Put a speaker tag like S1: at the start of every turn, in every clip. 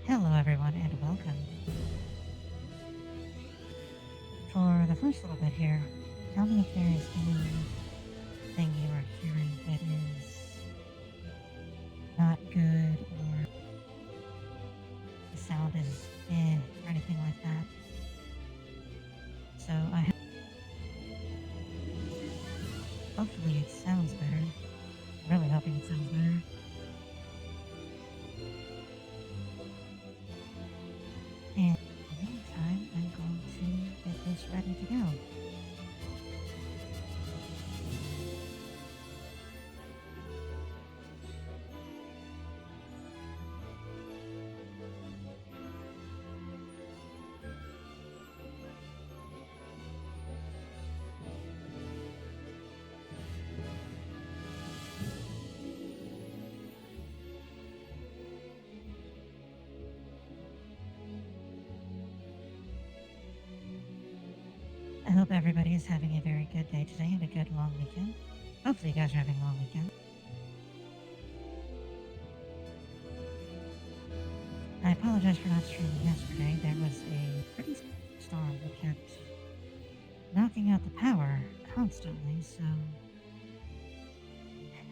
S1: Hello, everyone, and welcome. For the first little bit here, tell me if there is anything you are hearing that is not good, or the sound is or anything like that. So hopefully it sounds better. I'm really hoping it sounds better. And in the meantime, I'm going to get this ready to go. I hope everybody is having a very good day today and a good long weekend. Hopefully, you guys are having a long weekend. I apologize for not streaming yesterday. There was a pretty storm that kept knocking out the power constantly, so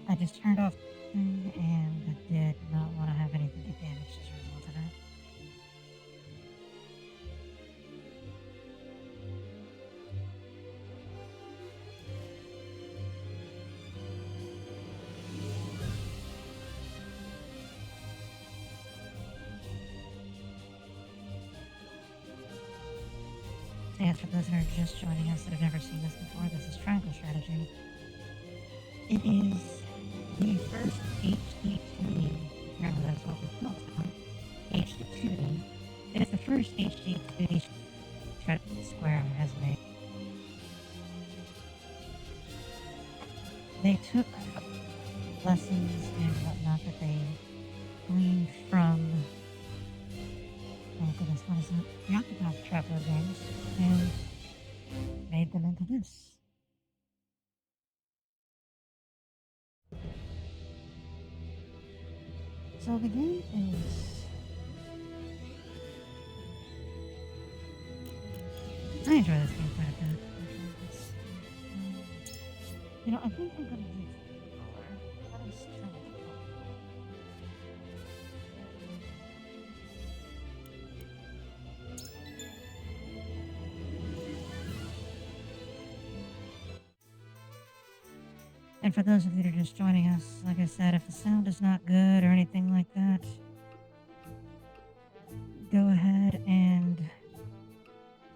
S1: I just turned off the thing and did not want to have anything get damaged as a result of that. And for those that are just joining us that have never seen this before, this is Triangle Strategy. It is the first HD 2D, apparently that's what we're called now, HD 2D. It is the first HD 2D strategy Square has made. They took lessons and whatnot that they gleaned from, oh goodness, what is it? The Octopath Traveler games, and made them into this. So the game is, I enjoy this game quite a bit. Um, I think I'm gonna use color. Let us turn it to color. And for those of you that are just joining us, like I said, if the sound is not good or anything like that, go ahead and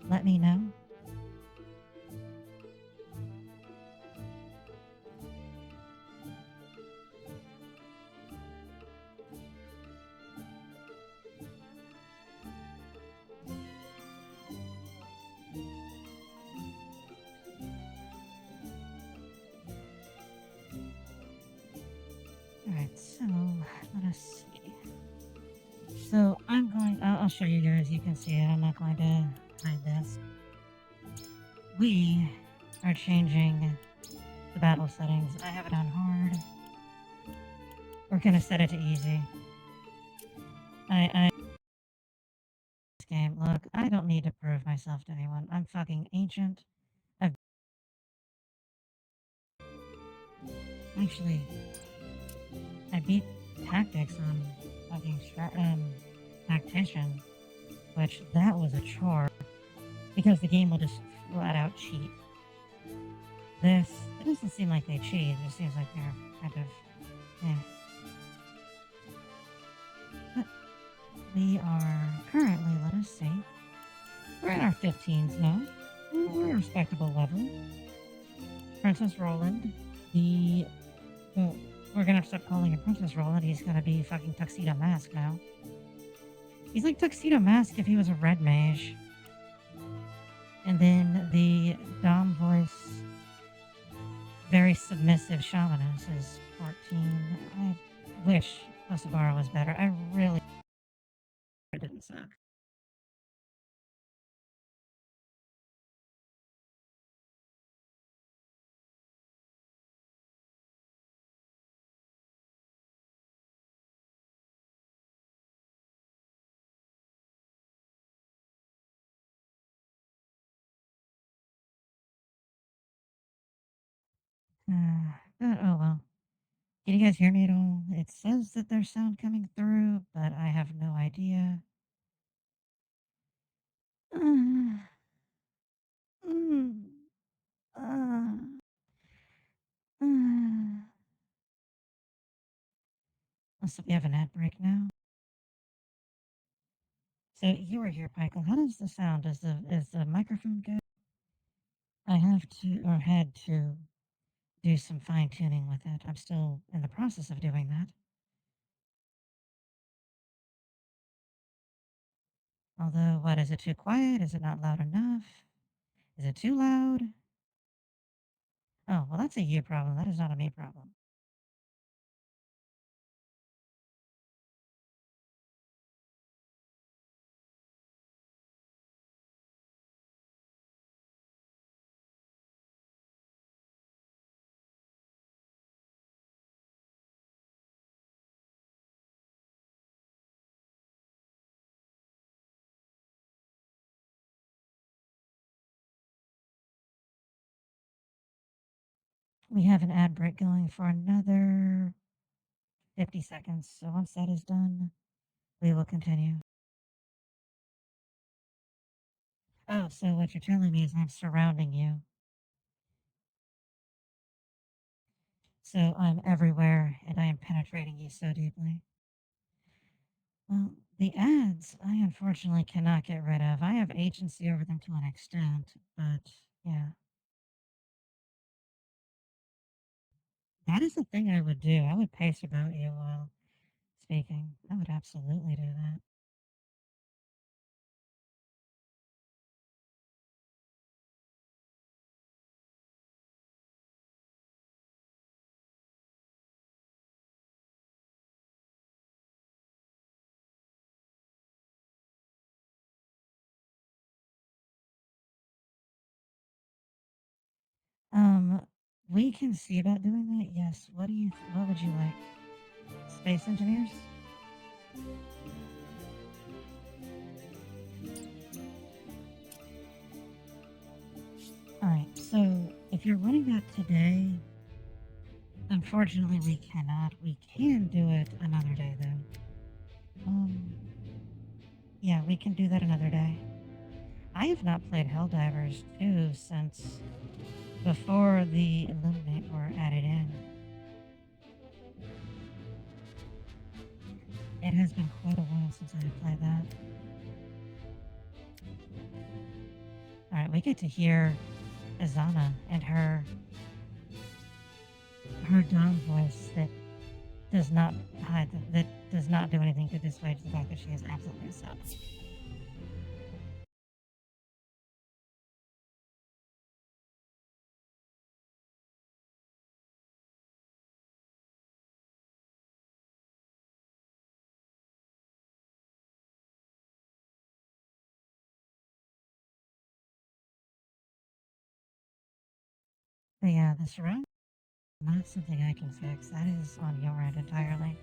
S1: let me know. Alright, so let us see. So I'll show you guys, you can see it, I'm not going to hide this. We are changing the battle settings. I have it on hard. We're gonna set it to easy. This game, look, I don't need to prove myself to anyone. I'm fucking ancient. I've actually, I beat tactics on fucking tactician, which that was a chore because the game will just flat out cheat. This, it doesn't seem like they cheat. It just seems like they're kind of, eh. But we are currently, let us see, we're in our 15s now. We're a respectable level. Princess Roland, well, we're gonna have to stop calling him Princess Roland. He's gonna be fucking Tuxedo Mask now. He's like Tuxedo Mask if he was a red mage. And then the Dom voice, very submissive shamaness is 14. I wish Osabara was better. I really it didn't suck. Oh well. Can you guys hear me at all? It says that there's sound coming through, but I have no idea. Mm, mm, uh, uh. So we have an ad break now. So you were here, Michael. How does the sound? Is the microphone good? I have to or had to do some fine tuning with it. I'm still in the process of doing that. Although, what is it too quiet? Is it not loud enough? Is it too loud? Oh, well, that's a you problem. That is not a me problem. We have an ad break going for another 50 seconds. So once that is done, we will continue. Oh, so what you're telling me is I'm surrounding you. So I'm everywhere and I am penetrating you so deeply. Well, the ads, I unfortunately cannot get rid of. I have agency over them to an extent, but yeah, that is the thing I would do. I would pace about you while speaking. I would absolutely do that. Um, we can see about doing that. Yes. What would you like? Space engineers? All right. So if you're running that today, unfortunately we cannot. We can do it another day though. Um, yeah, we can do that another day. I have not played Helldivers 2 since before the Illuminate were added in. It has been quite a while since I have played that. Alright, we get to hear Azana and her Dom voice that does not that does not do anything to dissuade the fact that she is absolutely a sub. But yeah, the surround is not something I can fix. That is on your end entirely.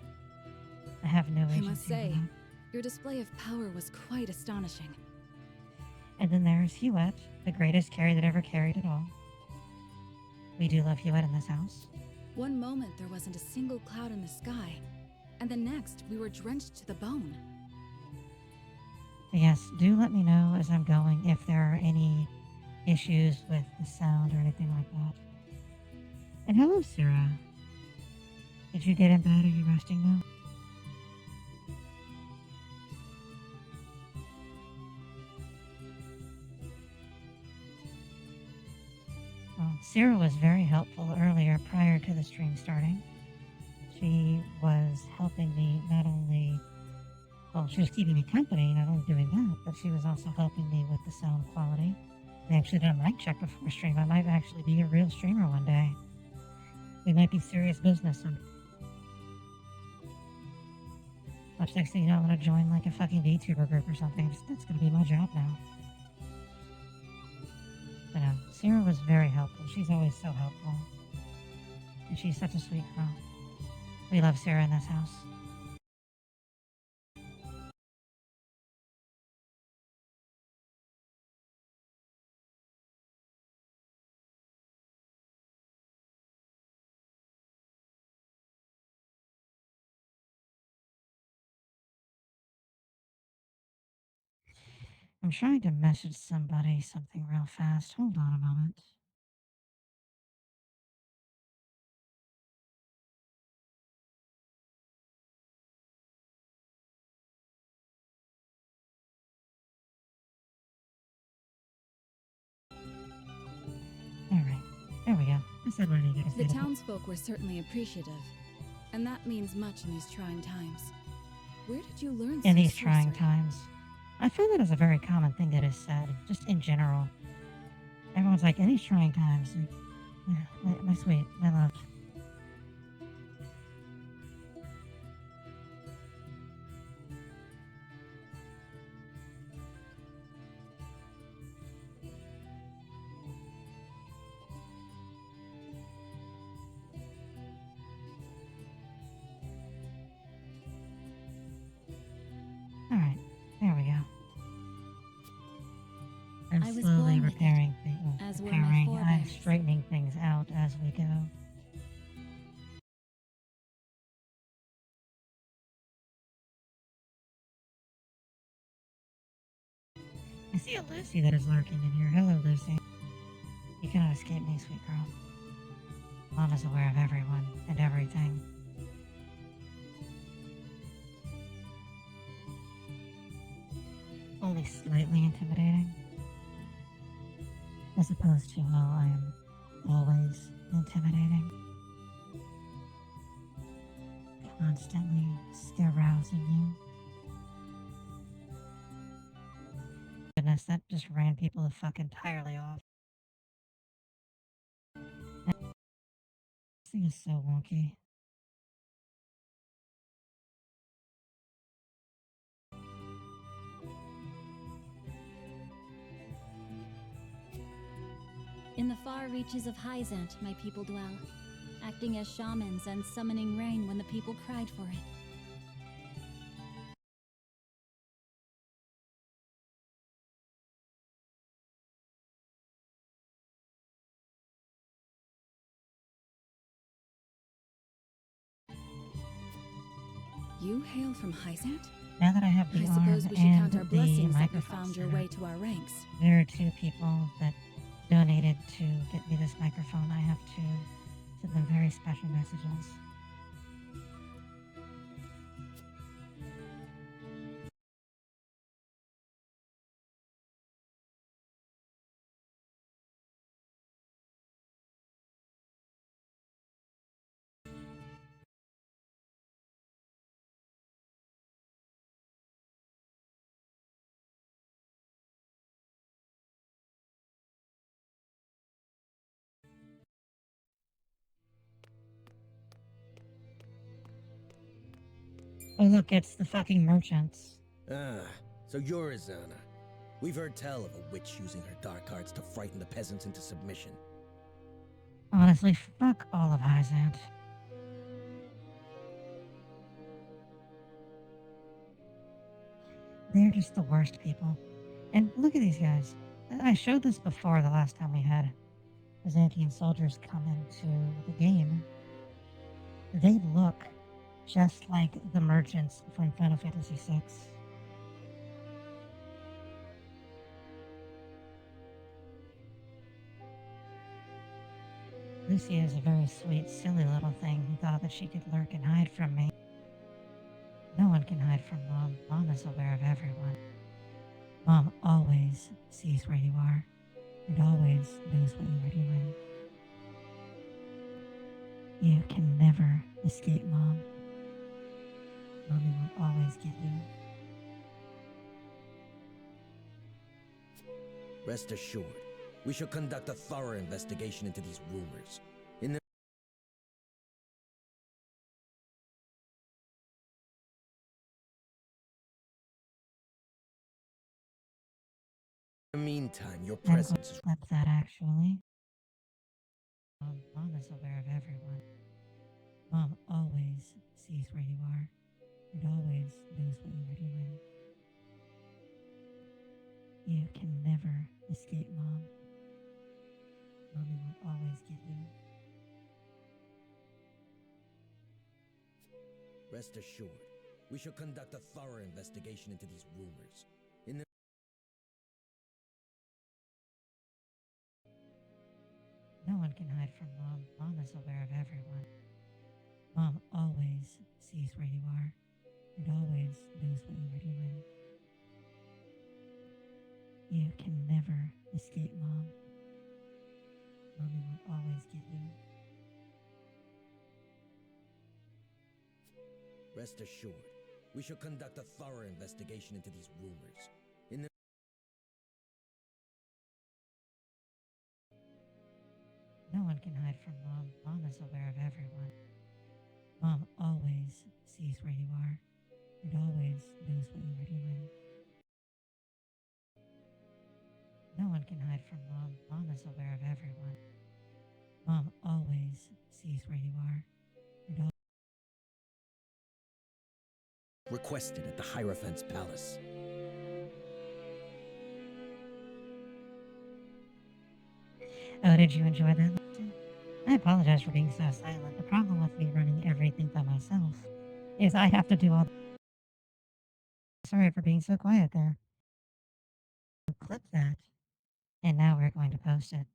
S1: I have no
S2: I must
S1: agency over
S2: say,
S1: that.
S2: your display of power was quite astonishing.
S1: And then there's Huette, the greatest carry that ever carried at all. We do love Huette in this house.
S2: One moment there wasn't a single cloud in the sky, and the next we were drenched to the bone.
S1: But yes, do let me know as I'm going if there are any issues with the sound or anything like that. And hello, Sarah. Did you get in bed? Are you resting now? Well, Sarah was very helpful earlier prior to the stream starting. She was helping me not only, well, she was keeping me company, not only doing that, but she was also helping me with the sound quality. We actually did a mic check before stream. I might actually be a real streamer one day. We might be serious business. And much next thing you know, I'm going to join like a fucking VTuber group or something. That's going to be my job now. But no, Sarah was very helpful. She's always so helpful. And she's such a sweet girl. We love Sarah in this house. I'm trying to message somebody something real fast. Hold on a moment. All right. There we go. I said what I needed to say.
S2: The townsfolk were certainly appreciative, and that means much in these trying times. Where did you learn
S1: In
S2: such
S1: these trying
S2: sorcery?
S1: times. I feel that is a very common thing that is said, just in general. Everyone's like, in these trying times, like, my sweet, my love. All right, there we go. I'm
S2: I was
S1: slowly
S2: born with it,
S1: repairing things.
S2: as were my
S1: I'm
S2: forebears.
S1: straightening things out as we go. I see a Lucy that is lurking in here. Hello, Lucy. You cannot escape me, sweet girl. Mom is aware of everyone and everything. Only slightly intimidating. As opposed to how I am always intimidating. Constantly arousing you. Goodness, that just ran people the fuck entirely off. This thing is so wonky.
S3: In the far reaches of Hyzant, my people dwell, acting as shamans and summoning rain when the people cried for it.
S2: You hail from Hyzant?
S1: Now that I have the
S2: I
S1: arm
S2: suppose we should
S1: and
S2: count our
S1: the
S2: blessings that you
S1: microphone
S2: found
S1: set
S2: your
S1: up,
S2: way to our ranks.
S1: there are two people that donated to get me this microphone. I have to send them very special messages. Oh look, it's the fucking merchants.
S4: Ah, so you're Azana. We've heard tell of a witch using her dark arts to frighten the peasants into submission.
S1: Honestly, fuck all of Hyzant. They're just the worst people. And look at these guys. I showed this before the last time we had Byzantine soldiers come into the game. They look just like the merchants from Final Fantasy VI. Lucy is a very sweet, silly little thing who thought that she could lurk and hide from me. No one can hide from Mom. Mom is aware of everyone. Mom always sees where you are and always knows what you are doing. You can never escape Mom. Mommy will always get you.
S4: Rest assured, we shall conduct a thorough investigation into these rumors. In the meantime, your
S1: I'm
S4: presence is...
S1: glad that actually. Mom is aware of everyone. Mom always sees where you are and always knows what you are doing. You can never escape Mom. Mommy will always get you.
S4: Rest assured, we shall conduct a thorough investigation into these rumors. In the
S1: can hide from Mom. Mom is aware of everyone. Mom always sees where you are and always knows what you are doing. You can never escape Mom. Mommy will always get you.
S4: Rest assured, we shall conduct a thorough investigation into these rumors. In the
S1: No one can hide from Mom. Mom is aware of everyone. Mom always sees where you are and always knows what you are doing. No one can hide from Mom. Mom is aware of everyone. Mom always sees where you are and always.
S4: requested at the Hierophant's palace.
S1: Oh, did you enjoy that lesson? I apologize for being so silent. The problem with me running everything by myself is I have to do all. Sorry for being so quiet there. Clip that, and now we're going to post it.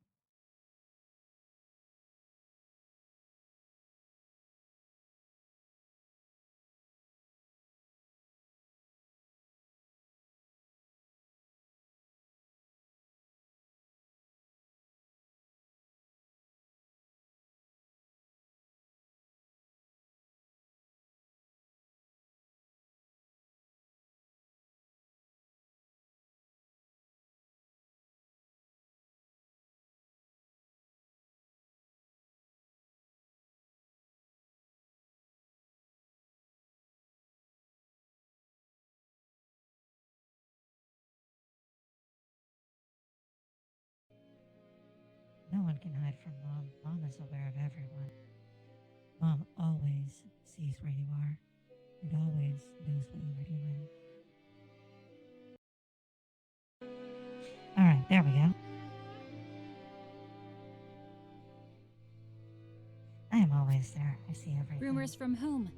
S1: No one can hide from Mom. Mom is aware of everyone. Mom always sees where you are and always knows what you are doing. All right, there we go. I am always there. I see everything.
S3: Rumors from whom?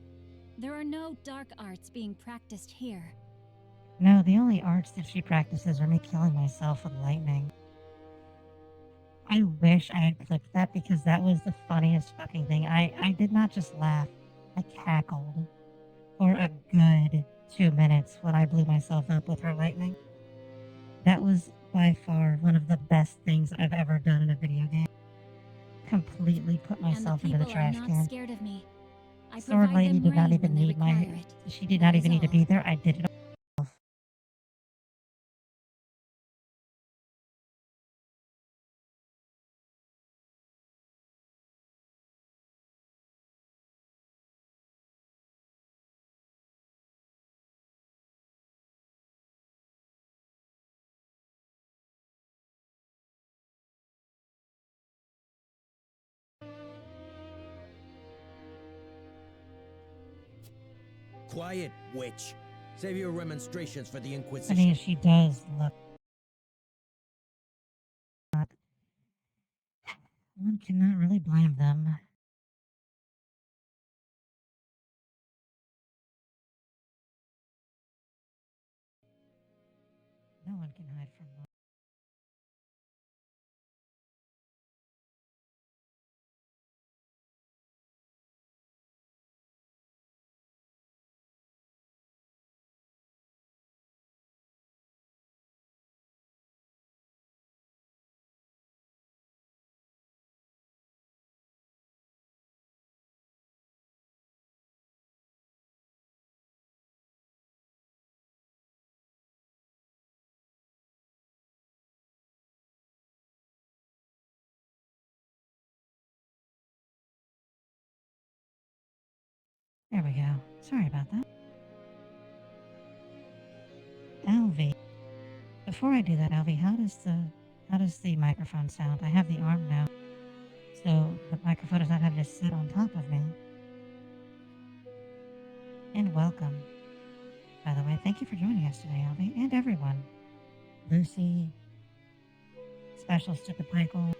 S3: There are no dark arts being practiced here.
S1: No, the only arts that she practices are me killing myself with lightning. I wish I had clipped that because that was the funniest fucking thing. I did not just laugh. I cackled for a good 2 minutes when I blew myself up with her lightning. That was by far one of the best things I've ever done in a video game. Completely put myself
S3: and
S1: into
S3: the
S1: the
S3: people are
S1: trash
S3: not
S1: can.
S3: scared of me. I
S1: Sword
S3: provide
S1: Lady
S3: them
S1: did not
S3: rain
S1: even
S3: when they
S1: need my.
S3: require it.
S1: She did
S3: That
S1: not
S3: is
S1: even need to
S3: all.
S1: be there. I did it myself.
S4: Quiet, witch. Save your remonstrations for the
S1: I
S4: Inquisition.
S1: mean, she does look. One cannot really blame them. No one can hide from Mom. There we go. Sorry about that. Alvy. Before I do that, Alvy, how does the microphone sound? I have the arm now, so the microphone does not have to sit on top of me. And welcome. By the way, thank you for joining us today, Alvy, and everyone. Lucy, Special Stupid Michael,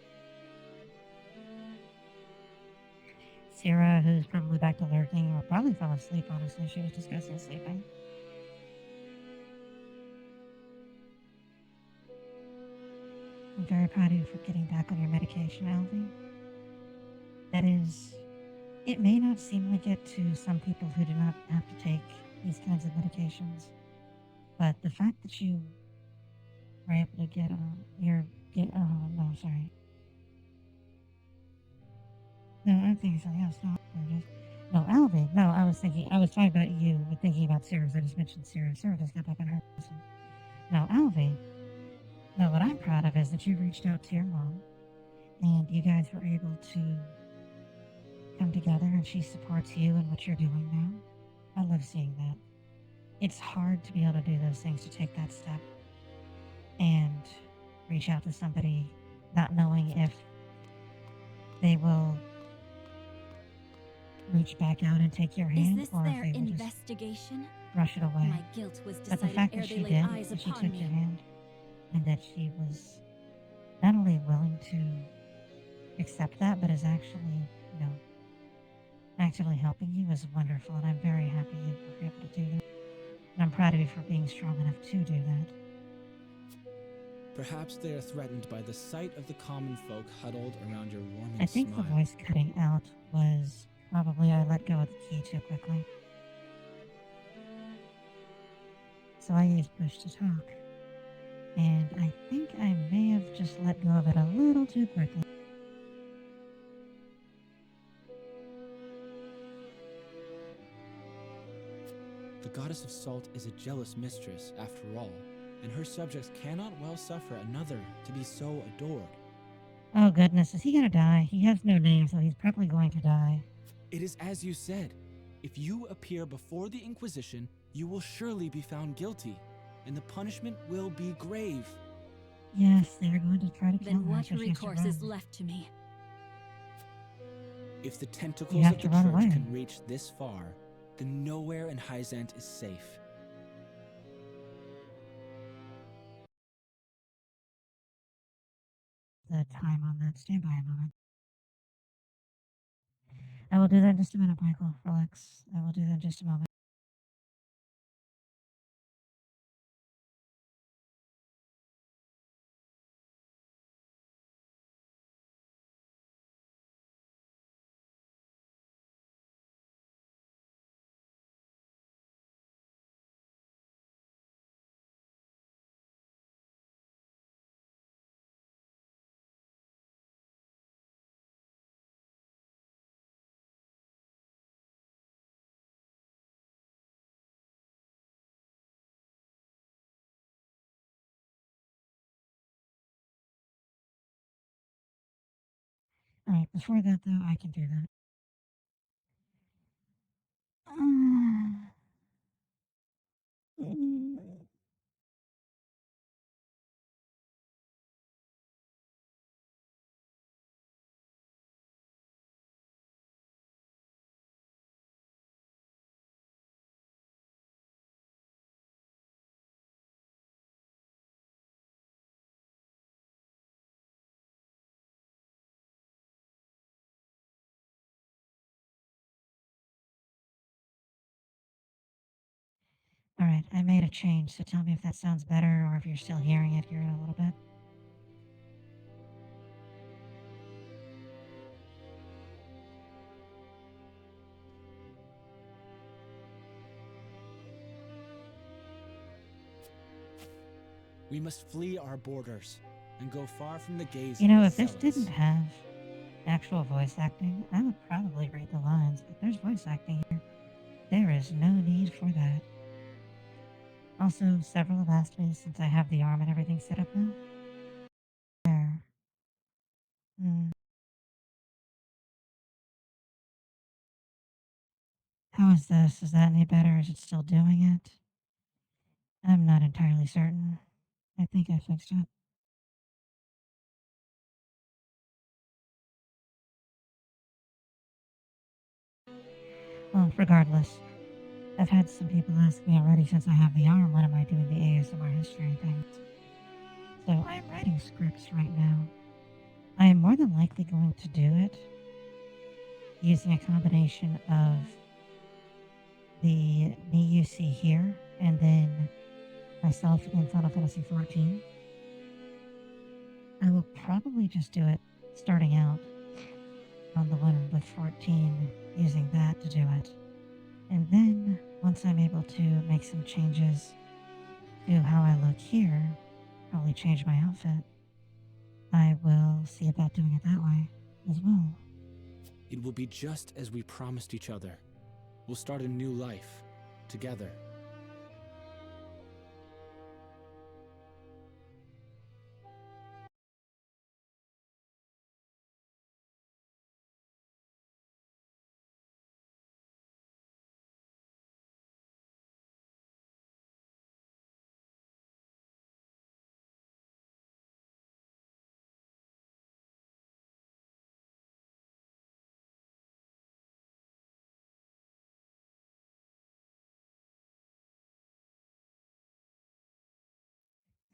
S1: Sarah, who's probably back to lurking, or probably fell asleep, honestly. She was discussing sleeping. I'm very proud of you for getting back on your medication, Alvy. that is, it may not seem like it to some people who do not have to take these kinds of medications, but the fact that you were able to get no, sorry. No, I'm thinking something else. No, no, Alvy. No, I was talking about you, but thinking about Sirius. I just mentioned Sirius. Sirius just got back on her person. No, Alvy. No, what I'm proud of is that you reached out to your mom, and you guys were able to come together, and she supports you in what you're doing now. I love seeing that. It's hard to be able to do those things, to take that step and reach out to somebody, not knowing if they will reach back out and take your
S3: Is
S1: hand,
S3: this
S1: or if
S3: their
S1: they will just
S3: investigation?
S1: brush it away.
S3: My guilt was
S1: But the
S3: decided
S1: fact
S3: ere
S1: that
S3: they
S1: she
S3: laid
S1: did,
S3: eyes
S1: that she
S3: upon
S1: took your
S3: me.
S1: hand, and that she was not only willing to accept that, but is actually, actively helping you, is wonderful, and I'm very happy you were able to do that. And I'm proud of you for being strong enough to do that.
S5: Perhaps they are threatened by the sight of the common folk huddled around your warming
S1: I think
S5: smile.
S1: the voice cutting out was probably I let go of the key too quickly. So I used push to talk. And I think I may have just let go of it a little too quickly.
S5: The goddess of salt is a jealous mistress, after all, and her subjects cannot well suffer another to be so adored.
S1: Oh goodness, is he gonna die? He has no name, so he's probably going to die.
S5: It is as you said. If you appear before the Inquisition, you will surely be found guilty, and the punishment will be grave.
S1: Yes, they're going to try to kill
S3: Then
S1: her
S3: what
S1: so she has to
S3: recourse is
S1: run.
S3: left to me?
S5: If the
S1: You
S5: tentacles
S1: have
S5: of
S1: to
S5: the
S1: run
S5: church
S1: away.
S5: can reach this far, then nowhere in Hyzant is safe.
S1: The time on that. Stand by a moment. I will do that in just a minute, Michael. Relax. I will do that in just a moment. Alright, before that though, I can do that. Alright, I made a change, so tell me if that sounds better or if you're still hearing it here in a little bit.
S5: We must flee our borders and go far from the gaze
S1: You know,
S5: of
S1: if
S5: the
S1: this didn't
S5: zealots.
S1: have actual voice acting, I would probably read the lines, but there's voice acting here. There is no need for that. Also, several have asked me, since I have the arm and everything set up now. There. Hmm. How is this? Is that any better? Is it still doing it? I'm not entirely certain. I think I fixed it. Well, regardless, I've had some people ask me already, since I have the arm, when am I doing the ASMR history thing? So I'm writing scripts right now. I am more than likely going to do it using a combination of the me you see here and then myself in Final Fantasy XIV. I will probably just do it starting out on the one with 14 using that to do it. And then, once I'm able to make some changes to how I look here, probably change my outfit, I will see about doing it that way as well.
S5: It will be just as we promised each other. We'll start a new life together.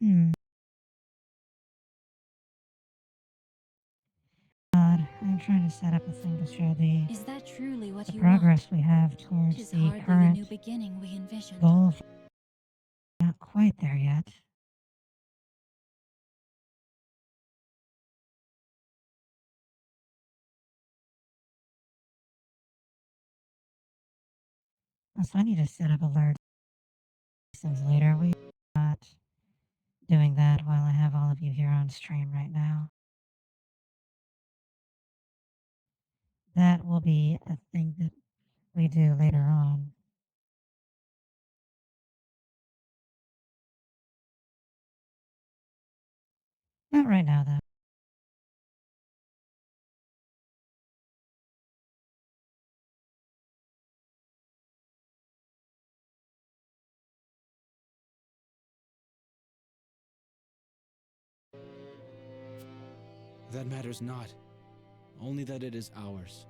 S1: Hmm. God, I'm trying to set up a thing to show
S3: Is that truly what
S1: the
S3: you
S1: progress
S3: want?
S1: we have towards
S3: Tis
S1: the
S3: hardly the
S1: current
S3: new beginning we envisioned.
S1: goal. Not quite there yet. So I need to set up alerts things later. We're not doing that while I have all of you here on stream right now. That will be a thing that we do later on. Not right now, though.
S5: That matters not, only that it is ours.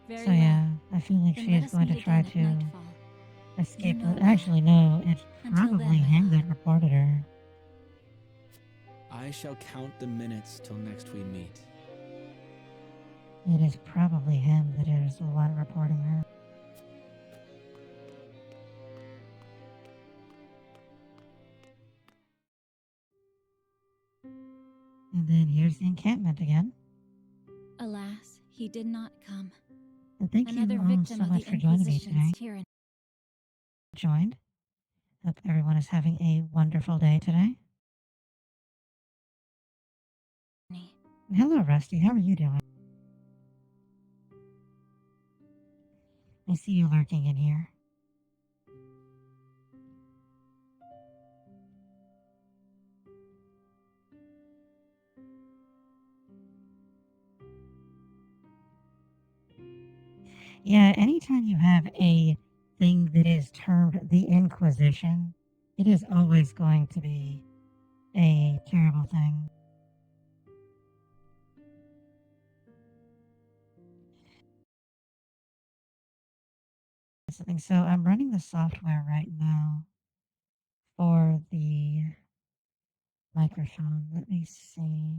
S3: Very
S1: So
S3: well.
S1: yeah, I feel like
S3: Then
S1: she
S3: let
S1: is
S3: us
S1: going
S3: meet
S1: to try
S3: again at
S1: to
S3: nightfall.
S1: escape.
S3: know
S1: Actually, no, it's
S3: Until
S1: probably
S3: then, my
S1: him
S3: love.
S1: that reported her.
S5: I shall count the minutes till next we meet.
S1: It is probably him that is the one reporting her. And then here's the encampment again.
S3: Alas, he did not come.
S1: And thank
S3: Another
S1: you all
S3: victim
S1: so
S3: of
S1: much
S3: the
S1: for joining me
S3: Inquisition's
S1: today.
S3: tyranny.
S1: Joined. Hope everyone is having a wonderful day today. Hello, Rusty. How are you doing? I see you lurking in here. Yeah, anytime you have a thing that is termed the Inquisition, it is always going to be a terrible thing. Something. So I'm running the software right now for the microphone. Let me see.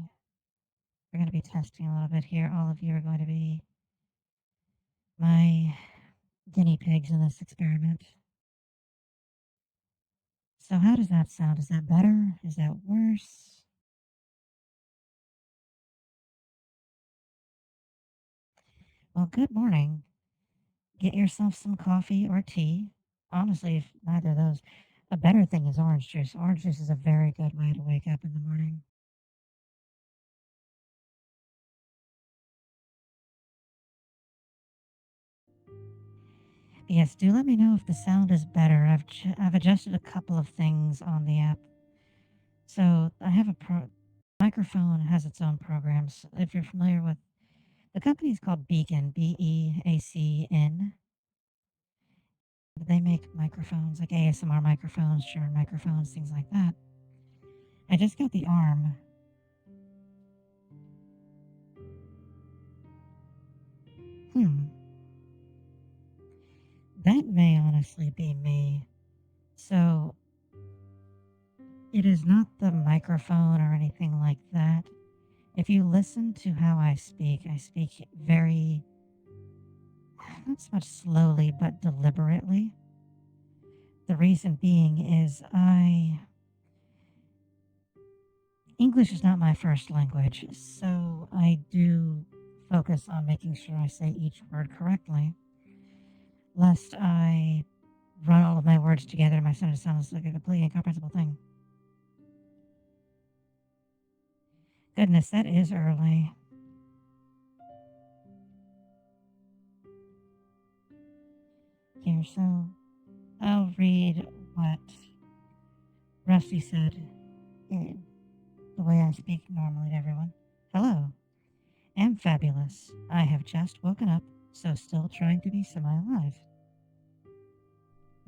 S1: We're going to be testing a little bit here. All of you are going to be my guinea pigs in this experiment. So how does that sound? Is that better? Is that worse? Well, good morning. Get yourself some coffee or tea. Honestly, if neither of those, a better thing is orange juice. Orange juice is a very good way to wake up in the morning. Yes, do let me know if the sound is better. I've adjusted a couple of things on the app. So I have microphone has its own programs. If you're familiar with the company is called Beacon, Beacn. They make microphones like ASMR microphones, Shure microphones, things like that. I just got the arm. Hmm. That may honestly be me. So it is not the microphone or anything like that. If you listen to how I speak very, not so much slowly, but deliberately. The reason being is English is not my first language, so I do focus on making sure I say each word correctly, lest I run all of my words together and my sentence sounds like a completely incomprehensible thing. Goodness, that is early. Here, so I'll read what Rusty said in the way I speak normally to everyone. Hello, am fabulous. I have just woken up, so still trying to be semi-alive.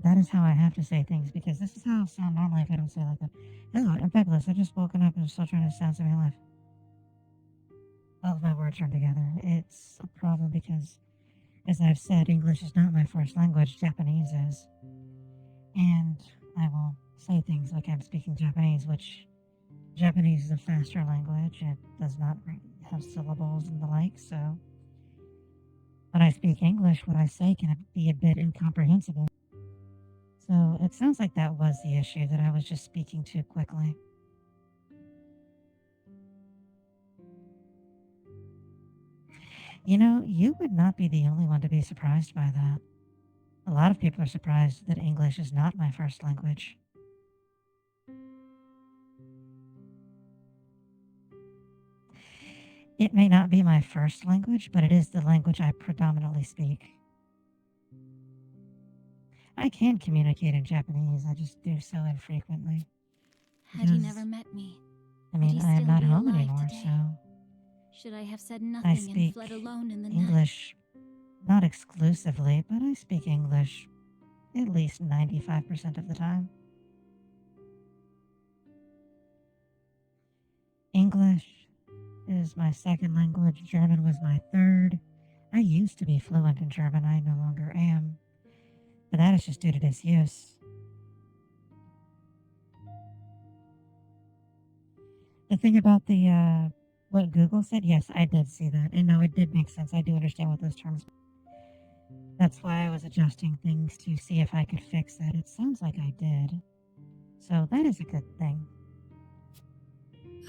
S1: That is how I have to say things, because this is how I'll sound normally if I don't say it like that. Hello, I'm fabulous. I just woken up and I'm still trying to sound semi-alive. All of my words run together. It's a problem because, as I've said, English is not my first language. Japanese is. And I will say things like I'm speaking Japanese, which Japanese is a faster language. It does not have syllables and the like, so when I speak English, what I say can be a bit incomprehensible. So it sounds like that was the issue, that I was just speaking too quickly. You know, you would not be the only one to be surprised by that. A lot of people are surprised that English is not my first language. It may not be my first language, but it is the language I predominantly speak. I can communicate in Japanese, I just do so infrequently.
S3: Had he
S1: Because,
S3: never met me,
S1: I
S3: would
S1: mean,
S3: he
S1: I am
S3: still
S1: not
S3: be
S1: home
S3: alive
S1: anymore,
S3: today?
S1: so
S3: Should I have said
S1: I
S3: nothing and
S1: speak
S3: fled alone in the night?
S1: English, not exclusively, but I speak English at least 95% of the time. English is my second language, German was my third. I used to be fluent in German, I no longer am, but that is just due to disuse. The thing about the what Google said, yes, I did see that. And no, it did make sense. I do understand what those terms mean. That's why I was adjusting things to see if I could fix that. It sounds like I did. So that is a good thing.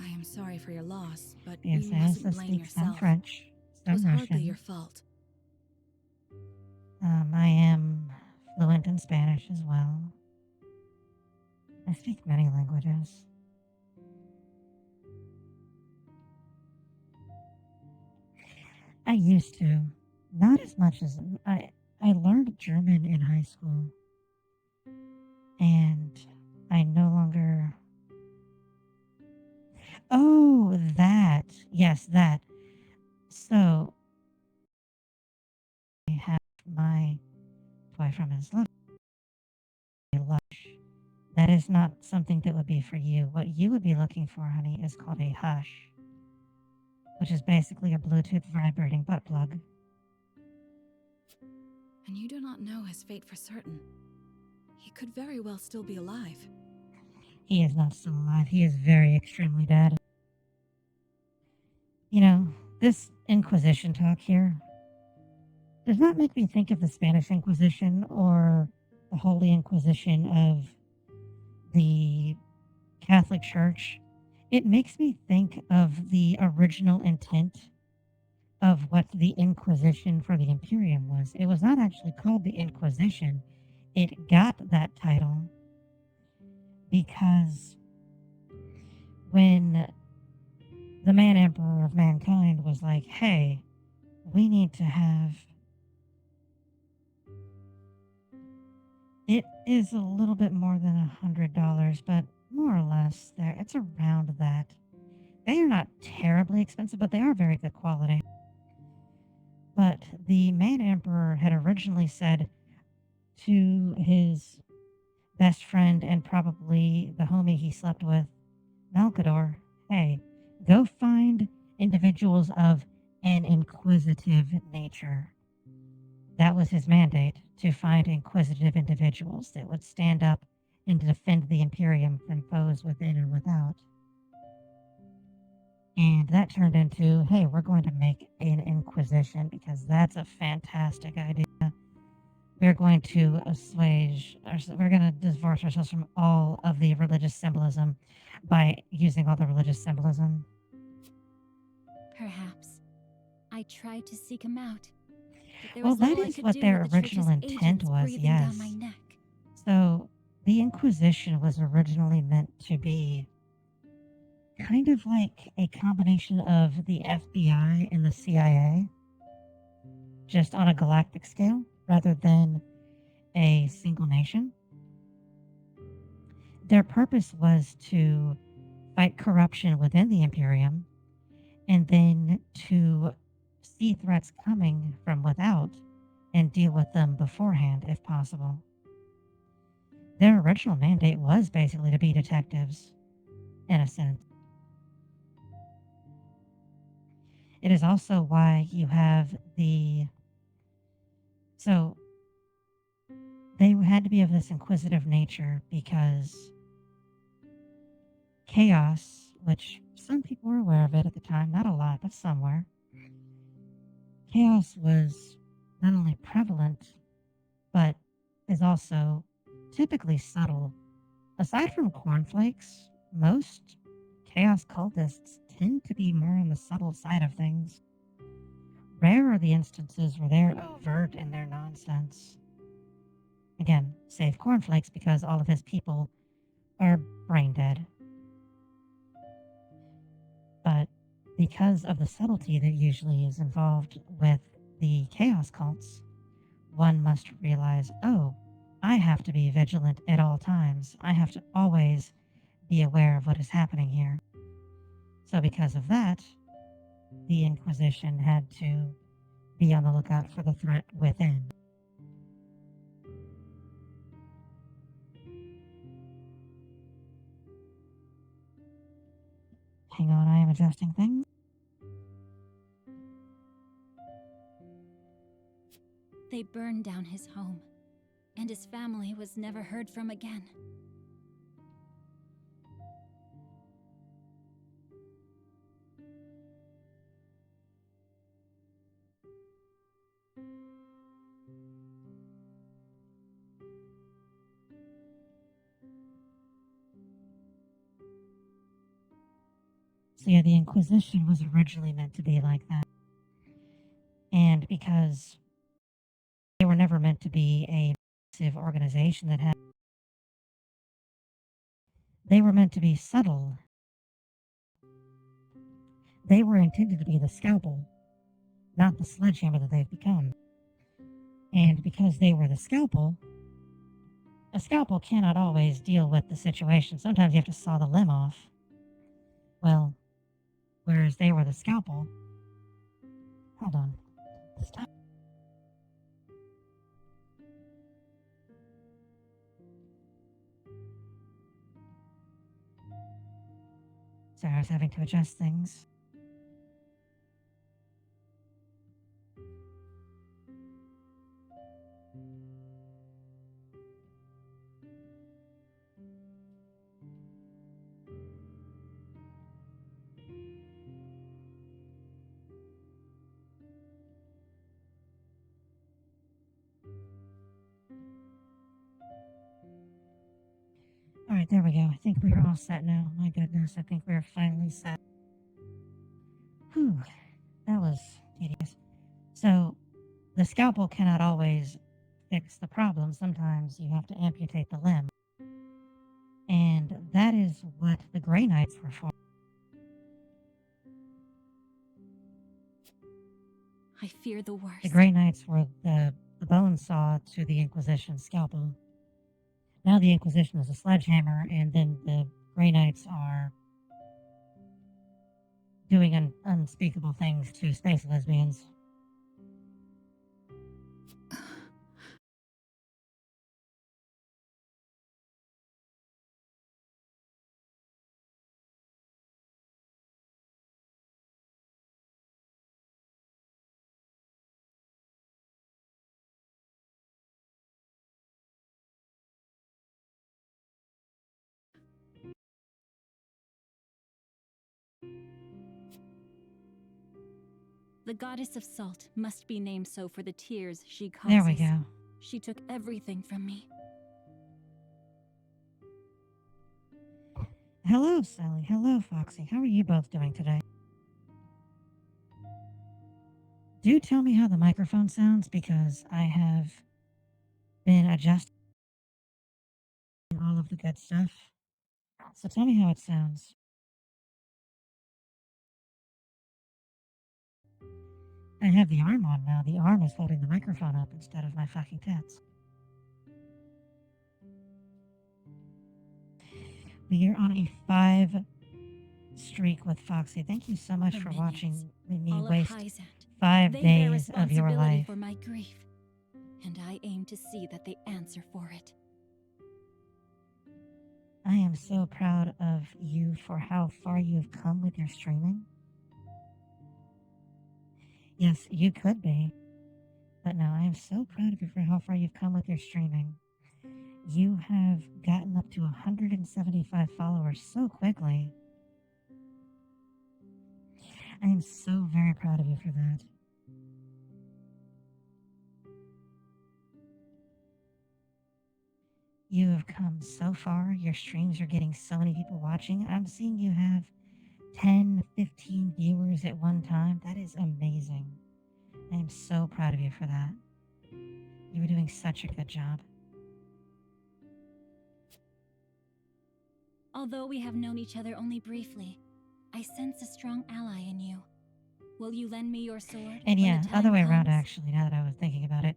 S2: I am sorry for your loss, but
S1: Yes,
S2: you
S1: I
S2: mustn't
S1: also
S2: blame
S1: speak some
S2: yourself.
S1: French,
S2: It was
S1: some
S2: hardly your
S1: Russian.
S2: fault.
S1: I am fluent in Spanish as well. I speak many languages. I used to. Not as much as I learned German in high school, and I no longer. Oh, that. Yes, that. So I have my boyfriend is lovely lush. That is not something that would be for you. What you would be looking for, honey, is called a hush, which is basically a Bluetooth vibrating butt plug.
S2: And you do not know his fate for certain. He could very well still be alive.
S1: He is not still alive. He is very extremely dead. You know, this Inquisition talk here does not make me think of the Spanish Inquisition or the Holy Inquisition of the Catholic Church. It makes me think of the original intent of what the Inquisition for the Imperium was. It was not actually called the Inquisition. It got that title because when the man emperor of mankind was like, hey, we need to have. It is a little bit more than $100, but more or less there. It's around that. They are not terribly expensive, but they are very good quality. But the man emperor had originally said to his best friend and probably the homie he slept with, Malkador, hey, go find individuals of an inquisitive nature. That was his mandate, to find inquisitive individuals that would stand up and defend the Imperium from foes within and without. And that turned into, hey, we're going to make an Inquisition because that's a fantastic idea. we're going to we're going to divorce ourselves from all of the religious symbolism by using all the religious symbolism.
S3: Perhaps. I tried to seek him out, but there
S1: Well,
S3: was
S1: that
S3: little I
S1: is
S3: could
S1: what
S3: do
S1: their
S3: with the church's
S1: original intent
S3: agents
S1: was,
S3: breathing down my
S1: yes.
S3: neck.
S1: So the Inquisition was originally meant to be kind of like a combination of the FBI and the CIA, just on a galactic scale rather than a single nation. Their purpose was to fight corruption within the Imperium and then to see threats coming from without and deal with them beforehand if possible. Their original mandate was basically to be detectives, in a sense. It is also why you have so they had to be of this inquisitive nature because chaos, which some people were aware of it at the time, not a lot, but some were, chaos was not only prevalent, but is also typically subtle. Aside from cornflakes, most chaos cultists tend to be more on the subtle side of things. Rare are the instances where they're overt in their nonsense. Again, save cornflakes because all of his people are brain dead. But because of the subtlety that usually is involved with the chaos cults, one must realize, oh, I have to be vigilant at all times. I have to always be aware of what is happening here. So because of that, the Inquisition had to be on the lookout for the threat within. Hang on, I am adjusting things.
S3: They burned down his home, and his family was never heard from again.
S1: So yeah, the Inquisition was originally meant to be like that. And because they were never meant to be a massive organization that had, they were meant to be subtle. They were intended to be the scalpel, not the sledgehammer that they've become. And because they were the scalpel, a scalpel cannot always deal with the situation. Sometimes you have to saw the limb off. Well, whereas they were the scalpel. Hold on. Stop. Sorry, I was having to adjust things. All right, there we go. I think we're all set now. My goodness, I think we're finally set. Whew, that was tedious. So, the scalpel cannot always fix the problem. Sometimes you have to amputate the limb. And that is what the Grey Knights were for.
S3: I fear the worst.
S1: The Grey Knights were the bone saw to the Inquisition's scalpel. Now the Inquisition is a sledgehammer, and then the Grey Knights are doing unspeakable things to space lesbians.
S3: The goddess of salt must be named so for the tears she causes.
S1: There we go.
S3: She took everything from me.
S1: Hello, Sally. Hello, Foxy. How are you both doing today? Do tell me how the microphone sounds because I have been adjusting all of the good stuff. So tell me how it sounds. I have the arm on now. The arm is holding the microphone up instead of my fucking tits. We are on a 5 streak with Foxy. Thank you so much
S3: Her
S1: for
S3: minions,
S1: watching me
S3: all of
S1: waste
S3: Hyzant.
S1: 5
S3: They bear
S1: days of your
S3: responsibility
S1: life.
S3: for my grief, and I aim to see that they answer for it.
S1: I am so proud of you for how far you've come with your streaming. Yes, you could be. But no, I am so proud of you for how far you've come with your streaming. You have gotten up to 175 followers so quickly. I am so very proud of you for that. You have come so far. Your streams are getting so many people watching. I'm seeing you have 10, 15 viewers at one time. That is amazing. I am so proud of you for that. You were doing such a good job.
S3: Although we have known each other only briefly, I sense a strong ally in you. Will you lend me your sword?
S1: And
S3: when
S1: yeah,
S3: the time
S1: other way around
S3: comes?
S1: actually, now that I was thinking about it.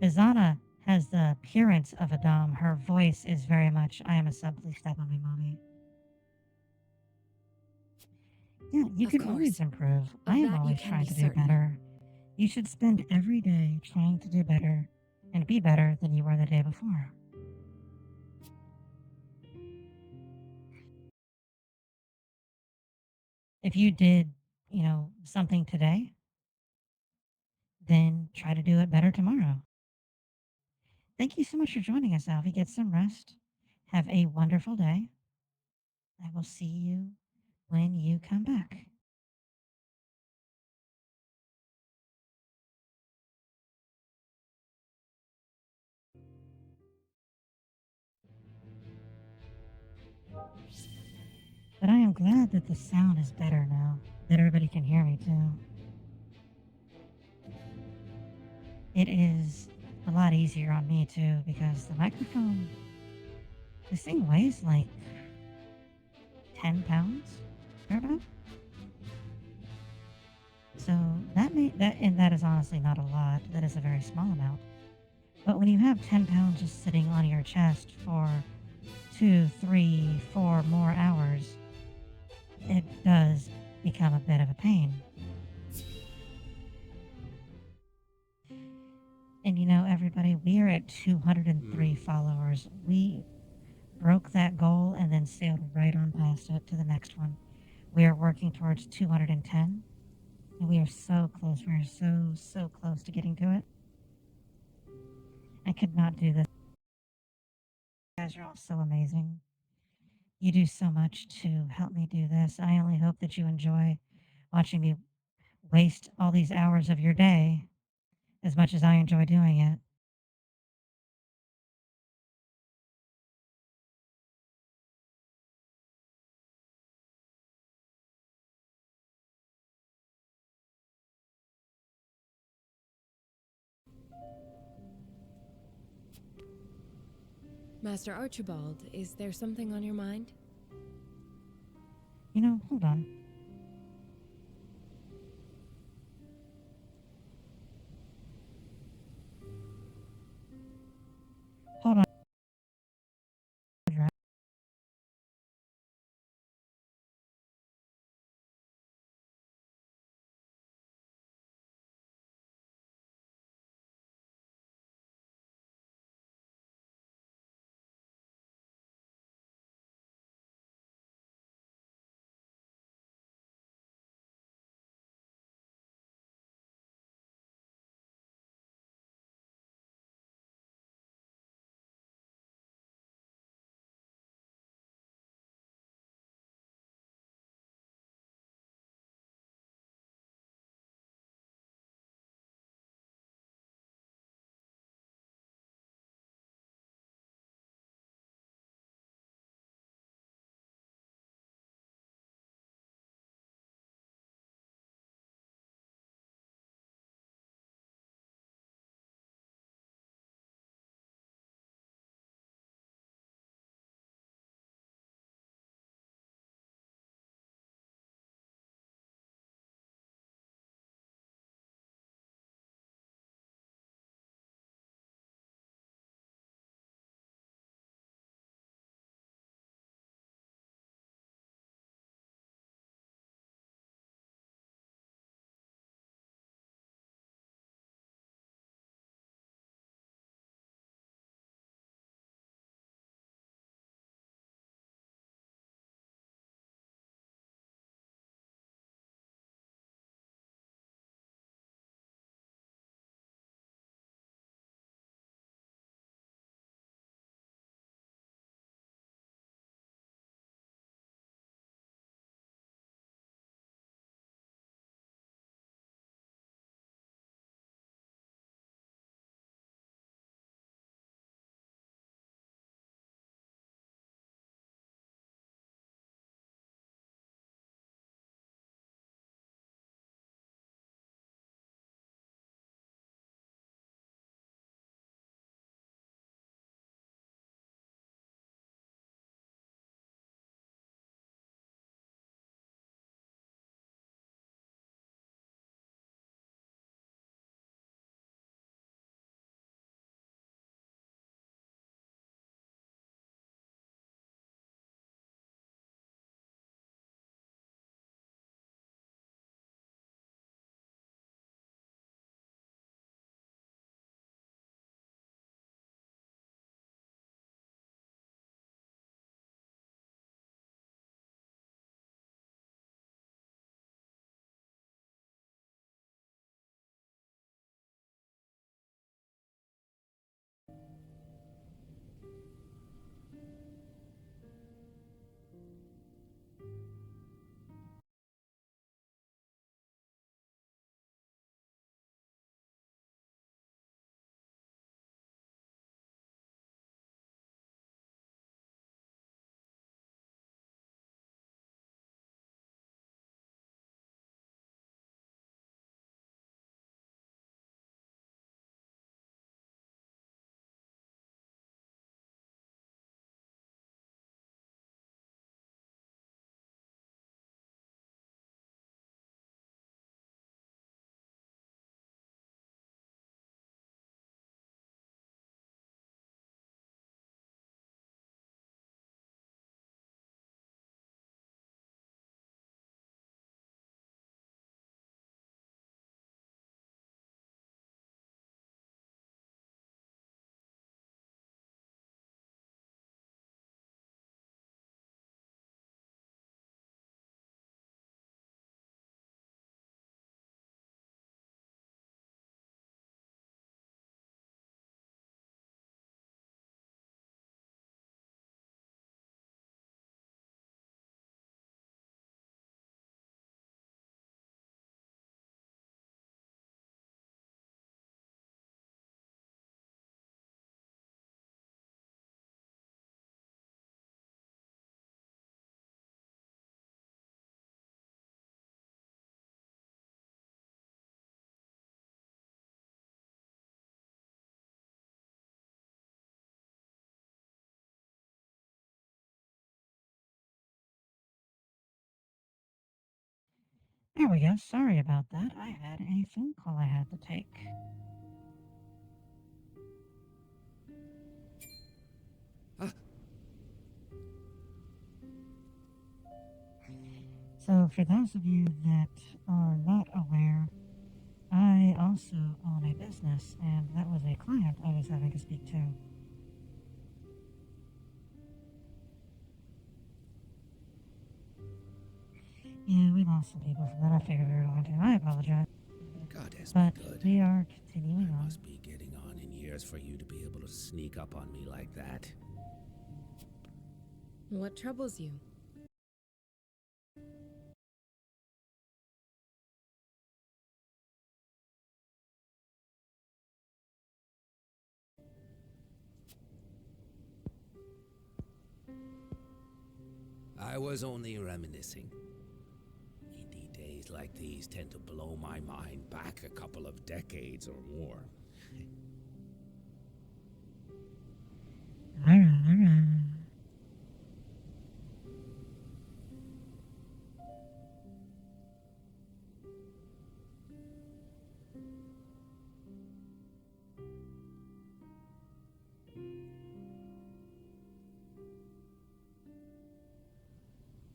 S1: Izana has the appearance of a Dom. Her voice is very much, I am a sub, please step on me, mommy. Yeah, you
S2: Of
S1: can
S2: course.
S1: always improve.
S2: Of
S1: I am
S2: that you
S1: always
S2: can
S1: trying
S2: be
S1: to do
S2: certain.
S1: better. You should spend every day trying to do better and be better than you were the day before. If you did, something today, then try to do it better tomorrow. Thank you so much for joining us, Alfie. Get some rest. Have a wonderful day. I will see you when you come back. But I am glad that the sound is better now, that everybody can hear me too. It is a lot easier on me too because the microphone, this thing weighs like 10 pounds, thereabout. So that is honestly not a lot. That is a very small amount. But when you have 10 pounds just sitting on your chest for 2, 3, 4 more hours, it does become a bit of a pain. And everybody, we are at 203 followers. We broke that goal and then sailed right on past it to the next one. We are working towards 210, and we are so close. We are so close to getting to it. I could not do this. You guys are all so amazing. You do so much to help me do this. I only hope that you enjoy watching me waste all these hours of your day as much as I enjoy doing it.
S6: Master Archibald, is there something on your mind?
S1: Hold on. Hold on. There we go. Sorry about that. I had a phone call I had to take. So, for those of you that are not aware, I also own a business, and that was a client I was having to speak to. Yeah, we lost some people from that. I figured we were going to. I apologize.
S4: Goddess
S1: But
S4: be good.
S1: we are continuing
S4: I
S1: on.
S4: must be getting on in years for you to be able to sneak up on me like that.
S6: What troubles you?
S4: I was only reminiscing. Indeed, days like these tend to blow my mind back a couple of decades or more.
S1: Alright.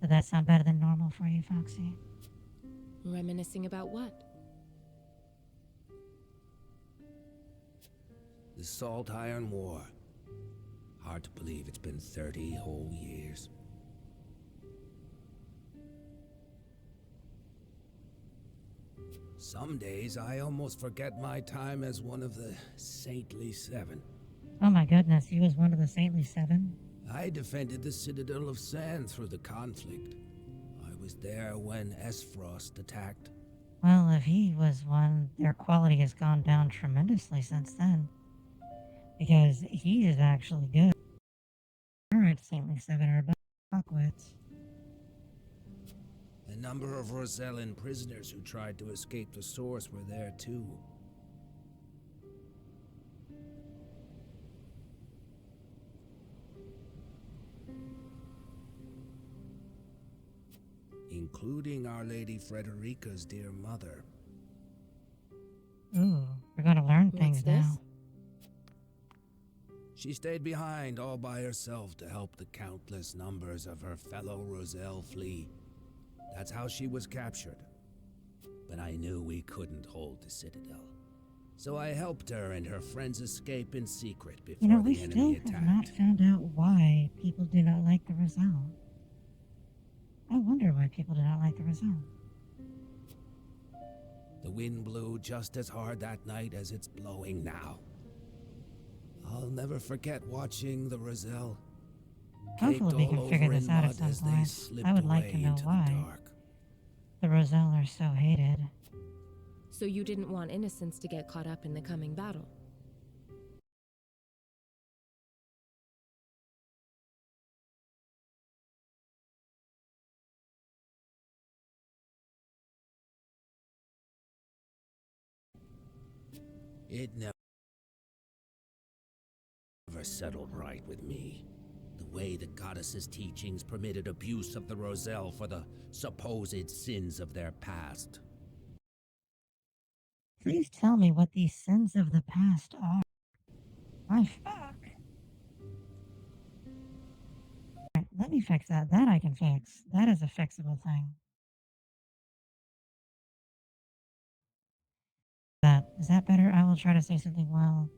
S1: Did that sound better than normal for you, Foxy?
S6: Reminiscing about what?
S4: The Salt Iron War. Hard to believe it's been 30 whole years. Some days I almost forget my time as one of the Saintly Seven.
S1: Oh my goodness, he was one of the Saintly Seven?
S4: I defended the Citadel of Sand through the conflict. I was there when S-Frost attacked.
S1: Well, if he was one, their quality has gone down tremendously since then. Because he is actually good. Alright, Saintly Seven are fuckwits.
S4: A number of Rosellan prisoners who tried to escape the source were there too. Including Our Lady Frederica's dear mother.
S1: Ooh, we're gonna learn things
S6: What's this?
S1: now.
S4: She stayed behind all by herself to help the countless numbers of her fellow Roselle flee. That's how she was captured. But I knew we couldn't hold the Citadel. So I helped her and her friends escape in secret before
S1: You know, we
S4: the
S1: still
S4: enemy
S1: have not
S4: attacked.
S1: found out why people do not like the Roselle. I wonder why people do not like the Roselle.
S4: The wind blew just as hard that night as it's blowing now. I'll never forget watching the Roselle.
S1: Hopefully we
S4: Caked
S1: can
S4: all
S1: figure
S4: over
S1: this
S4: in
S1: out at
S4: mud
S1: some
S4: as they
S1: point.
S4: slipped
S1: I would like
S4: away
S1: to know
S4: into the
S1: why
S4: dark.
S1: the Roselle are so hated.
S6: So you didn't want innocents to get caught up in the coming battle?
S4: It never settled right with me. The way the goddess's teachings permitted abuse of the Roselle for the supposed sins of their past.
S1: Please tell me what these sins of the past are. My fuck. Alright, let me fix that. That I can fix. That is a fixable thing. Is that better? I will try to say something while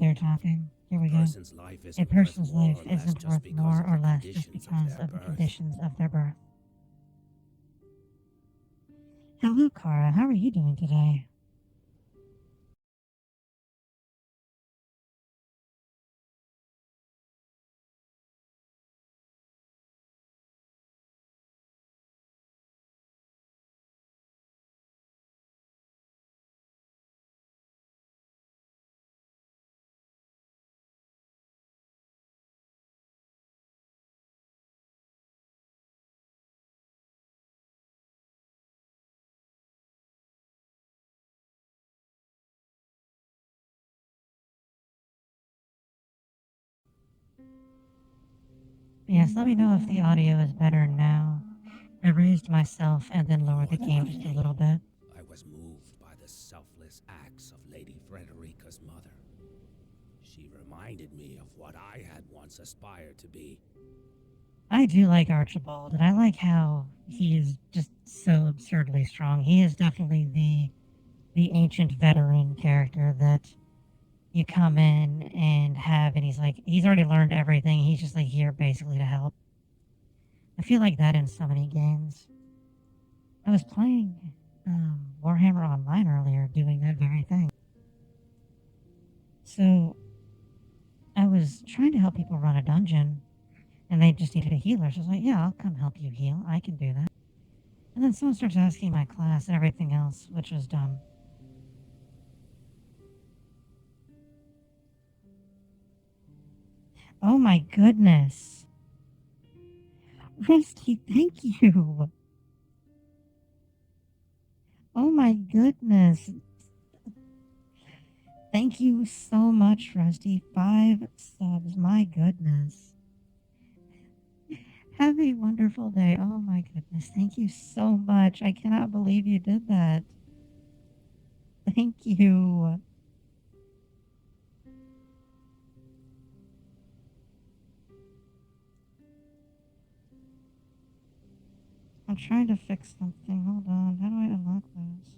S1: they're talking. Here we
S4: A
S1: go.
S4: person's life
S1: A
S4: isn't
S1: person's
S4: worth more
S1: life
S4: or less
S1: isn't
S4: just
S1: worth
S4: because
S1: more
S4: of
S1: or
S4: the
S1: less just
S4: conditions
S1: because
S4: their
S1: of the
S4: birth.
S1: conditions of their birth. Hello, Kara. How are you doing today? Yes, let me know if the audio is better now. I raised myself and then lowered the game just a little bit.
S4: I was moved by the selfless acts of Lady Frederica's mother. She reminded me of what I had once aspired to be.
S1: I do like Archibald, and I like how he is just so absurdly strong. He is definitely the ancient veteran character that you come in and have, and he's already learned everything. He's just like here basically to help. I feel like that in so many games. I was playing Warhammer Online earlier, doing that very thing. So I was trying to help people run a dungeon, and they just needed a healer. So I was like, yeah, I'll come help you heal. I can do that. And then someone starts asking my class and everything else, which was dumb. Oh my goodness. Rusty, thank you. Oh my goodness. Thank you so much, Rusty. 5 subs. My goodness. Have a wonderful day. Oh my goodness. Thank you so much. I cannot believe you did that. Thank you. I'm trying to fix something. Hold on. How do I unlock those?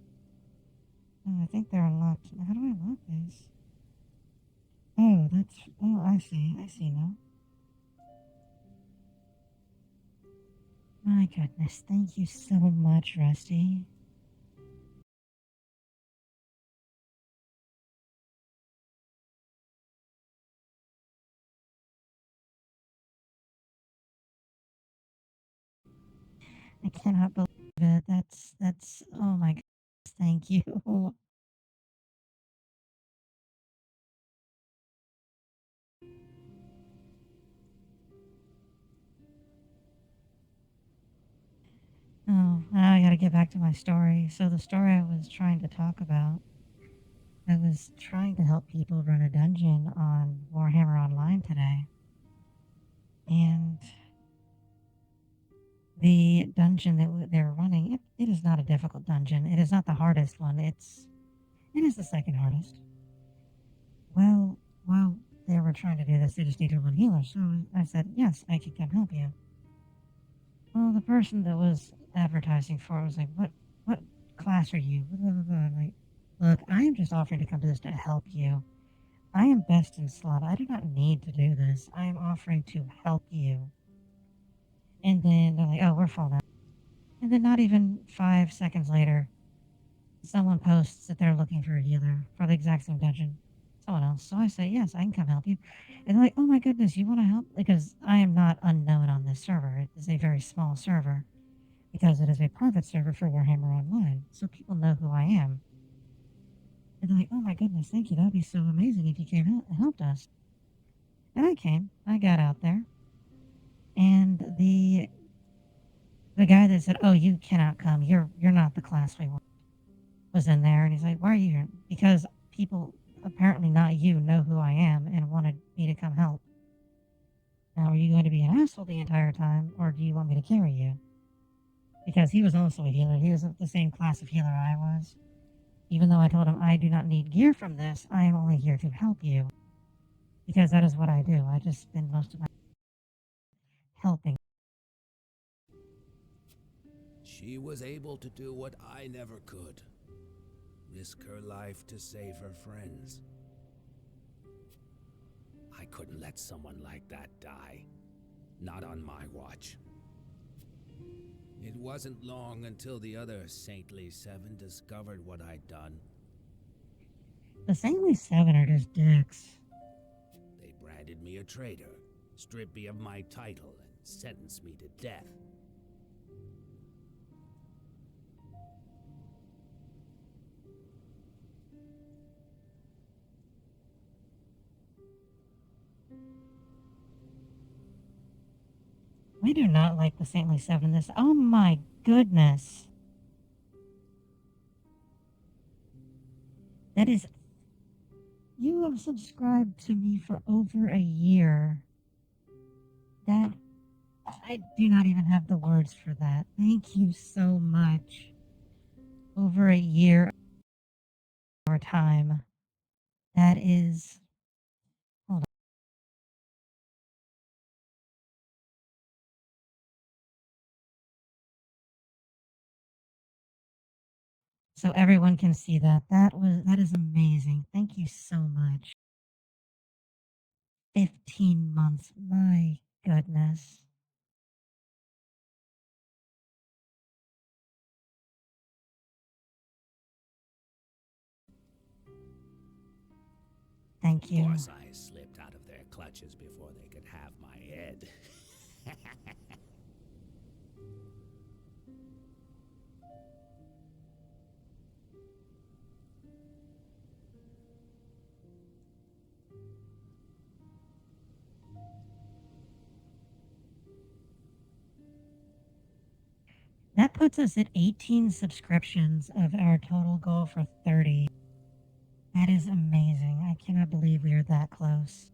S1: Oh, I think they're unlocked. How do I unlock these? Oh, that's... Oh, I see. I see now. My goodness. Thank you so much, Rusty. I cannot believe it. That's... Oh my goodness. Thank you. Oh, now I gotta get back to my story. So the story I was trying to talk about, I was trying to help people run a dungeon on Warhammer Online today. And the dungeon that they were running, it is not a difficult dungeon. It is not the hardest one. It is the second hardest. Well, while they were trying to do this, they just needed one healer. So I said, yes, I can come help you. Well, the person that was advertising for it was like, what class are you? Blah, blah, blah. I'm like, look, I am just offering to come to this to help you. I am best in slot. I do not need to do this. I am offering to help you. And then they're like, oh, we're full now. And then not even 5 seconds later, someone posts that they're looking for a healer for the exact same dungeon. Someone else. So I say, yes, I can come help you. And they're like, oh my goodness, you want to help? Because I am not unknown on this server. It is a very small server. Because it is a private server for Warhammer Online. So people know who I am. And they're like, oh my goodness, thank you. That would be so amazing if you came and helped us. And I came. I got out there. And the guy that said, oh, you cannot come. You're not the class we want. Was in there. And he's like, why are you here? Because people, apparently not you, know who I am and wanted me to come help. Now, are you going to be an asshole the entire time, or do you want me to carry you? Because he was also a healer. He was the same class of healer I was. Even though I told him I do not need gear from this, I am only here to help you. Because that is what I do. I just spend most of my helping.
S4: She was able to do what I never could. Risk her life to save her friends. I couldn't let someone like that die. Not on my watch. It wasn't long until the other Saintly Seven discovered what I'd done.
S1: The Saintly Seven are just dicks.
S4: They branded me a traitor, stripped me of my title, and sentenced me to death.
S1: We do not like the Saintly Seven in this. Oh my goodness. That is... You have subscribed to me for over a year. That... I do not even have the words for that. Thank you so much. Over a year of our time. That is. Hold on. So everyone can see that. That is amazing. Thank you so much. 15 months. My goodness. Thank
S4: Of
S1: you.
S4: course, I slipped out of their clutches before they could have my head.
S1: That puts us at 18 subscriptions of our total goal for 30. That is amazing. I cannot believe we are that close.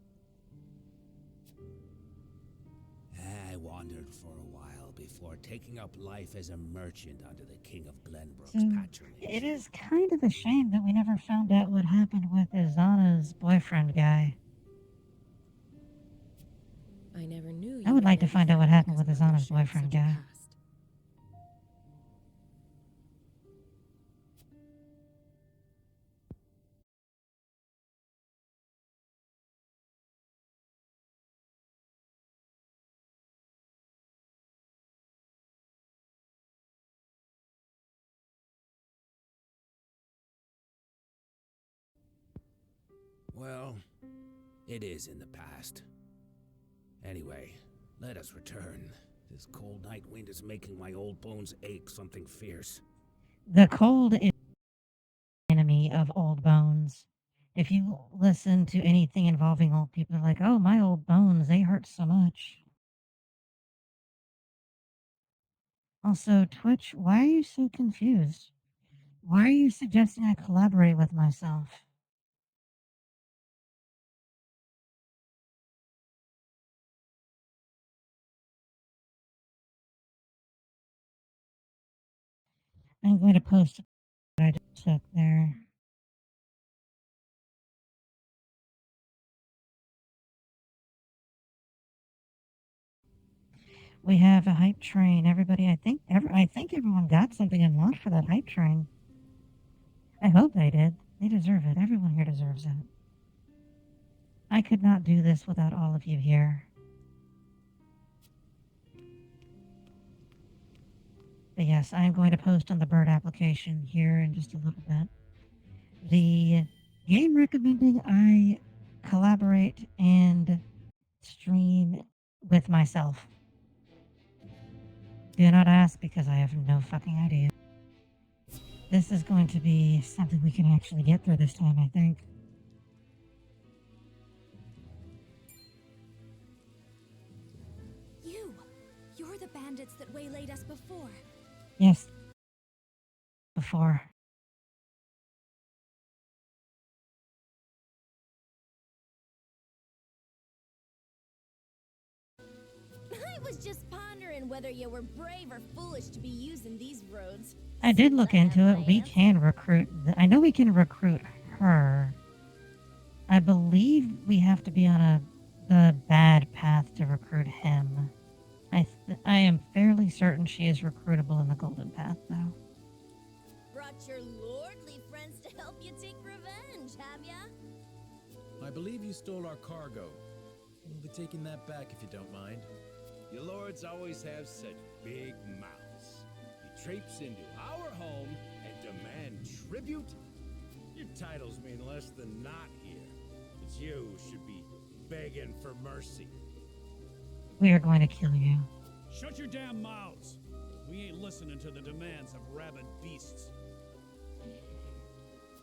S4: I wandered for a while before taking up life as a merchant under the King of Glenbrook's
S1: So
S4: patronage.
S1: it is kind of a shame that we never found out what happened with Izana's boyfriend guy.
S6: I never knew
S1: I
S6: you
S1: would
S6: were
S1: like to
S6: only
S1: find out what
S6: friends
S1: happened
S6: because
S1: with
S6: brothers
S1: Izana's
S6: shared
S1: boyfriend
S6: such a
S1: guy.
S6: past.
S4: Well, it is in the past. Anyway, let us return. This cold night wind is making my old bones ache something fierce.
S1: The cold is the enemy of old bones. If you listen to anything involving old people, they're like, oh, my old bones, they hurt so much. Also, Twitch, why are you so confused? Why are you suggesting I collaborate with myself? I'm going to post what I just took there. We have a hype train. Everybody, I think everyone got something unlocked for that hype train. I hope they did. They deserve it. Everyone here deserves it. I could not do this without all of you here. But yes, I am going to post on the bird application here in just a little bit. The game recommending I collaborate and stream with myself. Do not ask because I have no fucking idea. This is going to be something we can actually get through this time, I think.
S2: You're the bandits that waylaid us before.
S1: Yes. Before.
S7: I was just pondering whether you were brave or foolish to be using these roads.
S1: I did look
S7: Soon
S1: into
S7: I
S1: it.
S7: have my
S1: We
S7: answer.
S1: can recruit. I know we can recruit her. I believe we have to be on the bad path to recruit him. I am fairly certain she is recruitable in the golden path, though.
S7: Brought your lordly friends to help you take revenge, have ya?
S8: I believe you stole our cargo. We'll be taking that back if you don't mind.
S9: Your lords always have such big mouths. You traipse into our home and demand tribute? Your titles mean less than not here. It's you who should be begging for mercy.
S1: We are going to kill you.
S10: Shut your damn mouths! We ain't listening to the demands of rabid beasts.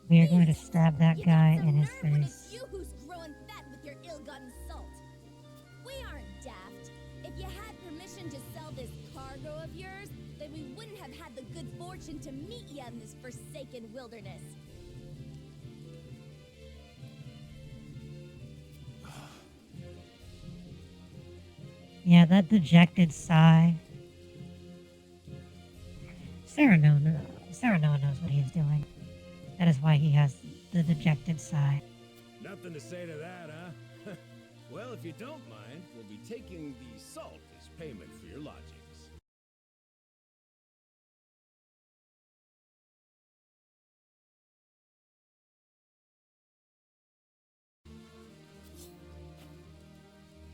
S1: We are going to stab that
S7: You
S1: guy
S7: got some
S1: in his
S7: nerve when it's
S1: face.
S7: you who's growing fat with your ill-gotten salt. We aren't daft. If you had permission to sell this cargo of yours, then we wouldn't have had the good fortune to meet you in this forsaken wilderness.
S1: Yeah, that dejected sigh. Sarah knows what he's doing. That is why he has the dejected sigh.
S9: Nothing to say to that, huh? Well, if you don't mind, we'll be taking the salt as payment for your lodgings.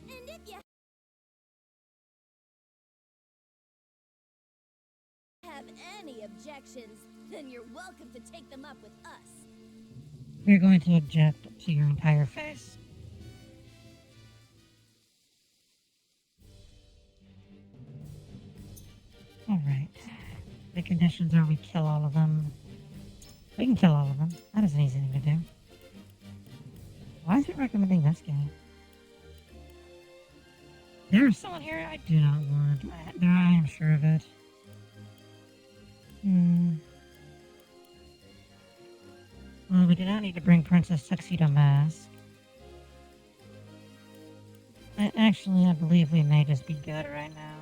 S7: And if you have any objections, then you're welcome to take them up with us.
S1: You're going to object to your entire face. Alright. The conditions are we kill all of them. We can kill all of them. That is an easy thing to do. Why is it recommending this guy? There is someone here I do not want. I am sure of it. Well, we do not need to bring Princess Tuxedo Mask. Actually, I believe we may just be good right now.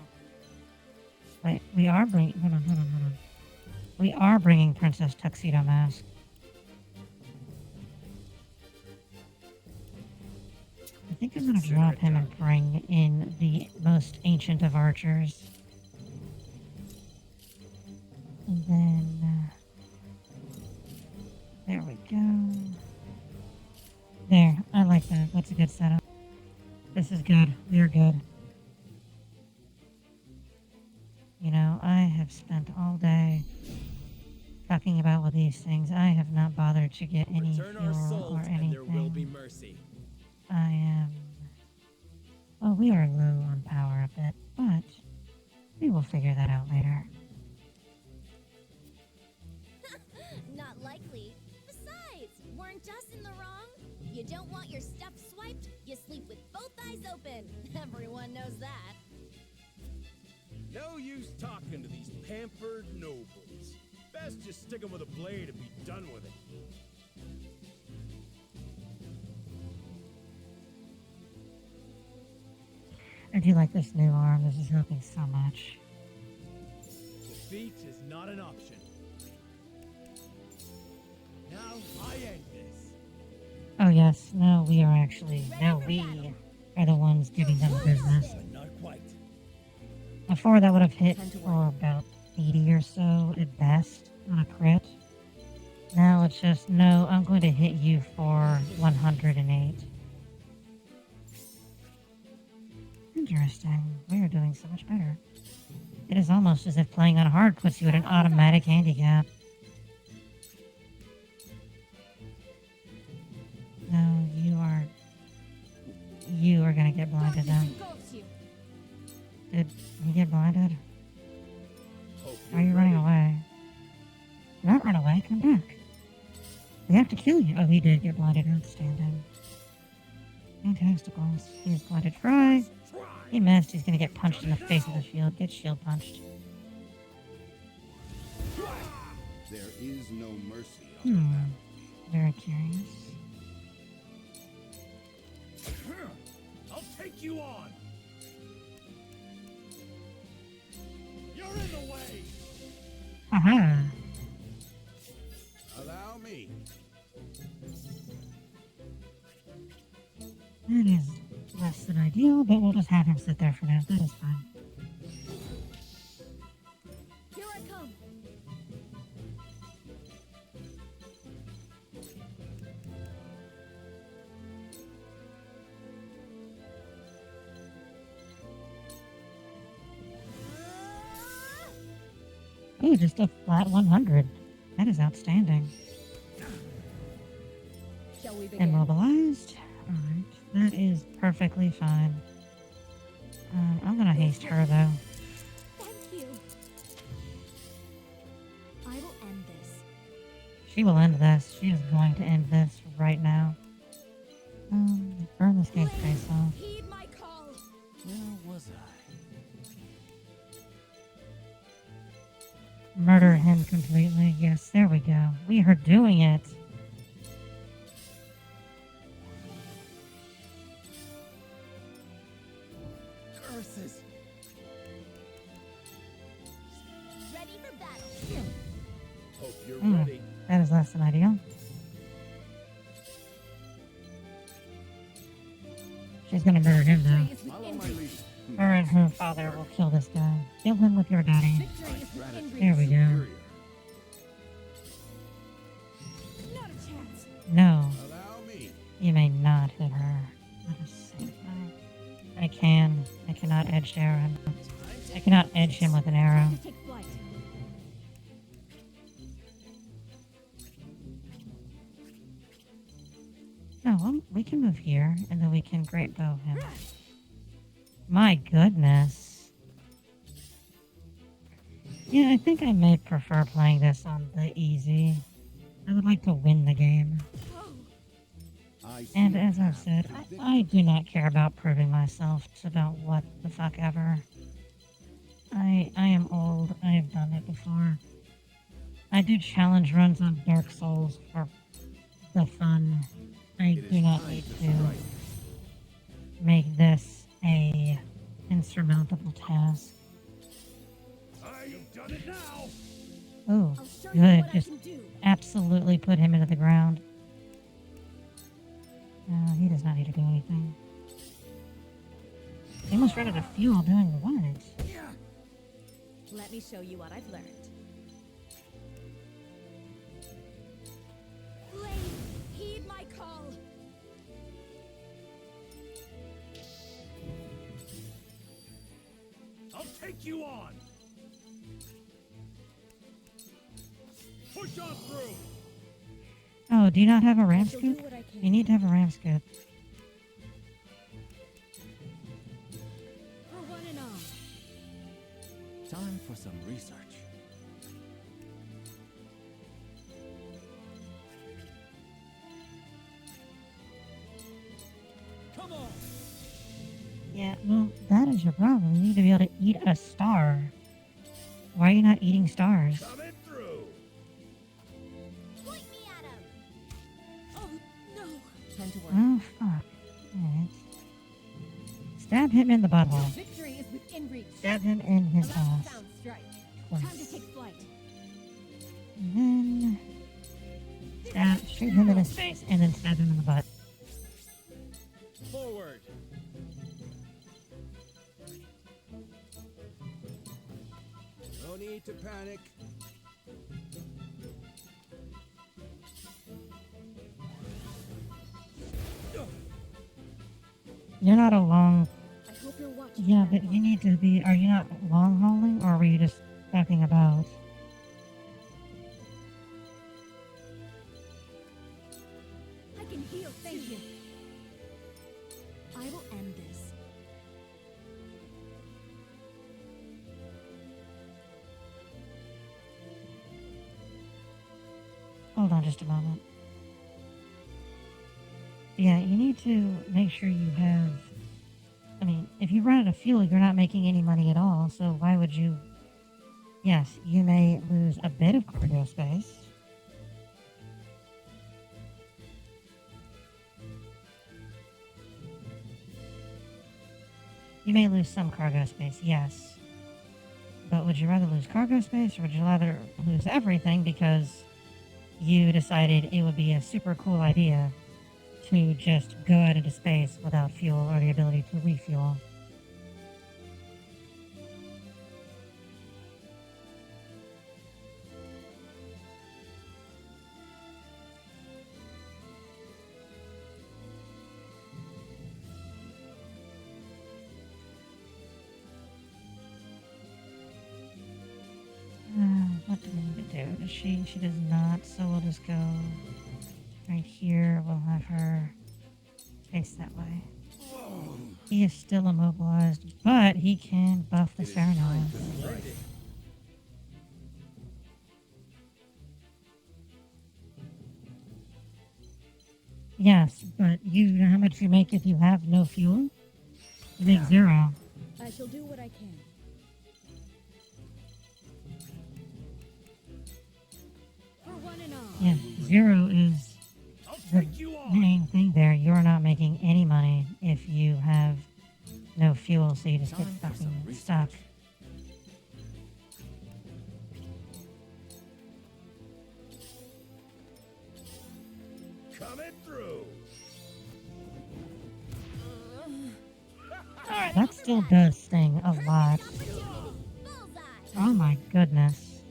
S1: Wait, we are bringing... Hold on. We are bringing Princess Tuxedo Mask. I think I'm gonna drop him and bring in the most ancient of archers. And then... there we go. There, I like that. That's a good setup. This is good. We're good. You know, I have spent all day talking about with these things. I have not bothered to get any fuel or anything.
S8: And there will be mercy.
S1: I am... Well, we are low on power a bit, but we will figure that out later.
S7: Not likely. Besides, weren't us in the wrong? You don't want your stuff swiped, you sleep with both eyes open. Everyone knows that.
S9: No use talking to these pampered nobles. Best just stick 'em with a blade and be done with it.
S1: I do like this new arm. This is helping so much.
S8: Defeat is not an option. Now I end this.
S1: Oh yes, no, we are actually... No, we are the ones giving them business.
S8: But not quite.
S1: Before that would have hit for about 80 or so at best on a crit. Now it's just, no, I'm going to hit you for 108. Interesting. We are doing so much better. It is almost as if playing on hard puts you at an automatic handicap. No, you are gonna get blinded now. Did he get blinded? Why are you running away? Do not run away, come back. We have to kill you. Oh, he did get blinded. Outstanding. Fantasticals. He's blinded. Fry. He missed. He's gonna get punched in the face with a shield. Get shield punched.
S11: There is no mercy on the battlefield.
S1: Very curious.
S9: I'll take you on. You're in the way.
S1: Aha.
S11: Allow me.
S1: That is less than ideal, but we'll just have him sit there for now. That is fine.
S7: Here I come.
S1: Oh, just a flat 100. That is outstanding.
S6: Shall we begin?
S1: Immobilized. Alright, that is perfectly fine. I'm gonna haste her though.
S7: Thank you. I will end this.
S1: She will end this. She is going to end this right now. Burn this guy's face off.
S7: Heed my call.
S8: Where was I?
S1: Murder him completely. Yes, there we go. We are doing it.
S8: Curses.
S1: less than ideal. She's gonna murder him though.
S11: Follow my lead.
S1: Her and her father will kill this guy. Kill him with your daddy. There we go.
S7: Not a chance.
S1: No,
S11: Allow me.
S1: you may not hit her. Let us see. I can. I cannot edge arrow him. I cannot edge him with an arrow.
S7: Take flight.
S1: No, we can move here, and then we can great bow him. My goodness. Yeah, I think I may prefer playing this on the easy. I would like to win the game.
S11: I see
S1: And
S11: a
S1: as I've
S11: path
S1: said,
S11: to victory.
S1: I do not care about proving myself about what the fuck ever. I am old. I have done it before. I do challenge runs on Dark Souls for the fun. I
S11: It
S1: do
S11: is
S1: not
S11: time
S1: need
S11: to
S1: to
S11: strike.
S1: make this a insurmountable task.
S9: I've done it now.
S1: Oh,
S7: I'll show you
S1: good.
S7: what
S1: Just
S7: I can do.
S1: absolutely put him into the ground. No, he does not need to do anything. He almost ran out of fuel doing what?
S7: Let me show you what I've learned. Blade, heed my call.
S9: I'll take you on. Push on through.
S1: Oh, do you not have a ram
S7: I shall do
S1: scoop?
S7: what I can.
S1: You need to have a ram scoop.
S7: For one and all.
S5: Time for some research.
S10: Come on.
S1: Yeah, well, that is your problem. You need to be able to eat a star. Why are you not eating stars?
S9: Coming through.
S7: Point me at him. Oh no.
S2: Time to work.
S1: Oh, fuck. Alright. Stab him in the butthole.
S7: Victory is within reach.
S1: Stab him in his
S7: Last
S1: ass.
S7: sound strike.
S1: Twice.
S7: Time to take flight.
S1: And then shoot him in his face, and then stab him in the butt.
S8: Forward.
S11: No need to panic.
S1: You're not a long...
S7: I hope you're watching.
S1: Yeah, but you need to be... Are you not long hauling, or were you just fucking about?
S7: I can heal. Thank you. I will end this.
S1: Hold on just a moment. Yeah, you need to make sure you have... I mean, if you run out of fuel, you're not making any money at all, so why would you... Yes, you may lose a bit of cargo space. You may lose some cargo space, yes. But would you rather lose cargo space, or would you rather lose everything because you decided it would be a super cool idea to just go out into space without fuel or the ability to refuel? What do we need to do? Does she does not, so we'll just go right here. We'll have her face that way. He is still immobilized, but he can buff the Serenade. Yes, but you know how much you make if you have no fuel? You make 0.
S7: I shall do what I can. For one and all.
S1: Yeah, 0 is
S9: I'll
S1: the
S9: take you on.
S1: main thing there. You're not making any money if you have no fuel, so you just get
S5: Time for some
S1: fucking
S5: research.
S1: stuck.
S9: Coming through.
S1: That still does sting a lot. Oh my goodness.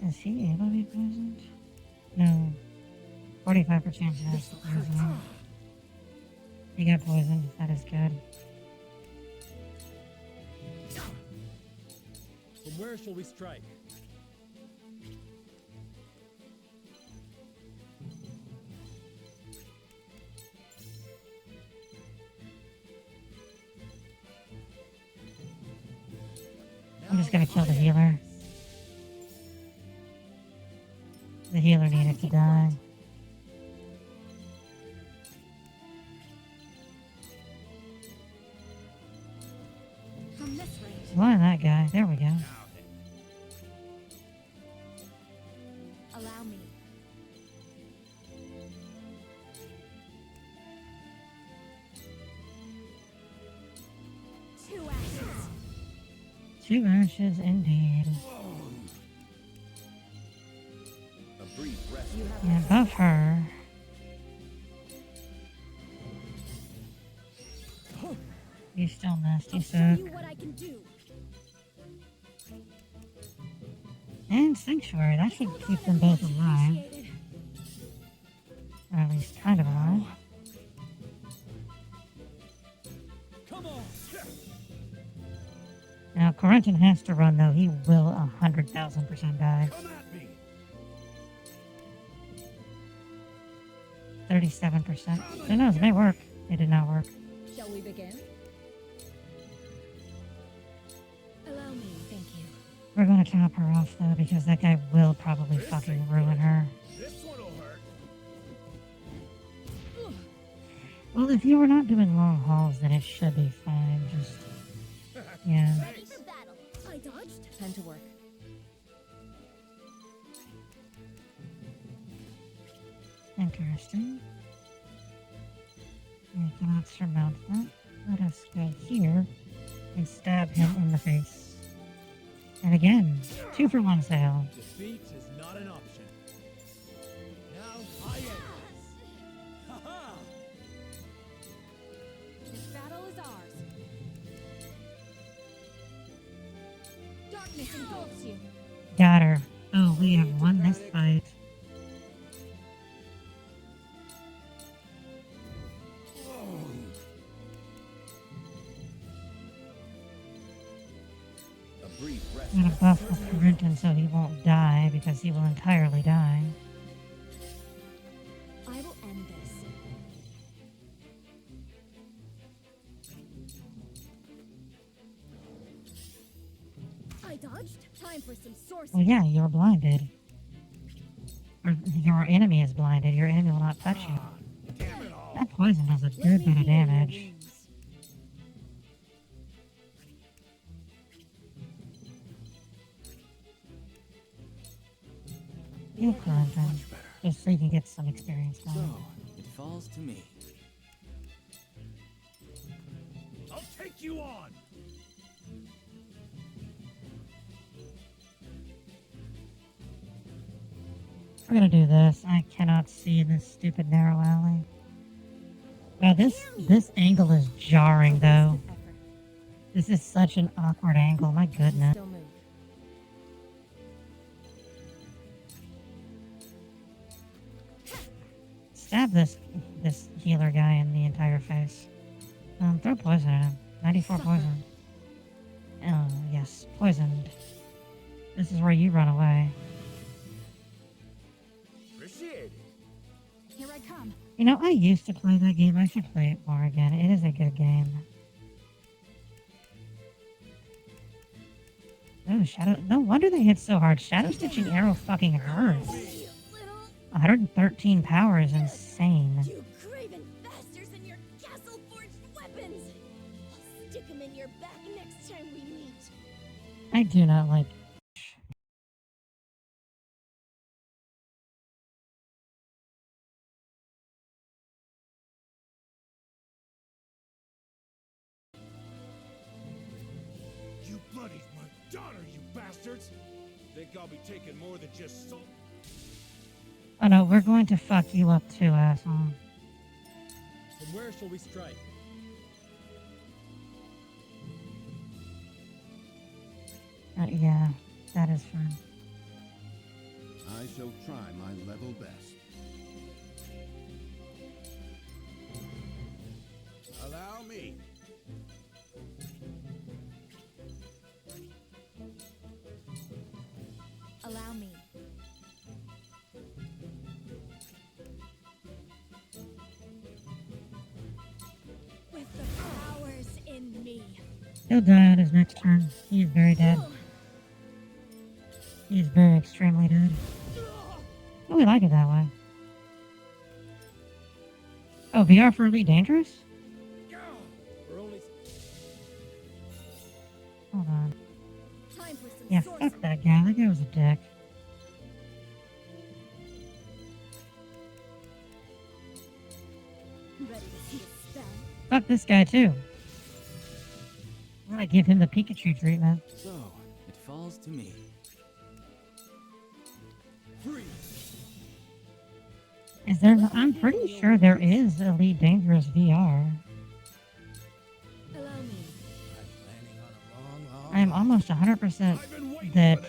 S1: Is he able to be poisoned? No. 45% chance of poisoning. He got poisoned. That is good.
S8: From where shall we strike?
S1: I'm just gonna kill the healer. The healer needed to die.
S2: From this range.
S1: Blind that guy. There we go.
S2: Allow me. Two ashes.
S1: 2 ashes indeed.
S11: A brief rest.
S1: Yeah, buff her. You still missed, you
S7: I'll show
S1: suck.
S7: you what I can do.
S1: And Sanctuary, that should keep them both alive. Or at least kind of alive.
S8: Come on.
S1: Now, Corentin has to run, though. He will 100,000% die.
S9: Come at me.
S1: 37%. Who knows? It may work. It did not work.
S7: Shall we begin?
S2: Allow me, thank you.
S1: We're going to chop her off, though, because that guy will probably fucking ruin her.
S9: This one'll hurt.
S1: Well, if you were not doing long hauls, then it should be fine. Just, yeah.
S7: Ready for battle. I dodged.
S6: Time to work.
S1: Interesting. I cannot surmount that. Let us go here and stab him in the face. And again, 2 for 1 sale.
S8: Defeat is not an option. Now I end this. Ha-ha!
S2: This battle is ours. Darkness engulfs you.
S1: Got her. Oh, we have won this fight.
S11: A brief rest.
S1: I'm gonna buff with Corentin so he won't die, because he will entirely die.
S2: I will end this.
S7: I dodged. Time for some sorcery.
S1: Well, yeah, you're blinded. Or your enemy is blinded. Your enemy will not touch you.
S9: Damn it all.
S1: That poison does a
S7: Let
S1: good
S7: me
S1: bit of
S7: heal your
S1: damage.
S7: wounds.
S1: Heal Corentin, just so you can get some experience
S5: So,
S1: going.
S5: it falls to me.
S9: I'll take you on.
S1: We're gonna do this. I cannot see this stupid narrow alley. Wow, this angle is jarring though.
S2: Effort.
S1: This is such an awkward angle, my goodness.
S6: Still move.
S1: Stab this healer guy in the entire face. Throw poison at him. 94 poison. Oh, yes, poisoned. This is where you run away.
S9: Appreciate it.
S2: Here I come.
S1: You know, I used to play that game. I should play it more again. It is a good game. Oh, Shadow. No wonder they hit so hard. Shadow Stitching Arrow fucking hurts.
S7: You little,
S1: 113 power is insane.
S7: you craven bastards and your castle-forged weapons. I'll stick 'em in your back next time we meet.
S1: I do not like.
S9: You bloodied my daughter, you bastards! Think I'll be taking more than just salt?
S1: Oh no, we're going to fuck you up too, asshole.
S8: From where shall we strike?
S1: Yeah, that is fun.
S11: I shall try my level best.
S9: Allow me.
S7: Allow me. With the powers in me.
S1: He'll die on his next turn. He is very dead. He is very extremely dead. Oh, we like it that way. Oh, VR for Elite Dangerous?
S8: We're only...
S1: Hold on.
S7: Time for some
S1: Yeah,
S7: sorcery.
S1: fuck that guy. That guy was a dick.
S7: Ready to see a spell?
S1: Fuck this guy too. I'm gonna give him the Pikachu treatment.
S5: So, it falls to me.
S1: Is there? I'm pretty sure there is Elite Dangerous VR.
S7: Allow me.
S1: I'm almost 100% that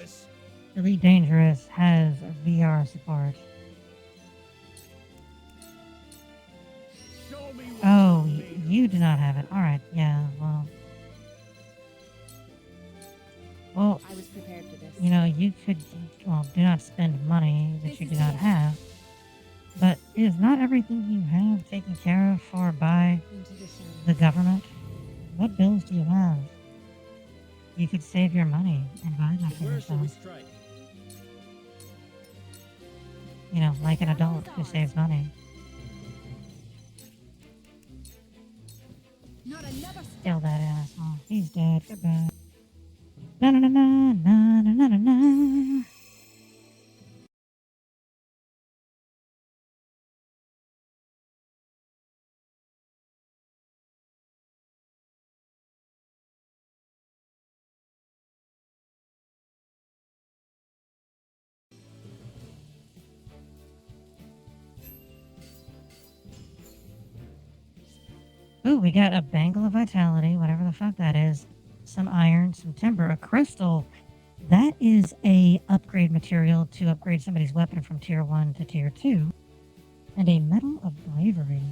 S1: Elite Dangerous has VR support. Oh, you do not have it. Alright, yeah, well. Well,
S6: I was prepared for this.
S1: you know, you could, well, do not spend money that you do not have. But is not everything you have taken care of for by the government? What bills do you have? You could save your money and buy that for
S8: Where shall we
S1: yourself.
S8: strike?
S1: You know, like an adult who saves money.
S7: Not another
S1: Kill that asshole. He's dead. Goodbye. Na na na na na na na na. Ooh, we got a bangle of vitality, whatever the fuck that is. Some iron, some timber, a crystal. That is a upgrade material to upgrade somebody's weapon from tier 1 to tier 2. And a medal of bravery.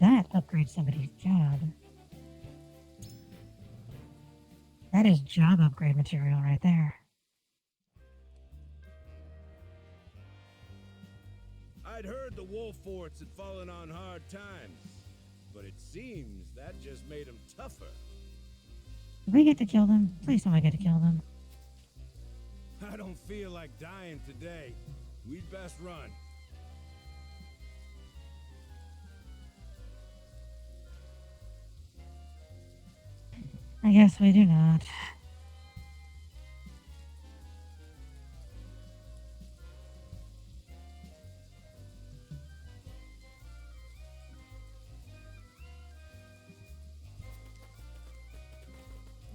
S1: That upgrades somebody's job. That is job upgrade material right there.
S9: I'd heard the wolf forts had fallen on hard times, but it seems that just made them tougher.
S1: Did we get to kill them? Please don't we get to kill them.
S9: I don't feel like dying today. We'd best run.
S1: I guess we do not.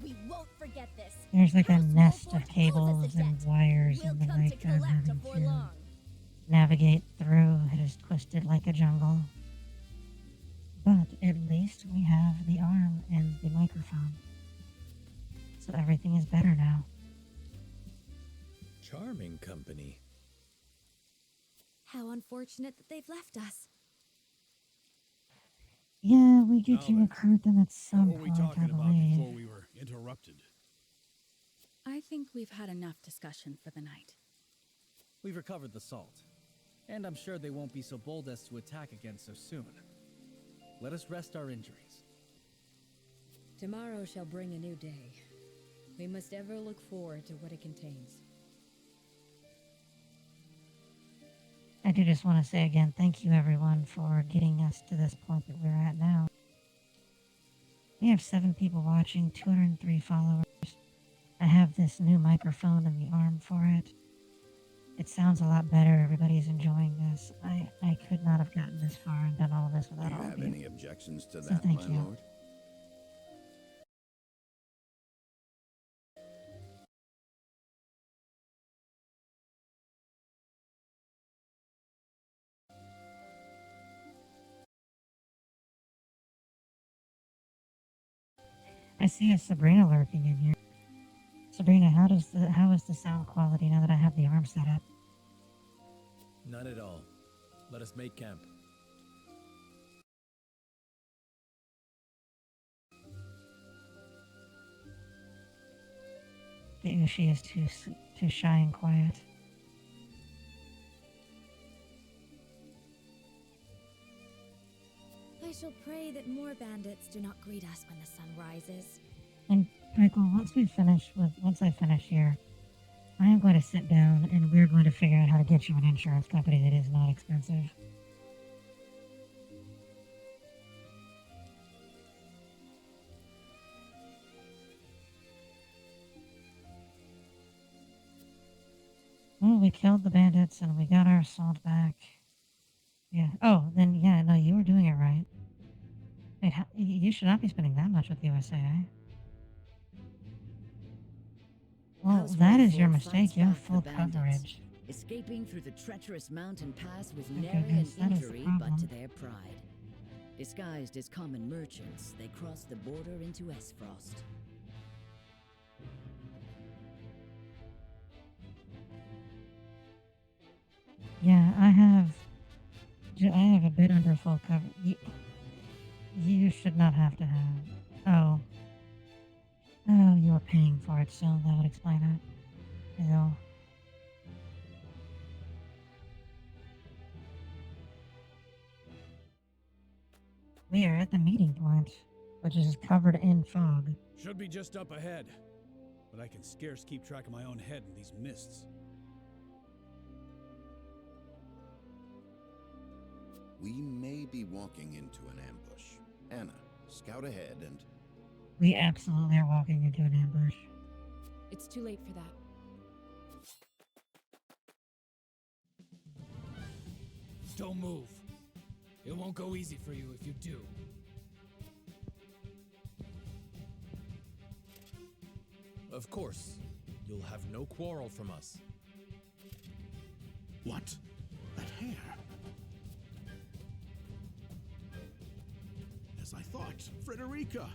S7: We won't forget this.
S1: There's like a
S7: House
S1: nest
S7: Wolford
S1: of cables
S7: owes us a
S1: and
S7: debt.
S1: wires
S7: We'll
S1: and the
S7: come
S1: like
S7: to
S1: I'm
S7: collect
S1: having
S7: before
S1: to
S7: long.
S1: navigate through. It is twisted like a jungle. But at least we have the arm and the microphone. So everything is better now.
S8: Charming company.
S2: How unfortunate that they've left us.
S1: Yeah, we get to
S10: Albert,
S1: recruit them at some
S10: What were we
S1: point, I
S10: talking about
S1: believe.
S10: before we were interrupted?
S2: I think we've had enough discussion for the night.
S12: We've recovered the salt, and I'm sure they won't be so bold as to attack again so soon. Let us rest our injuries.
S6: Tomorrow shall bring a new day. We must ever look forward to what it contains.
S1: I do just want to say again, thank you everyone for getting us to this point that we're at now. We have 7 people watching, 203 followers. I have this new microphone and the arm for it. It sounds a lot better. Everybody's enjoying this. I could not have gotten this far and done all this
S11: Do
S1: without
S11: you
S1: all of
S11: have
S1: you.
S11: any objections to
S1: So
S11: that,
S1: thank
S11: my
S1: you.
S11: lord?
S1: I see a Sabrina lurking in here. Sabrina, how is the sound quality now that I have the arm set up?
S8: None at all. Let us make camp.
S1: The Ushi is too shy and quiet.
S7: I shall pray that more bandits do not greet us when the sun rises.
S1: And Michael, once I finish here, I am going to sit down and we're going to figure out how to get you an insurance company that is not expensive. Well, we killed the bandits and we got our salt back. Yeah. Oh, then yeah, no, you were doing it right. Wait, you should not be spending that much with USAA. Well, that is your mistake. You have full coverage.
S13: Escaping through the treacherous mountain pass with
S1: Okay,
S13: nary an
S1: yes, that is the
S13: injury but to
S1: problem.
S13: their pride. Disguised as common merchants, they crossed the border into Esfrost.
S1: Yeah, I have a bit under full cover. You should not have to have. Oh. Oh, you were paying for it, so that would explain it. Ew. We are at the meeting point, which is covered in fog.
S10: Should be just up ahead. But I can scarce keep track of my own head in these mists.
S11: We may be walking into an ambush. Anna, scout ahead and...
S1: We absolutely are walking into an ambush.
S2: It's too late for that.
S5: Don't move. It won't go easy for you if you do.
S8: Of course. You'll have no quarrel from us.
S14: What? That hair? As I thought, Frederica!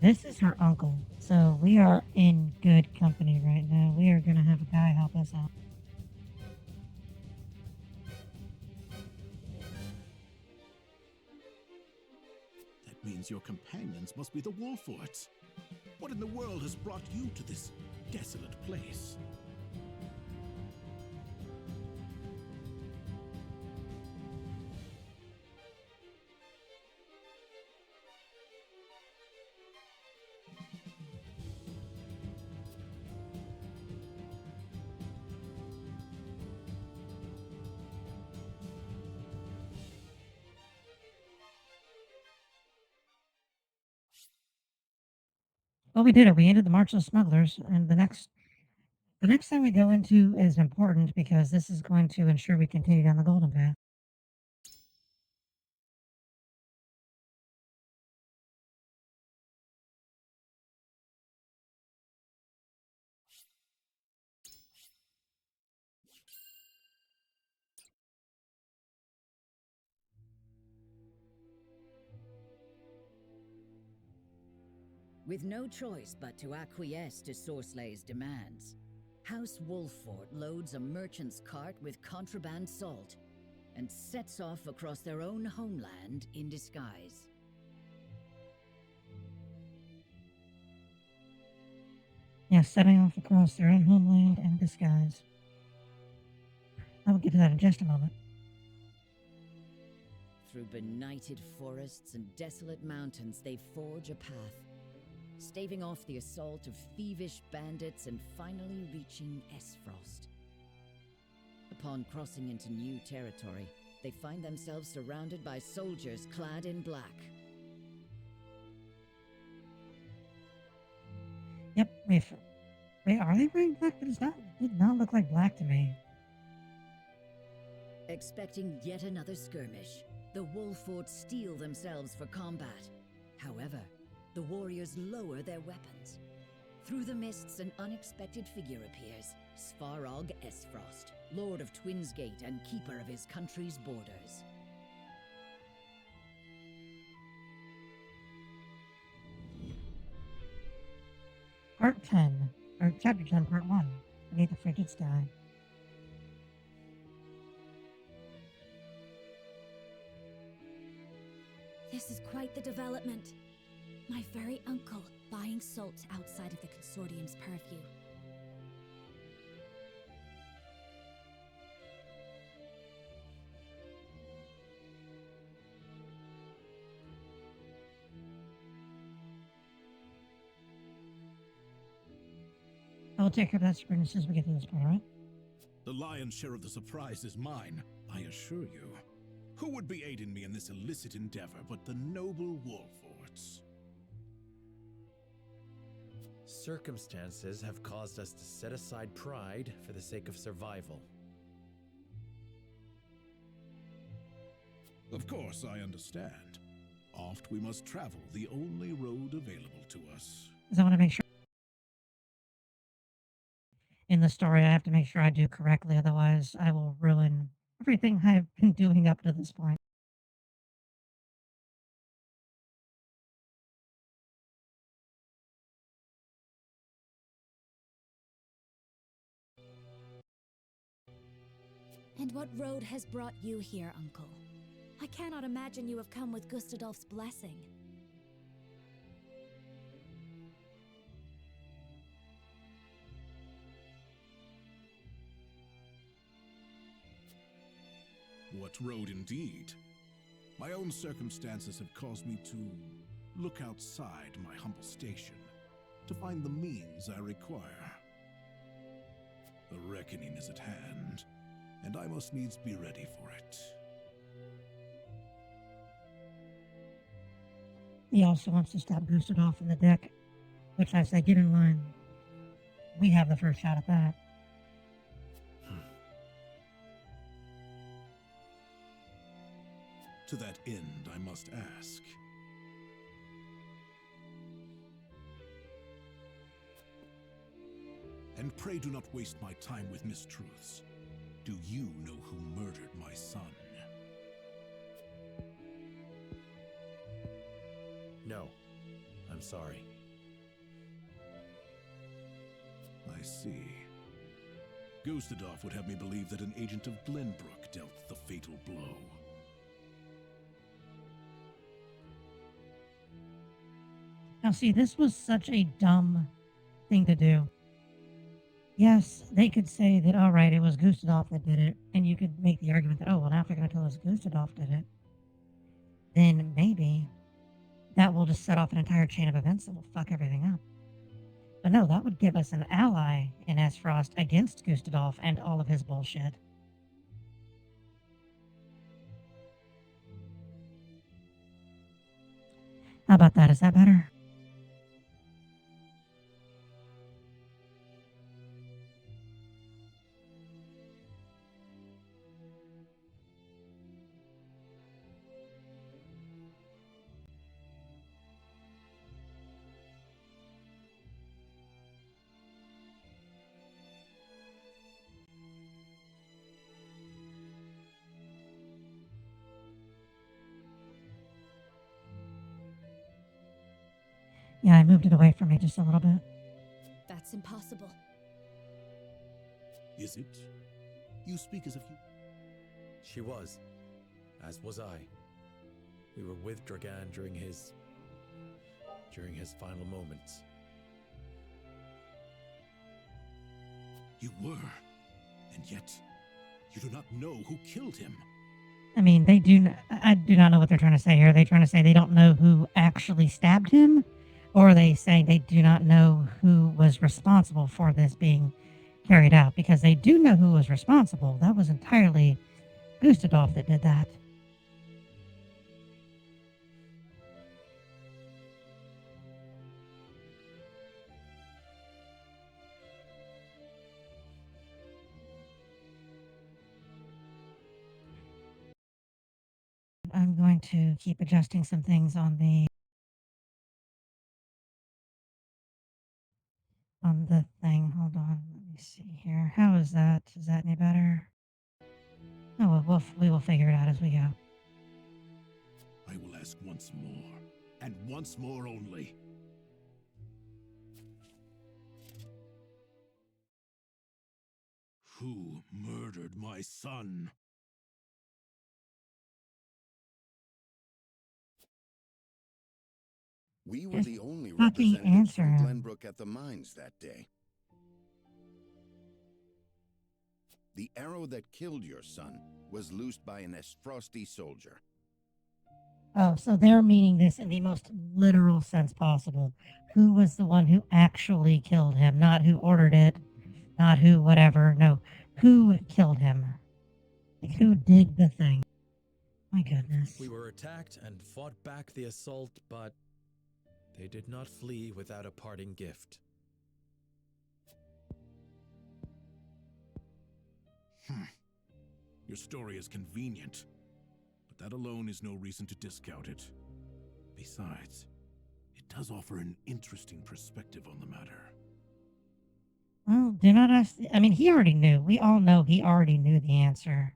S1: This is her uncle, so we are in good company right now. We are gonna have a guy help us out.
S14: That means your companions must be the Wolforts. What in the world has brought you to this desolate place?
S1: Well, we did it. We ended the March of the Smugglers, and the next thing we go into is important because this is going to ensure we continue down the Golden Path.
S13: With no choice but to acquiesce to Sorslay's demands, House Wolfort loads a merchant's cart with contraband salt and sets off across their own homeland in disguise.
S1: Yeah, setting off across their own homeland in disguise. I will get to that in just a moment.
S13: Through benighted forests and desolate mountains, they forge a path, staving off the assault of thievish bandits and finally reaching Esfrost. Upon crossing into new territory, they find themselves surrounded by soldiers clad in black.
S1: Yep, wait, are they wearing black? It did not look like black to me.
S13: Expecting yet another skirmish, the Wolforts steel themselves for combat. However, the warriors lower their weapons. Through the mists, an unexpected figure appears, Svarog Esfrost, Lord of Twinsgate and keeper of his country's borders.
S1: Part 10, or Chapter 10, Part 1, Beneath the Frigid Sky.
S2: This is quite the development. My very uncle buying salt outside of the Consortium's purview.
S1: I will take care of that sprint as soon as we get to this part, alright?
S14: The lion's share of the surprise is mine, I assure you. Who would be aiding me in this illicit endeavor but the noble Wolforts?
S8: Circumstances have caused us to set aside pride for the sake of survival.
S14: Of course, I understand. Oft we must travel the only road available to us.
S1: Because I want to make sure in the story I have to make sure I do correctly, otherwise I will ruin everything I've been doing up to this point.
S2: And what road has brought you here, Uncle? I cannot imagine you have come with Gustadolf's blessing.
S14: What road indeed? My own circumstances have caused me to look outside my humble station to find the means I require. The reckoning is at hand, and I must needs be ready for it.
S1: He also wants to stop Gustadolf in the deck, which I say, get in line. We have the first shot at that.
S14: To that end, I must ask. And pray do not waste my time with mistruths. Do you know who murdered my son?
S8: No, I'm sorry.
S14: I see. Gustadolf would have me believe that an agent of Glenbrook dealt the fatal blow.
S1: Now see, this was such a dumb thing to do. Yes, they could say that, all right, it was Gustadolf that did it, and you could make the argument that, oh, well, now if they're going to tell us Gustadolf did it, then maybe that will just set off an entire chain of events that will fuck everything up. But no, that would give us an ally in Esfrost against Gustadolf and all of his bullshit. How about that? Is that better? Yeah, I moved it away from me just a little bit.
S2: That's impossible.
S14: Is it? You speak as if you...
S8: She was, as was I. We were with Dragan during his final moments.
S14: You were, and yet you do not know who killed him.
S1: I mean, I do not know what they're trying to say here. Are they trying to say they don't know who actually stabbed him? Or are they saying they do not know who was responsible for this being carried out? Because they do know who was responsible. That was entirely Gustadolf that did that. I'm going to keep adjusting some things on the thing. Hold on, let me see here. How is that? Is that any better? Oh, well, we will figure it out as we go.
S14: I will ask once more, and once more only. Who murdered my son?
S11: We were the only
S1: fucking
S11: representatives
S1: answer
S11: from
S1: him.
S11: Glenbrook at the mines that day. The arrow that killed your son was loosed by an Esfrosti soldier.
S1: Oh, so they're meaning this in the most literal sense possible. Who was the one who actually killed him? Not who ordered it, not who whatever. No, who killed him? Like, who did the thing? My goodness.
S8: We were attacked and fought back the assault, but they did not flee without a parting gift.
S14: Your story is convenient, but that alone is no reason to discount it. Besides, it does offer an interesting perspective on the matter.
S1: Well, do not ask. I mean, he already knew. We all know he already knew the answer.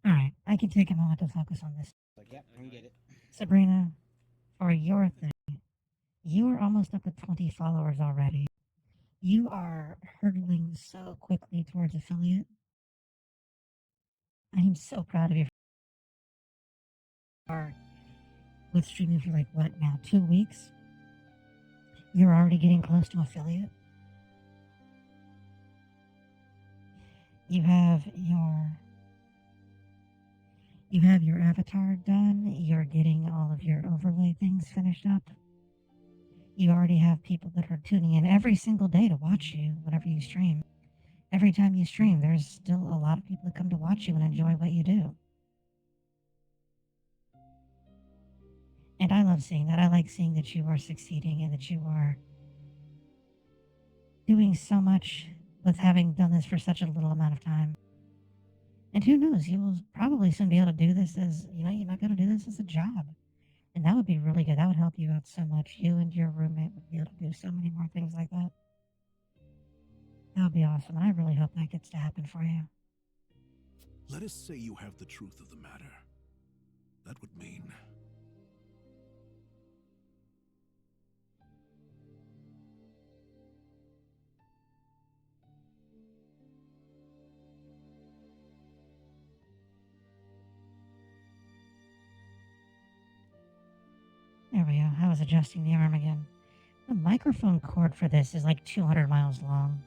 S1: All right, I can take a moment to focus on this.
S15: Like, yep, I can get it.
S1: Sabrina, for your thing, you are almost up to 20 followers already. You are hurtling so quickly towards affiliate. I am so proud of you. Are with streaming for like what now, 2 weeks? You're already getting close to affiliate. You have your avatar done. You're getting all of your overlay things finished up. You already have people that are tuning in every single day to watch you whenever you stream. Every time you stream, there's still a lot of people that come to watch you and enjoy what you do. And I love seeing that. I like seeing that you are succeeding and that you are doing so much with having done this for such a little amount of time. And who knows, you will probably soon be able to do this as, you might be able to do this as a job. And that would be really good. That would help you out so much. You and your roommate would be able to do so many more things like that. That would be awesome. And I really hope that gets to happen for you.
S14: Let us say you have the truth of the matter. That would mean...
S1: There we go. I was adjusting the arm again. The microphone cord for this is like 200 miles long.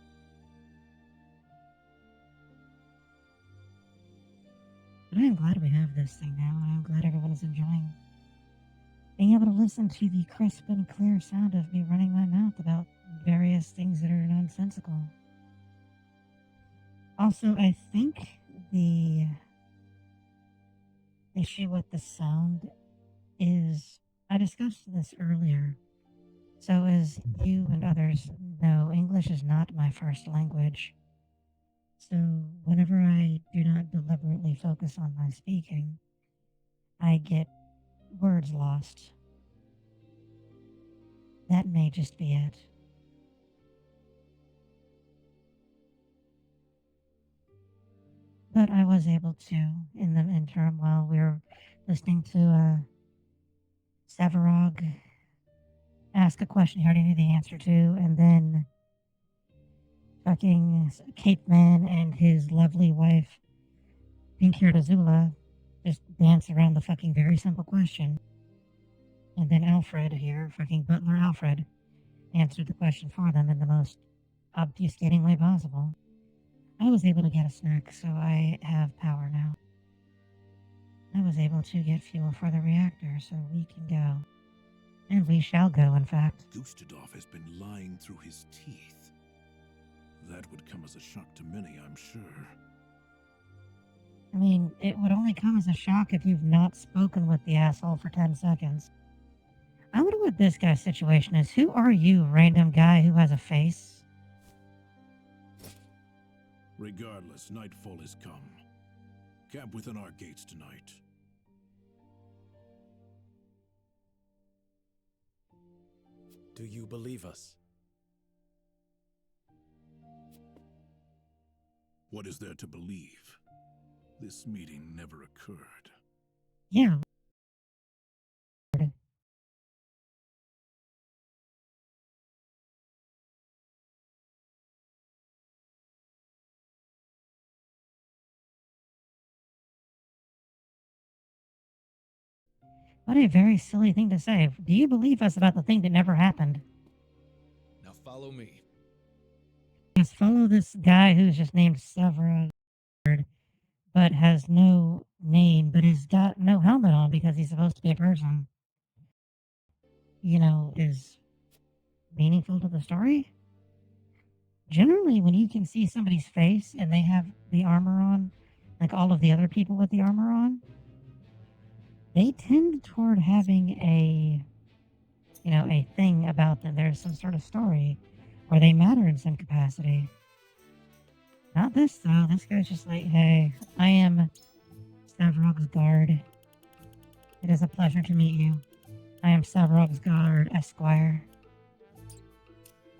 S1: But I am glad we have this thing now, and I'm glad everyone is enjoying being able to listen to the crisp and clear sound of me running my mouth about various things that are nonsensical. Also, I think the issue with the sound is, I discussed this earlier. So as you and others know, English is not my first language. So whenever I do not deliberately focus on my speaking, I get words lost. That may just be it. But I was able to, in the interim, while we were listening to Severog ask a question he already knew the answer to, and then fucking Cape Man and his lovely wife, Pinkirta Zula, just dance around the fucking very simple question. And then Alfred here, fucking Butler Alfred, answered the question for them in the most obfuscating way possible. I was able to get a snack, so I have power now. I was able to get fuel for the reactor, so we can go. And we shall go, in fact.
S14: Gustadov has been lying through his teeth. That would come as a shock to many, I'm sure.
S1: I mean, it would only come as a shock if you've not spoken with the asshole for 10 seconds. I wonder what this guy's situation is. Who are you, random guy who has a face?
S14: Regardless, nightfall is come. Camp within our gates tonight.
S8: Do you believe us?
S14: What is there to believe? This meeting never occurred.
S1: Yeah. What a very silly thing to say. Do you believe us about the thing that never happened?
S8: Now follow me.
S1: Yes, follow this guy who's just named Severa, but has no name, but he's got no helmet on because he's supposed to be a person. You know, is meaningful to the story. Generally, when you can see somebody's face and they have the armor on, like all of the other people with the armor on, they tend toward having a thing about them. There's some sort of story or they matter in some capacity. Not this, though. This guy's just like, hey, I am Stavrog's guard. It is a pleasure to meet you. I am Stavrog's guard, Esquire.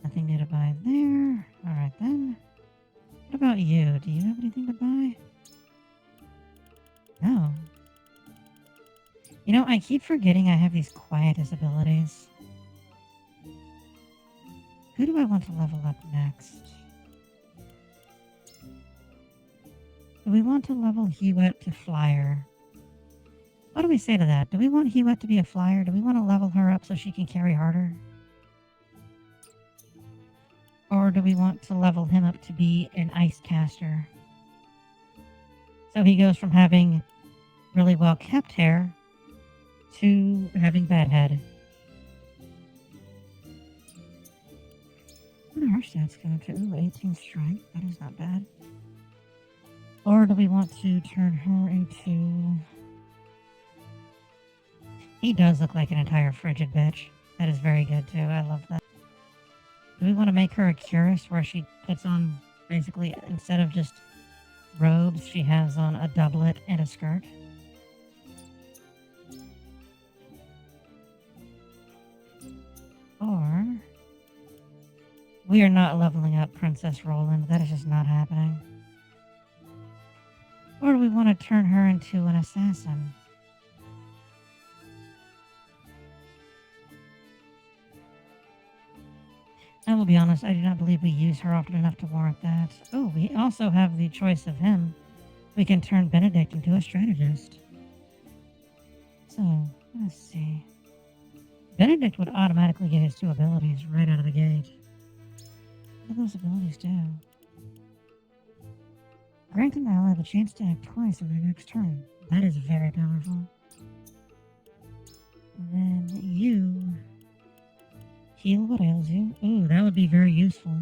S1: Nothing new to buy there. Alright then. What about you? Do you have anything to buy? No. You know, I keep forgetting I have these quietest abilities. Who do I want to level up next? Do we want to level Hewitt to flyer? What do we say to that? Do we want Hewitt to be a flyer? Do we want to level her up so she can carry harder? Or do we want to level him up to be an ice caster? So he goes from having really well kept hair to having bad head. What are our stats go to? Ooh, 18 strength. That is not bad. Or do we want to turn her into... He does look like an entire frigid bitch. That is very good too. I love that. Do we want to make her a cuirass where she puts on, basically, instead of just robes, she has on a doublet and a skirt? Or... we are not leveling up Princess Roland. That is just not happening. Or do we want to turn her into an assassin? I will be honest, I do not believe we use her often enough to warrant that. Oh, we also have the choice of him. We can turn Benedict into a strategist. So, let's see. Benedict would automatically get his 2 abilities right out of the gate. What do those abilities do? Grant an ally the chance to act twice on their next turn. That is very powerful. And then you... heal what ails you. Ooh, that would be very useful.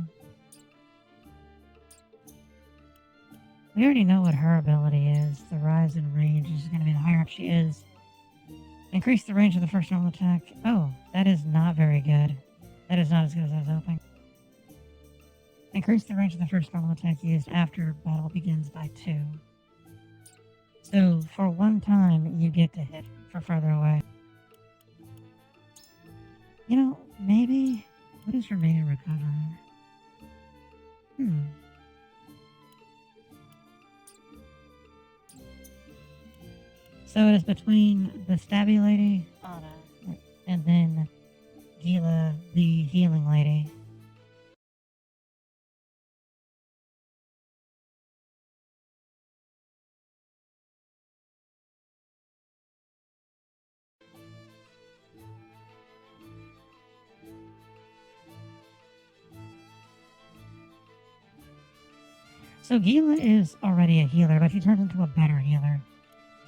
S1: We already know what her ability is. The rise in range is going to be the higher up she is. Increase the range of the first normal attack. Oh, that is not very good. That is not as good as I was hoping. Increase the range of the first normal attack used after battle begins by 2. So, for 1 time, you get to hit for further away. You know, maybe... what is remaining recovery? So it is between the stabby lady, Anna, and then Gila, the healing lady. So Gila is already a healer, but she turns into a better healer.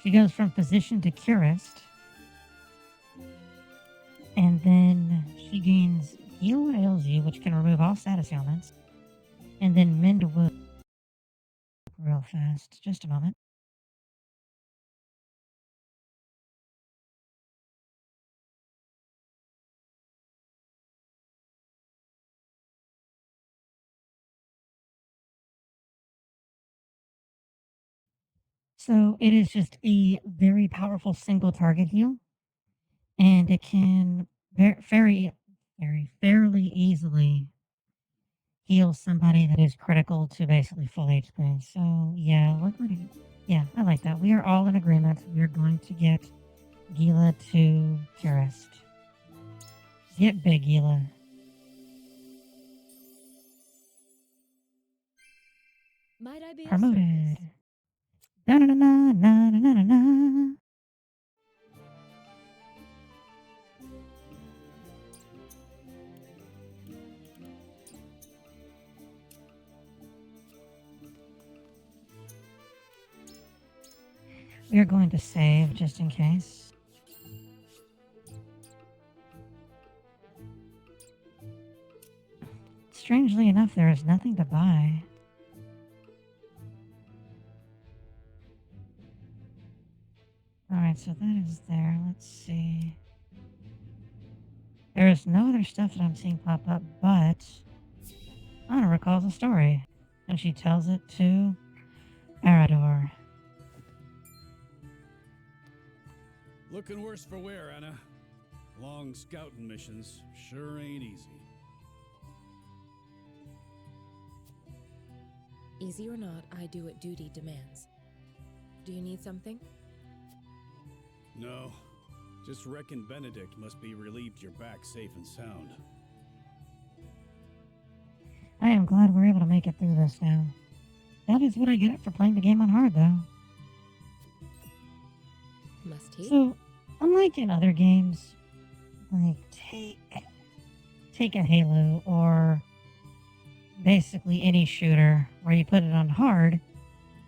S1: She goes from physician to curist. And then she gains heal what ails you, which can remove all status ailments. And then mend wound real fast. Just a moment. So it is just a very powerful single target heal, and it can fairly easily heal somebody that is critical to basically full HP. So yeah, we're going to, yeah, I like that. We are all in agreement. We're going to get Gila to Purist. Get big, Gila.
S6: Might I be of
S1: Promoted.
S6: service?
S1: Na na na na na na na na. We are going to save just in case. Strangely enough, there is nothing to buy. Alright, so that is there. Let's see. There is no other stuff that I'm seeing pop up, but Anna recalls a story, and she tells it to Arador.
S10: Looking worse for wear, Anna. Long scouting missions sure ain't easy.
S15: Easy or not, I do what duty demands. Do you need something?
S10: No. Just reckon Benedict must be relieved you're back safe and sound.
S1: I am glad we're able to make it through this now. That is what I get for playing the game on hard, though.
S15: Must he?
S1: So, unlike in other games, like take a Halo or basically any shooter where you put it on hard,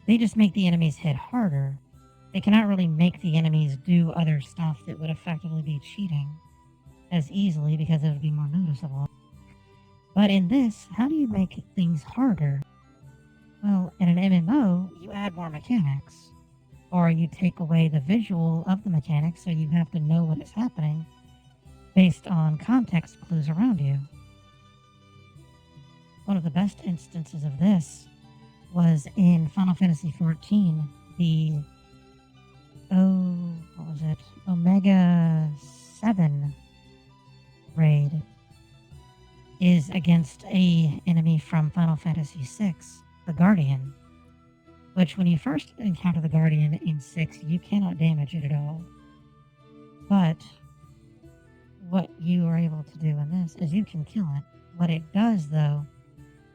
S1: they just make the enemies hit harder. They cannot really make the enemies do other stuff that would effectively be cheating as easily because it would be more noticeable. But in this, how do you make things harder? Well, in an MMO, you add more mechanics. Or you take away the visual of the mechanics so you have to know what is happening based on context clues around you. One of the best instances of this was in Final Fantasy XIV, the Omega 7 raid is against a enemy from Final Fantasy VI, the Guardian. Which, when you first encounter the Guardian in 6, you cannot damage it at all. But what you are able to do in this is you can kill it. What it does, though,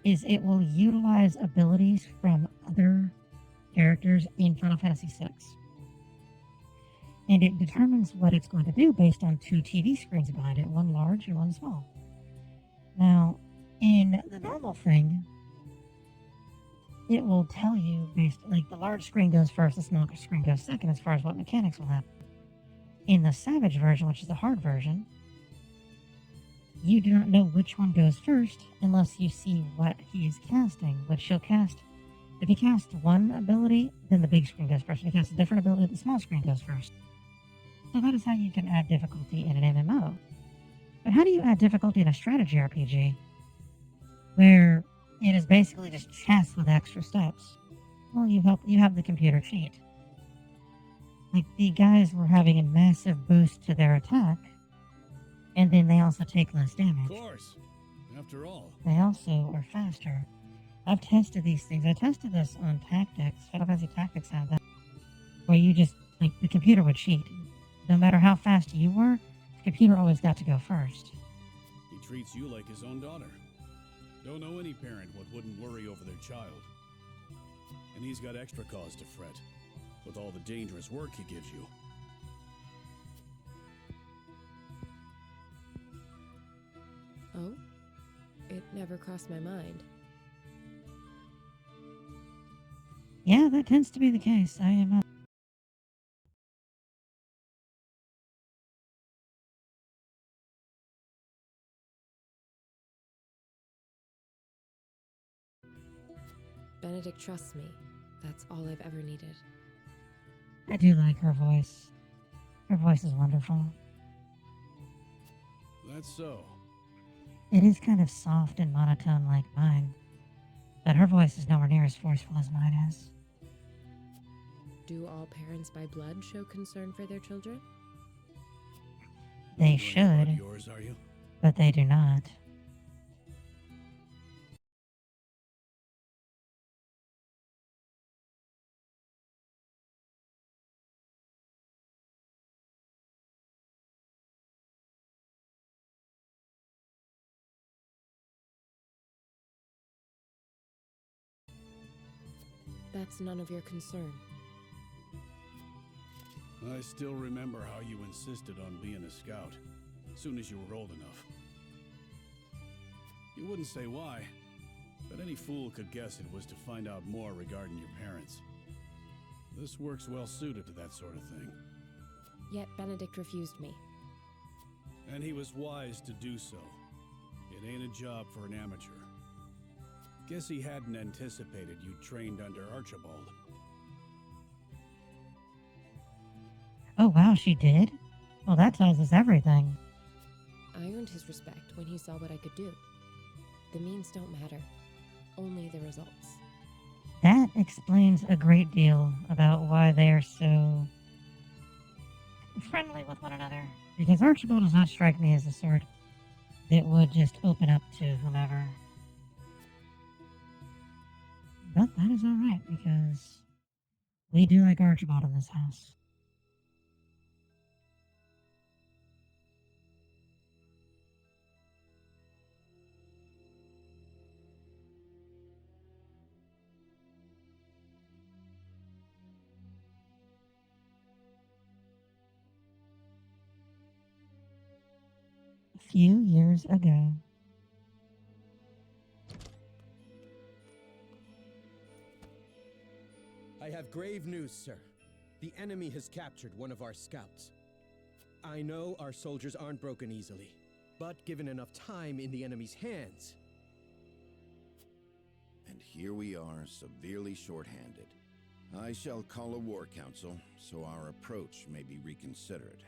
S1: is it will utilize abilities from other characters in Final Fantasy VI. And it determines what it's going to do based on 2 TV screens behind it, one large and one small. Now, in the normal thing, it will tell you the large screen goes first, the small screen goes second as far as what mechanics will happen. In the Savage version, which is the hard version, you do not know which one goes first unless you see what he is casting, which he'll cast. If he casts one ability, then the big screen goes first. If he casts a different ability, the small screen goes first. So that is how you can add difficulty in an MMO. But how do you add difficulty in a strategy RPG? Where it is basically just chess with extra steps. Well, you have the computer cheat. Like, the guys were having a massive boost to their attack, and then they also take less damage.
S10: Of course. After all.
S1: They also are faster. I've tested these things. I tested this on Tactics. Final Fantasy Tactics had that. Where you just, the computer would cheat. No matter how fast you were, the computer always got to go first.
S10: He treats you like his own daughter. Don't know any parent what wouldn't worry over their child. And he's got extra cause to fret, with all the dangerous work he gives you.
S15: Oh? It never crossed my mind.
S1: Yeah, that tends to be the case. I am
S15: Benedict trusts me. That's all I've ever needed.
S1: I do like her voice. Her voice is wonderful.
S10: That's so.
S1: It is kind of soft and monotone like mine, but her voice is nowhere near as forceful as mine is.
S15: Do all parents by blood show concern for their children?
S1: They
S10: Wondering about
S1: should,
S10: yours, are you?
S1: but they do not.
S15: That's none of your concern.
S10: I still remember how you insisted on being a scout, as soon as you were old enough. You wouldn't say why, but any fool could guess it was to find out more regarding your parents. This works well suited to that sort of thing.
S15: Yet Benedict refused me.
S10: And he was wise to do so. It ain't a job for an amateur. Guess he hadn't anticipated you trained under Archibald.
S1: Oh wow, she did? Well, that tells us everything.
S15: I earned his respect when he saw what I could do. The means don't matter, only the results.
S1: That explains a great deal about why they are so friendly with one another. Because Archibald does not strike me as the sort that would just open up to whomever. But that is alright, because we do like Archibald in this house. A few years ago.
S16: I have grave news, sir. The enemy has captured one of our scouts. I know our soldiers aren't broken easily, but given enough time in the enemy's hands...
S11: And here we are, severely short-handed. I shall call a war council, so our approach may be reconsidered.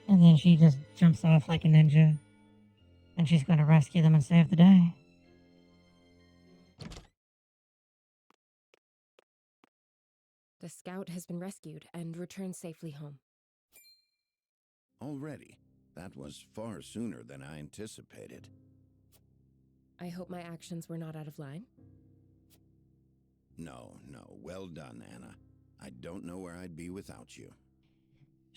S1: And then she just jumps off like a ninja. And she's going to rescue them and save the day.
S15: The scout has been rescued and returned safely home.
S11: Already? That was far sooner than I anticipated.
S15: I hope my actions were not out of line.
S11: No, well done, Anna. I don't know where I'd be without you.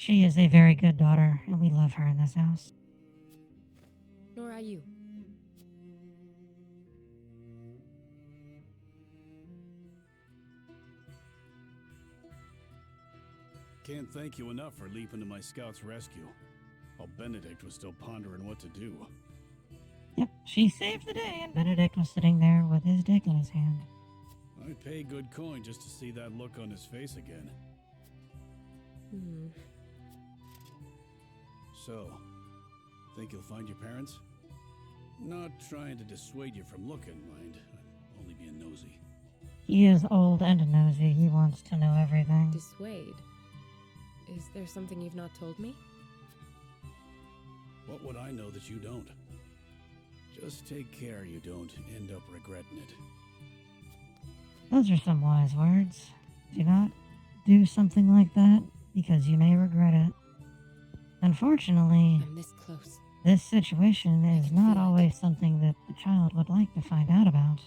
S1: She is a very good daughter, and we love her in this house.
S15: Nor are you.
S10: Can't thank you enough for leaping to my scout's rescue, while Benedict was still pondering what to do.
S1: Yep, she saved the day, and Benedict was sitting there with his dick in his hand.
S10: I'd pay good coin just to see that look on his face again. So, think you'll find your parents? Not trying to dissuade you from looking, mind. I'm only being nosy.
S1: He is old and nosy. He wants to know everything.
S15: Dissuade? Is there something you've not told me?
S10: What would I know that you don't? Just take care you don't end up regretting it.
S1: Those are some wise words. Do not do something like that, because you may regret it. Unfortunately,
S15: I'm this close.
S1: This situation is not always something that the child would like to find out about.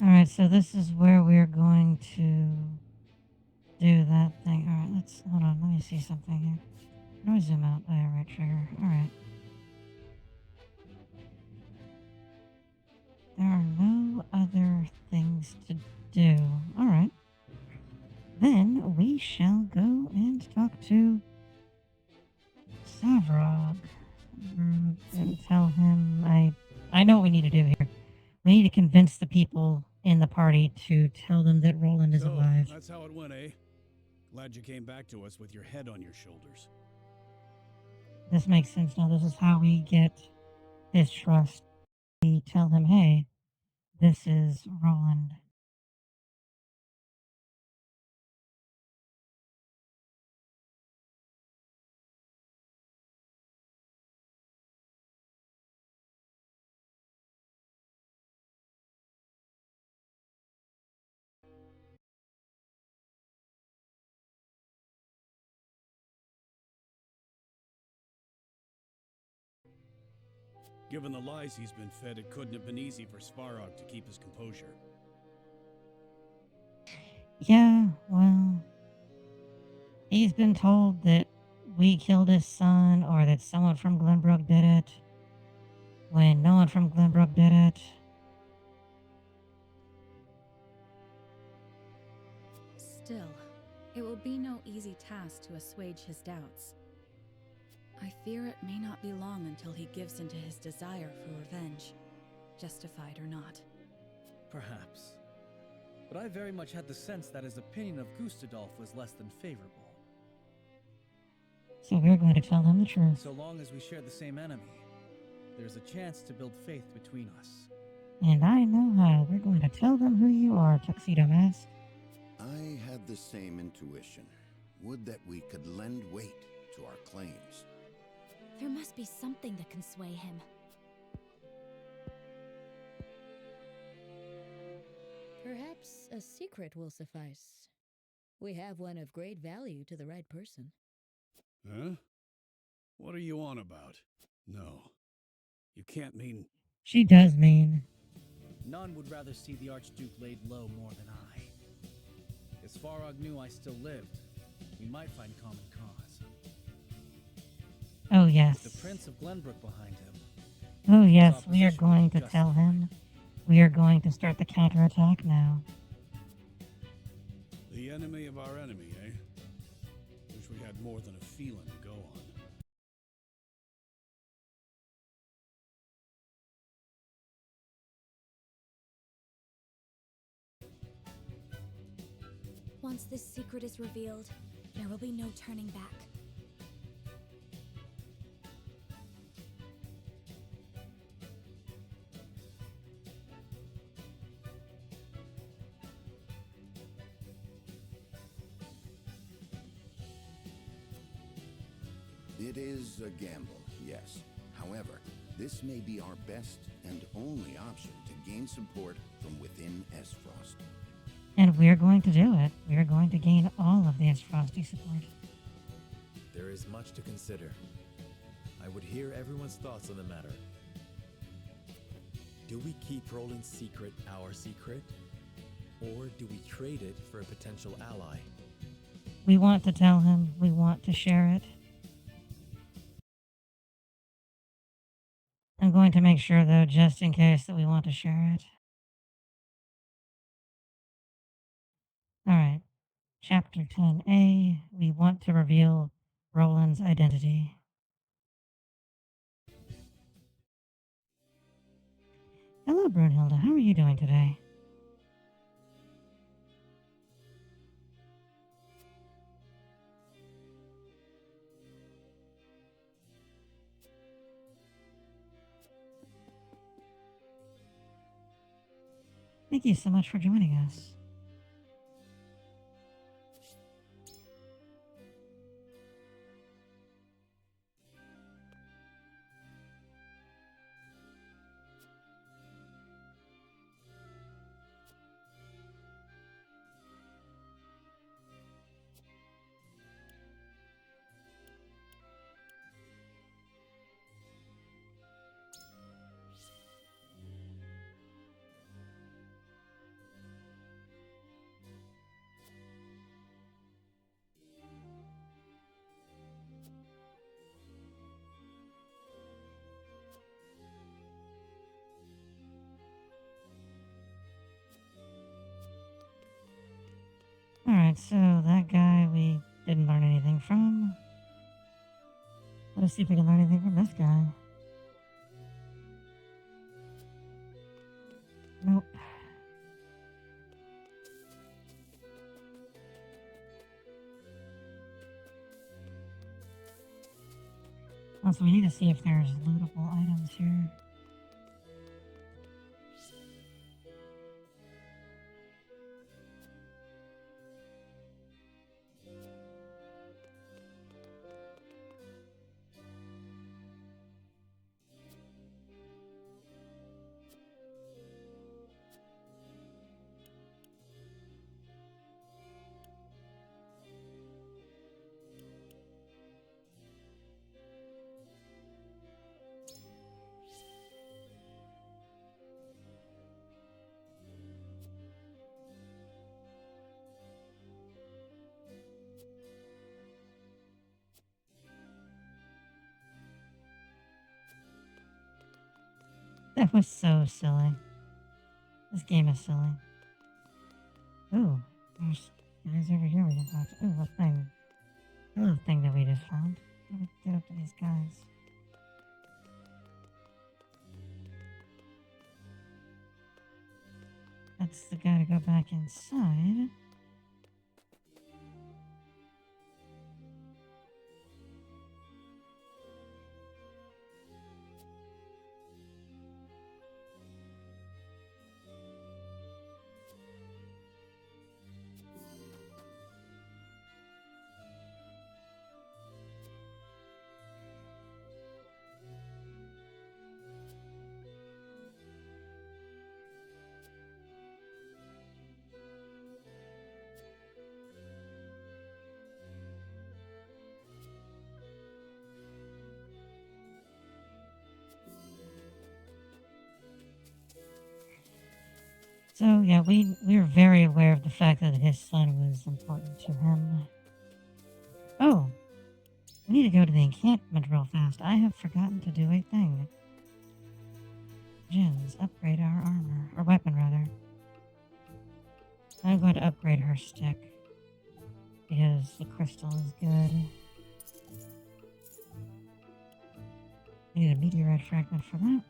S1: Alright, so this is where we're going to do that thing. Alright, hold on, let me see something here. How do I zoom out? Oh, yeah, right trigger. Alright. There are no other things to do. Alright. Then we shall go and talk to Savrog. And tell him I know what we need to do here. We need to convince the people in the party to tell them that Roland is
S10: So,
S1: alive.
S10: that's how it went, eh? Glad you came back to us with your head on your shoulders.
S1: This makes sense now. This is how we get his trust. We tell him, hey, this is Roland.
S10: Given the lies he's been fed, it couldn't have been easy for Svarog to keep his composure.
S1: Yeah, well, he's been told that we killed his son or that someone from Glenbrook did it when no one from Glenbrook did it.
S17: Still, it will be no easy task to assuage his doubts. I fear it may not be long until he gives into his desire for revenge, justified or not.
S12: Perhaps. But I very much had the sense that his opinion of Gustadolf was less than favorable.
S1: So we're going to tell him the truth.
S12: So long as we share the same enemy, there's a chance to build faith between us.
S1: And I know how. We're going to tell them who you are, Tuxedo Mask.
S11: I had the same intuition. Would that we could lend weight to our claims.
S2: There must be something that can sway him.
S6: Perhaps a secret will suffice. We have one of great value to the right person.
S10: Huh? What are you on about? No. You can't mean...
S1: She does mean.
S12: None would rather see the Archduke laid low more than I. If Svarog knew I still lived, we might find common cause.
S1: Oh, yes.
S12: With the Prince of Glenbrook behind him.
S1: Oh, yes, we are going to tell him. We are going to start the counterattack now.
S10: The enemy of our enemy, eh? Wish we had more than a feeling to go on.
S2: Once this secret is revealed, there will be no turning back.
S11: It is a gamble, yes. However, this may be our best and only option to gain support from within Esfrost.
S1: And we're going to do it. We're going to gain all of this Frosty support.
S8: There is much to consider. I would hear everyone's thoughts on the matter. Do we keep Roland's secret our secret? Or do we trade it for a potential ally?
S1: We want to tell him. We want to share it. I'm going to make sure, though, just in case that we want to share it. Alright. Chapter 10A. We want to reveal Roland's identity. Hello, Brunhilde. How are you doing today? Thank you so much for joining us. Alright, so that guy we didn't learn anything from. Let's see if we can learn anything from this guy. Nope. Also, we need to see if there's lootable items here. That was so silly. This game is silly. Ooh, there's guys over here we can talk to. Ooh, a thing. A little thing that we just found. How do we get up to these guys? That's the guy to go back inside. So yeah, we were very aware of the fact that his son was important to him. Oh, we need to go to the encampment real fast. I have forgotten to do a thing. Jin's upgrade our armor, or weapon rather. I'm going to upgrade her stick because the crystal is good. I need a meteorite fragment for that.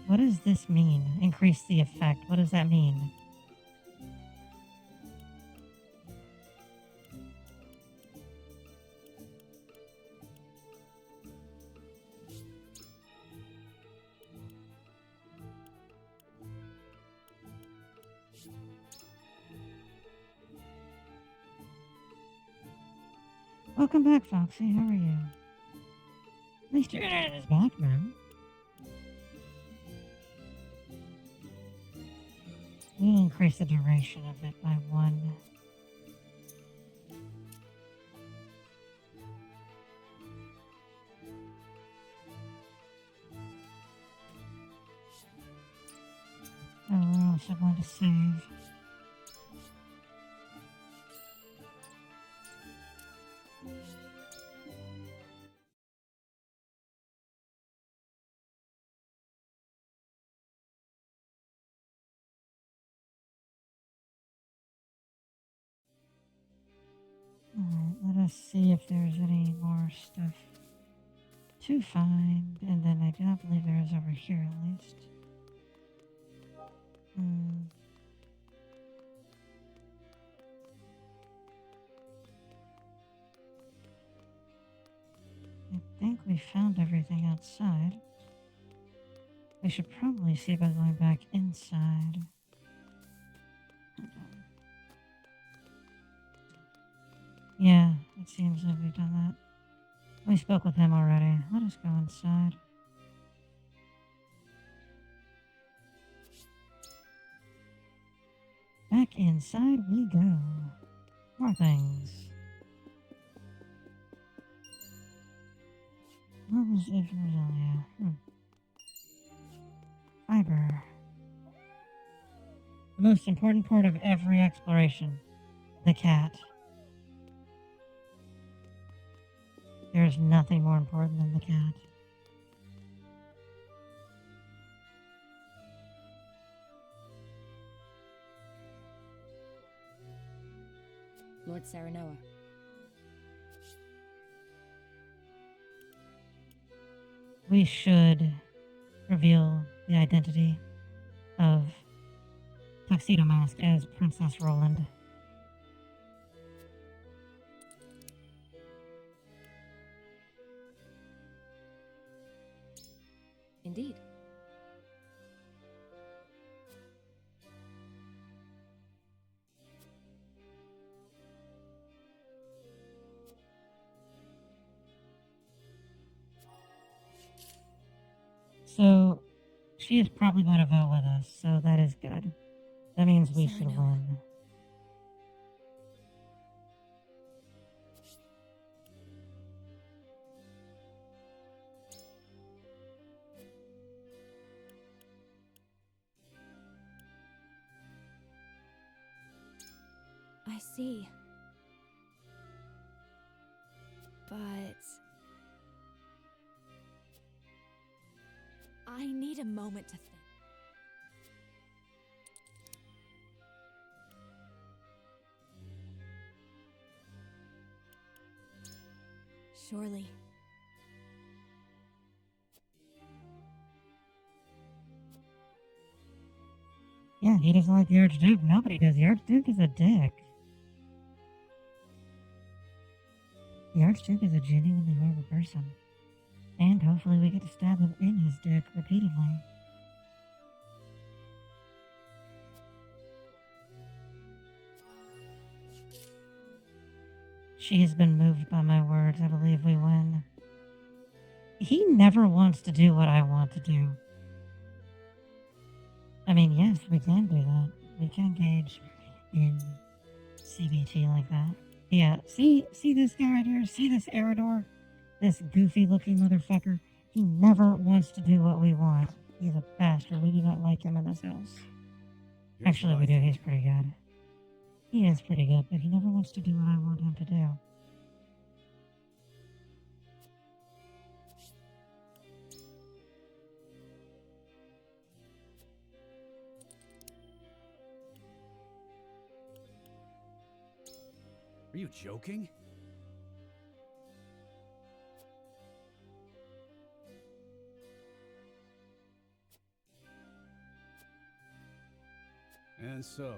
S1: What does this mean? Increase the effect. What does that mean? Welcome back, Foxy. How are you? At least your internet is back, man. We'll increase the duration of it by 1. Oh, we're also going to save. Alright, let us see if there's any more stuff to find, and then I do not believe there is over here at least. I think we found everything outside. We should probably see about going back inside. Yeah, it seems like we've done that. We spoke with him already. Let us go inside. Back inside we go. More things. What was it from Rosalia? Fiber. The most important part of every exploration. The cat. There is nothing more important than the cat.
S6: Lord Saranoa.
S1: We should reveal the identity of Tuxedo Mask as Princess Roland.
S15: Indeed.
S1: So, she is probably going to vote with us, so that is good. That means we should win.
S2: I see. But I need a moment to think. Surely.
S1: Yeah, he doesn't like the Archduke. Nobody does. The Archduke is a dick. The Archduke is a genuinely horrible person. And hopefully we get to stab him in his dick repeatedly. She has been moved by my words. I believe we win. He never wants to do what I want to do. I mean, yes, we can do that. We can engage in CBT like that. Yeah, see this guy right here? See this Eridor? This goofy-looking motherfucker? He never wants to do what we want. He's a bastard. We do not like him in this house. Actually, we do. He's pretty good. He is pretty good, but he never wants to do what I want him to do.
S12: Are you joking? And so,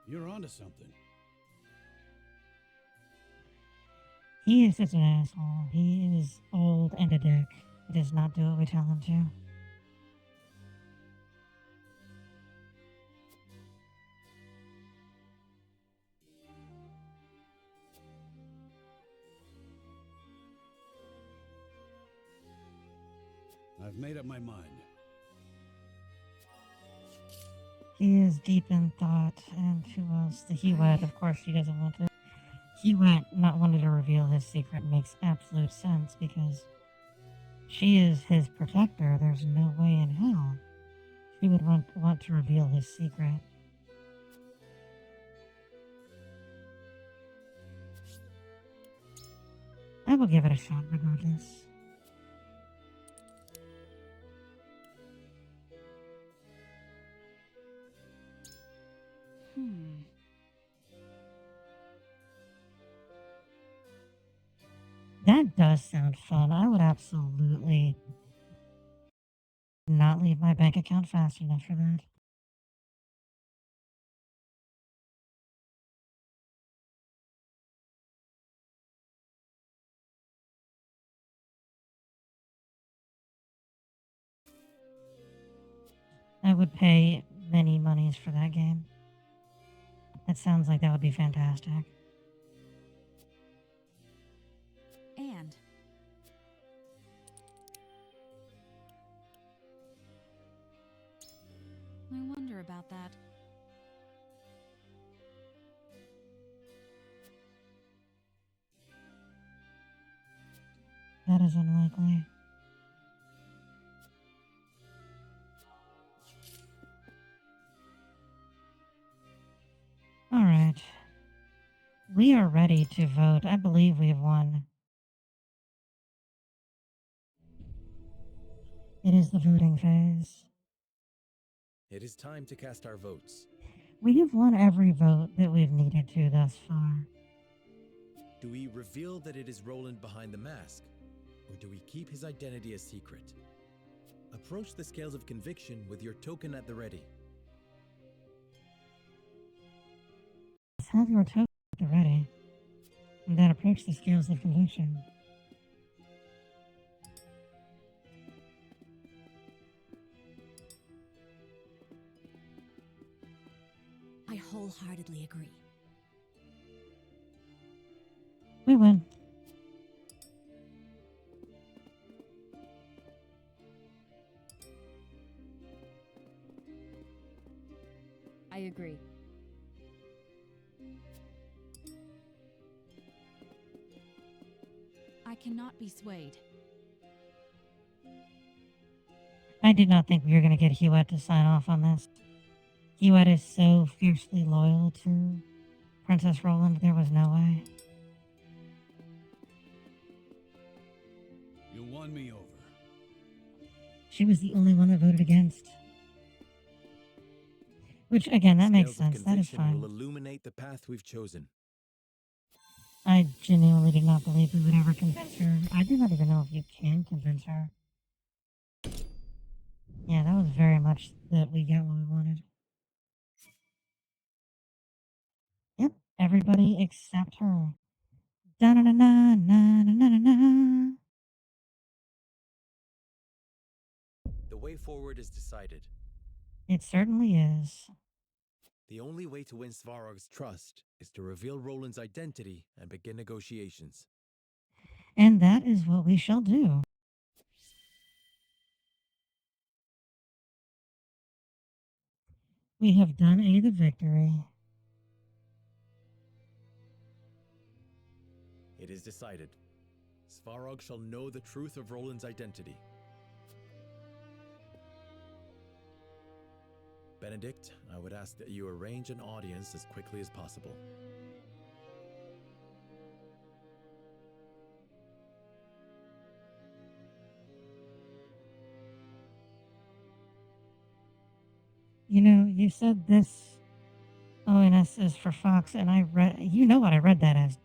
S12: you're onto something.
S1: He is such an asshole. He is old and a dick. He does not do what we tell him to.
S10: I've made up my mind.
S1: He is deep in thought, and who else? The Hewett, of course, she doesn't want to. Hewett not wanting to reveal his secret makes absolute sense because she is his protector. There's no way in hell she would want to reveal his secret. I will give it a shot regardless. That does sound fun. I would absolutely not leave my bank account fast enough for that. I would pay many monies for that game. That sounds like that would be fantastic.
S2: And
S17: I wonder about that.
S1: That is unlikely. Alright. We are ready to vote. I believe we have won. It is the voting phase.
S8: It is time to cast our votes.
S1: We have won every vote that we've needed to thus far.
S8: Do we reveal that it is Roland behind the mask, or do we keep his identity a secret? Approach the scales of conviction with your token at the ready.
S1: Let's have your token at the ready. and then approach the scales of conviction.
S2: I wholeheartedly agree.
S1: We win.
S6: I agree.
S17: I cannot be swayed.
S1: I did not think we were going to get Hewitt to sign off on this. Hewitt is so fiercely loyal to Princess Roland, there was no way.
S10: You won me over.
S1: She was the only one that voted against. Which, again, that makes
S8: Scales of
S1: sense. That is
S8: conviction
S1: fine.
S8: will illuminate the path we've chosen.
S1: I genuinely did not believe we would ever convince her. I do not even know if you can convince her. Yeah, that was very much that we got what we wanted. Yep, everybody except her. Da-na-na-na-na-na-na-na.
S8: The way forward is decided.
S1: It certainly is.
S8: The only way to win Svarog's trust is to reveal Roland's identity and begin negotiations.
S1: And that is what we shall do. We have done the victory.
S8: It is decided. Svarog shall know the truth of Roland's identity. Benedict, I would ask that you arrange an audience as quickly as possible.
S1: You know, you said this ONS is for Fox, and I read, you know what I read that as.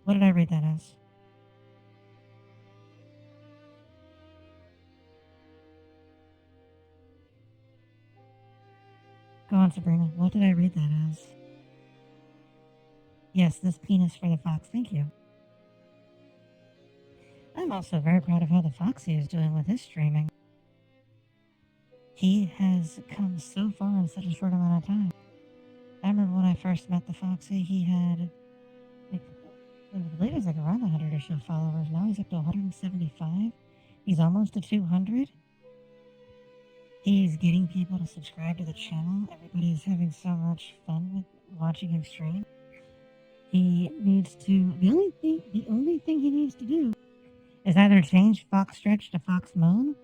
S1: What did I read that as? Go on, Sabrina. What did I read that as? Yes, this penis for the Fox. Thank you. I'm also very proud of how the Foxy is doing with his streaming. He has come so far in such a short amount of time. I remember when I first met the Foxy, he had, like, I believe it was like around 100 or so followers. Now he's up to 175. He's almost to 200. He's getting people to subscribe to the channel. Everybody's having so much fun with watching him stream. He needs to, the only thing he needs to do is either change Fox Stretch to Fox Moan,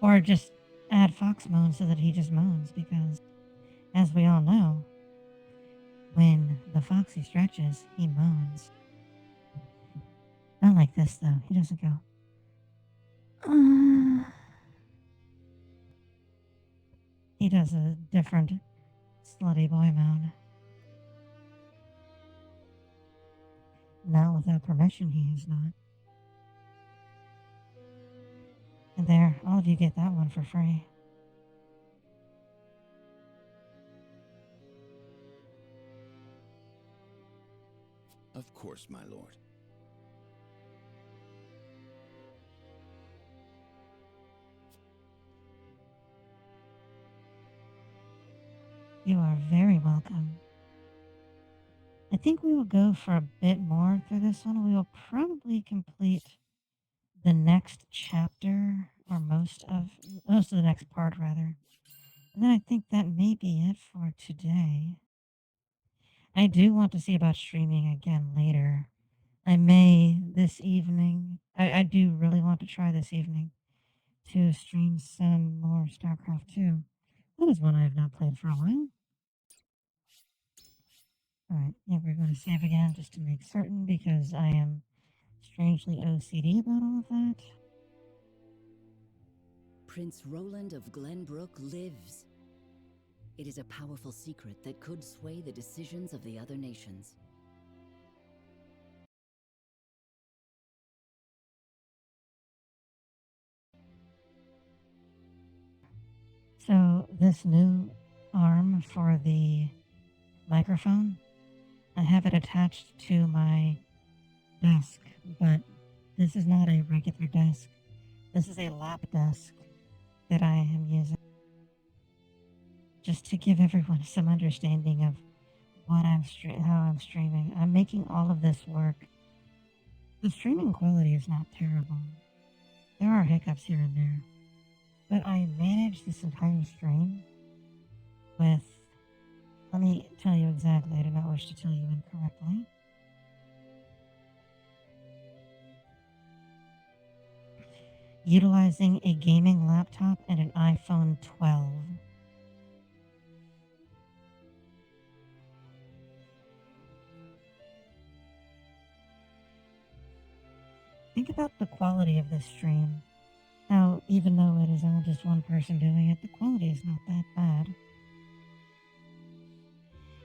S1: or just add Fox Moan so that he just moans, because, as we all know, when the Foxy stretches, he moans. Not like this, though. He doesn't go, He does a different slutty boy moan. Now, without permission, he is not. And there, all of you get that one for free.
S11: Of course, my lord.
S1: You are very welcome. I think we will go for a bit more through this one. We will probably complete the next chapter, or most of the next part, rather. And then I think that may be it for today. I do want to see about streaming again later. I may this evening. I do really want to try this evening to stream some more StarCraft 2. That is one I have not played for a while. Alright, yeah, we're going to save again just to make certain, because I am strangely OCD about all of that.
S13: Prince Roland of Glenbrook lives. It is a powerful secret that could sway the decisions of the other nations.
S1: So, this new arm for the microphone, I have it attached to my desk, but this is not a regular desk. This is a lap desk that I am using. Just to give everyone some understanding of what how I'm streaming. I'm making all of this work. The streaming quality is not terrible. There are hiccups here and there. But I managed this entire stream with, let me tell you exactly, I do not wish to tell you incorrectly. Utilizing a gaming laptop and an iPhone 12. Think about the quality of this stream. How, even though it is all just one person doing it, the quality is not that bad.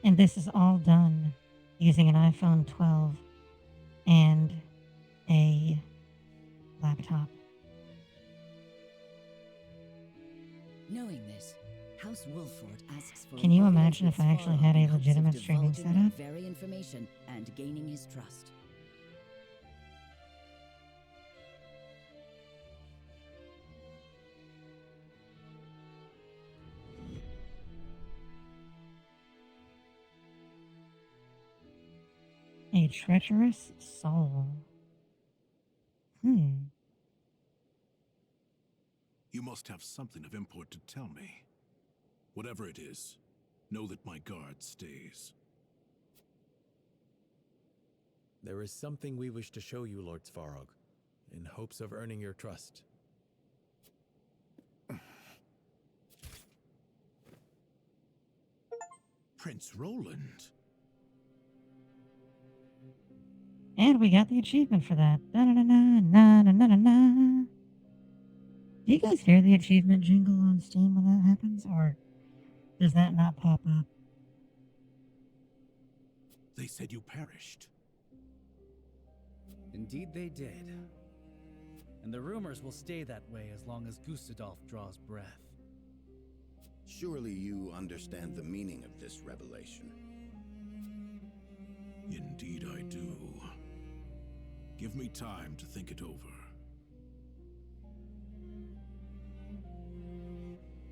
S1: And this is all done using an iPhone 12 and a laptop.
S13: Knowing this, House Wolford asks for.
S1: Can you imagine if I actually had a legitimate streaming setup?
S13: Very information and gaining his trust.
S1: A treacherous soul.
S14: You must have something of import to tell me. Whatever it is, know that my guard stays.
S8: There is something we wish to show you, Lord Svarog, in hopes of earning your trust.
S14: Prince Roland.
S1: And we got the achievement for that. Da-na-na-na-na-na-na-na. Do you guys hear the achievement jingle on Steam when that happens? Or does that not pop up?
S14: They said you perished.
S12: Indeed they did. And the rumors will stay that way as long as Gustadolf draws breath.
S11: Surely you understand the meaning of this revelation.
S14: Indeed I do. Give me time to think it over.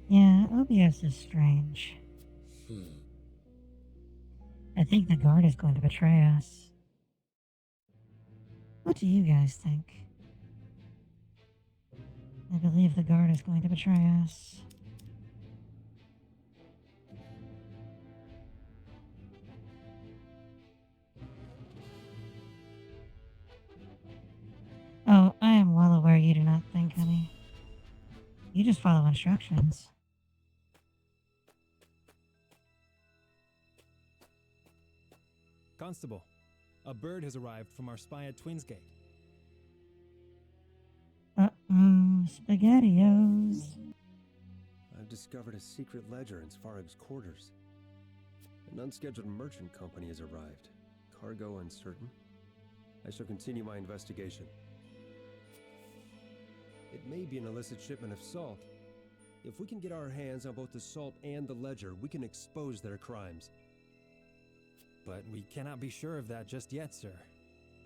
S1: Yeah, OBS is strange. I think the guard is going to betray us. What do you guys think? I believe the guard is going to betray us. Oh, I am well aware you do not think, honey. You just follow instructions.
S18: Constable, a bird has arrived from our spy at Twinsgate.
S1: Uh-oh, SpaghettiOs.
S19: I've discovered a secret ledger in Svarog's quarters. An unscheduled merchant company has arrived. Cargo uncertain. I shall continue my investigation. It may be an illicit shipment of salt. If we can get our hands on both the salt and the ledger, we can expose their crimes.
S18: But we cannot be sure of that just yet, sir.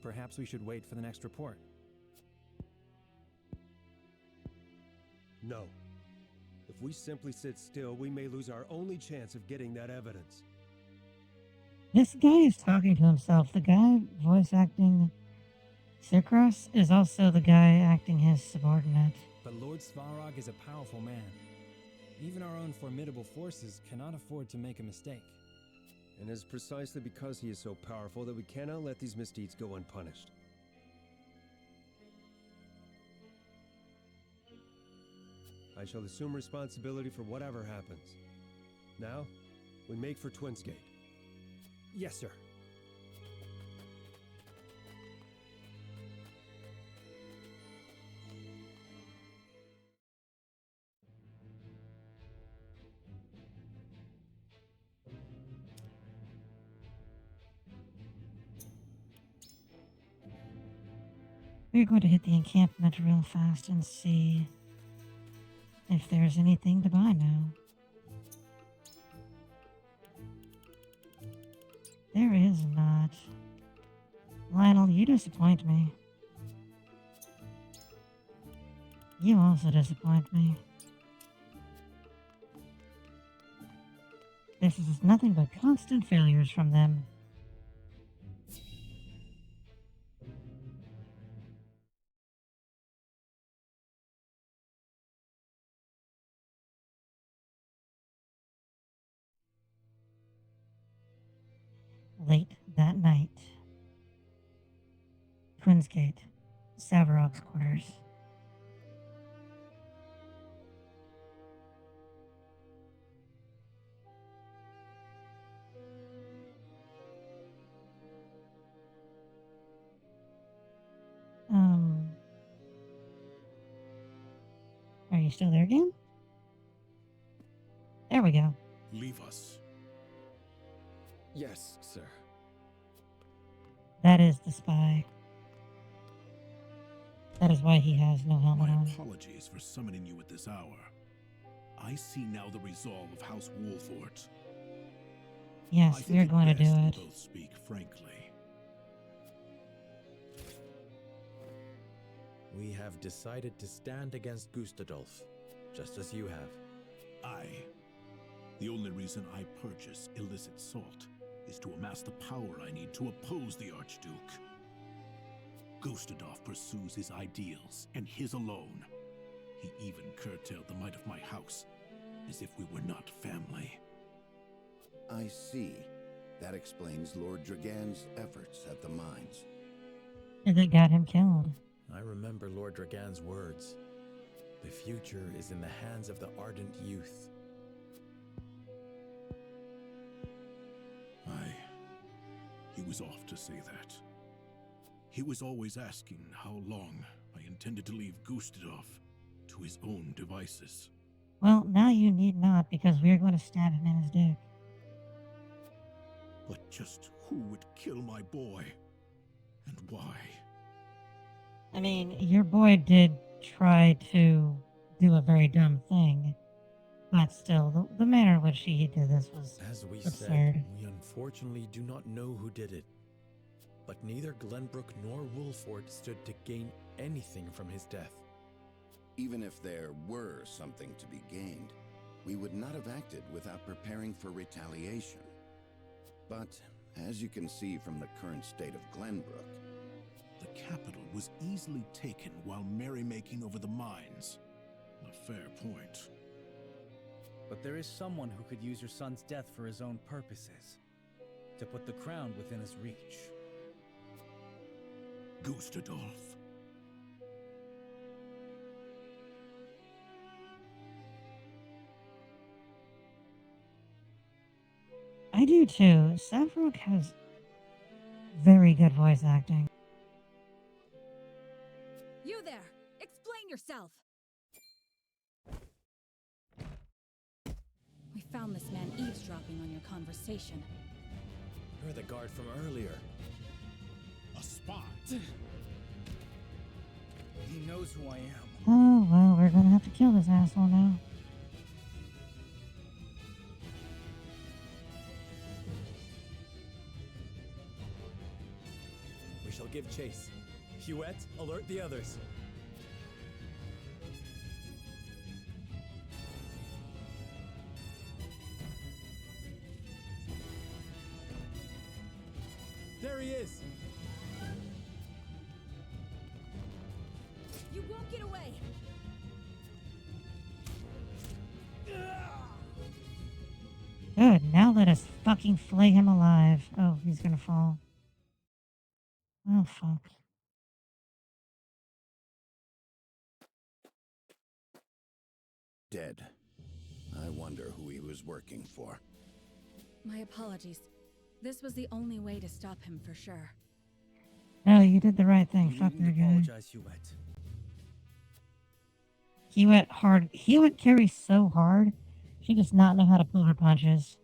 S18: Perhaps we should wait for the next report.
S19: No. If we simply sit still, we may lose our only chance of getting that evidence.
S1: This guy is talking to himself. The guy voice acting Sirkros is also the guy acting his subordinate.
S18: But Lord Svarog is a powerful man. Even our own formidable forces cannot afford to make a mistake.
S19: And it is precisely because he is so powerful that we cannot let these misdeeds go unpunished. I shall assume responsibility for whatever happens. Now, we make for Twinsgate.
S18: Yes, sir.
S1: We're going to hit the encampment real fast and see if there's anything to buy now. There is not. Lionel, you disappoint me. You also disappoint me. This is nothing but constant failures from them. Late that night. Quinnsgate, Savarog's quarters. Are you still there again? There we go.
S14: Leave us.
S8: Yes, sir.
S1: That is the spy. That is why he has no helmet
S14: My
S1: on.
S14: apologies for summoning you at this hour. I see now the resolve of House Wolfort.
S1: Yes,
S14: I
S1: we're
S14: think
S1: going to do
S14: best we
S1: it.
S14: both speak frankly.
S8: We have decided to stand against Gustadolf, just as you have.
S14: The only reason I purchase illicit salt is to amass the power I need to oppose the Archduke. Gustadolf pursues his ideals, and his alone. He even curtailed the might of my house, as if we were not family.
S11: I see. That explains Lord Dragan's efforts at the mines.
S1: And that got him killed.
S8: I remember Lord Dragan's words. The future is in the hands of the ardent youth.
S14: He was off to say that. He was always asking how long I intended to leave Gustadolf to his own devices.
S1: Well, now you need not, because we are going to stab him in his dick.
S14: But just who would kill my boy? And why?
S1: I mean, your boy did try to do a very dumb thing, but still, the manner in which he did this was
S8: As we
S1: absurd.
S8: said, we unfortunately do not know who did it. But neither Glenbrook nor Wolfort stood to gain anything from his death.
S11: Even if there were something to be gained, we would not have acted without preparing for retaliation. But, as you can see from the current state of Glenbrook,
S14: the capital was easily taken while merrymaking over the mines. A fair point.
S12: But there is someone who could use your son's death for his own purposes. To put the crown within his reach.
S14: Gustadolf.
S1: I do too. Savarog has very good voice acting.
S2: You there! Explain yourself! We found this man eavesdropping on your conversation.
S8: You're the guard from earlier.
S10: A spy.
S12: He knows who I am.
S1: Oh, well, we're gonna have to kill this asshole now.
S8: We shall give chase. Huette, alert the others. There he is!
S2: You won't get away!
S1: Good, now let us fucking flay him alive. Oh, he's gonna fall. Oh, fuck.
S11: dead. I wonder who he was working for.
S17: My apologies. This was the only way to stop him for sure.
S1: No, you did the right thing. Fuck that guy.
S12: Apologize, Huette.
S1: Hewitt carries so hard, she does not know how to pull her punches.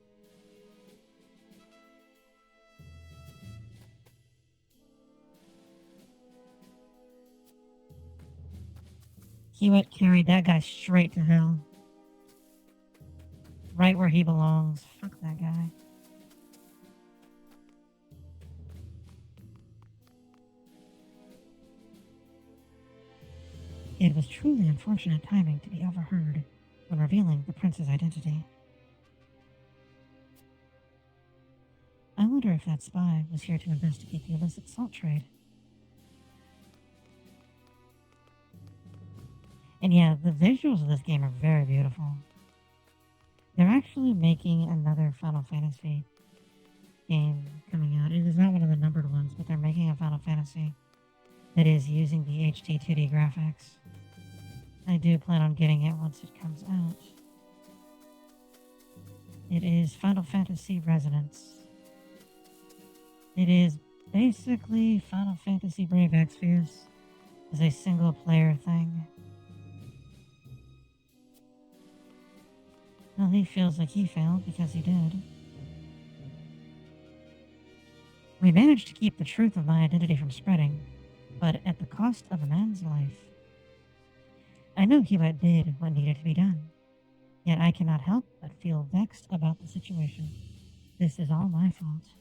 S1: Hewitt carried that guy straight to hell. Right where he belongs. Fuck that guy. It was truly unfortunate timing to be overheard when revealing the prince's identity. I wonder if that spy was here to investigate the illicit salt trade. And yeah, the visuals of this game are very beautiful. They're actually making another Final Fantasy game coming out. It is not one of the numbered ones, but they're making a Final Fantasy that is using the HD 2D graphics. I do plan on getting it once it comes out. It is Final Fantasy Resonance. It is basically Final Fantasy Brave Exvius as a single player thing. Well, he feels like he failed because he did. We managed to keep the truth of my identity from spreading, but at the cost of a man's life. I know Hewett did what needed to be done, yet I cannot help but feel vexed about the situation. This is all my fault.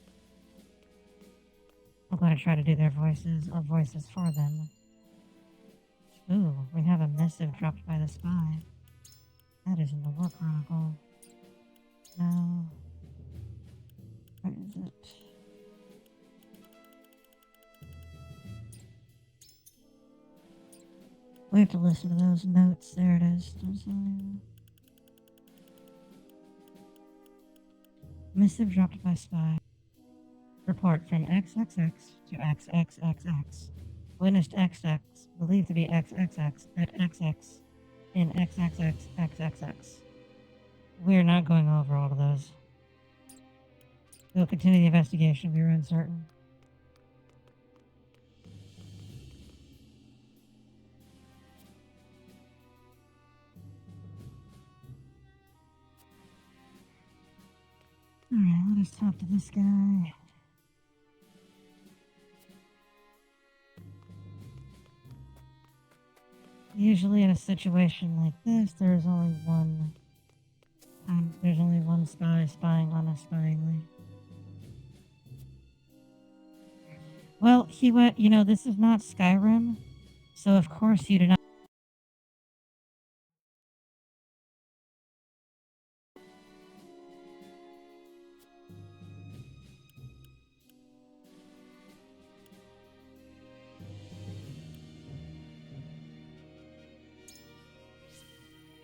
S1: I'm going to try to do their voices or voices for them. Ooh, we have a missive dropped by the spy. That is in the War Chronicle. No. Where is it? We have to listen to those notes. There it is. Missive dropped by spy. Report from XXX to XXXX. Witnessed XX, believed to be XXX at XX in XXXXXX. We're not going over all of those. We'll continue the investigation. We were uncertain. Alright, let us talk to this guy. Usually in a situation like this, there's only one spy spying on us spyingly. Well, he went, this is not Skyrim, so of course you do not.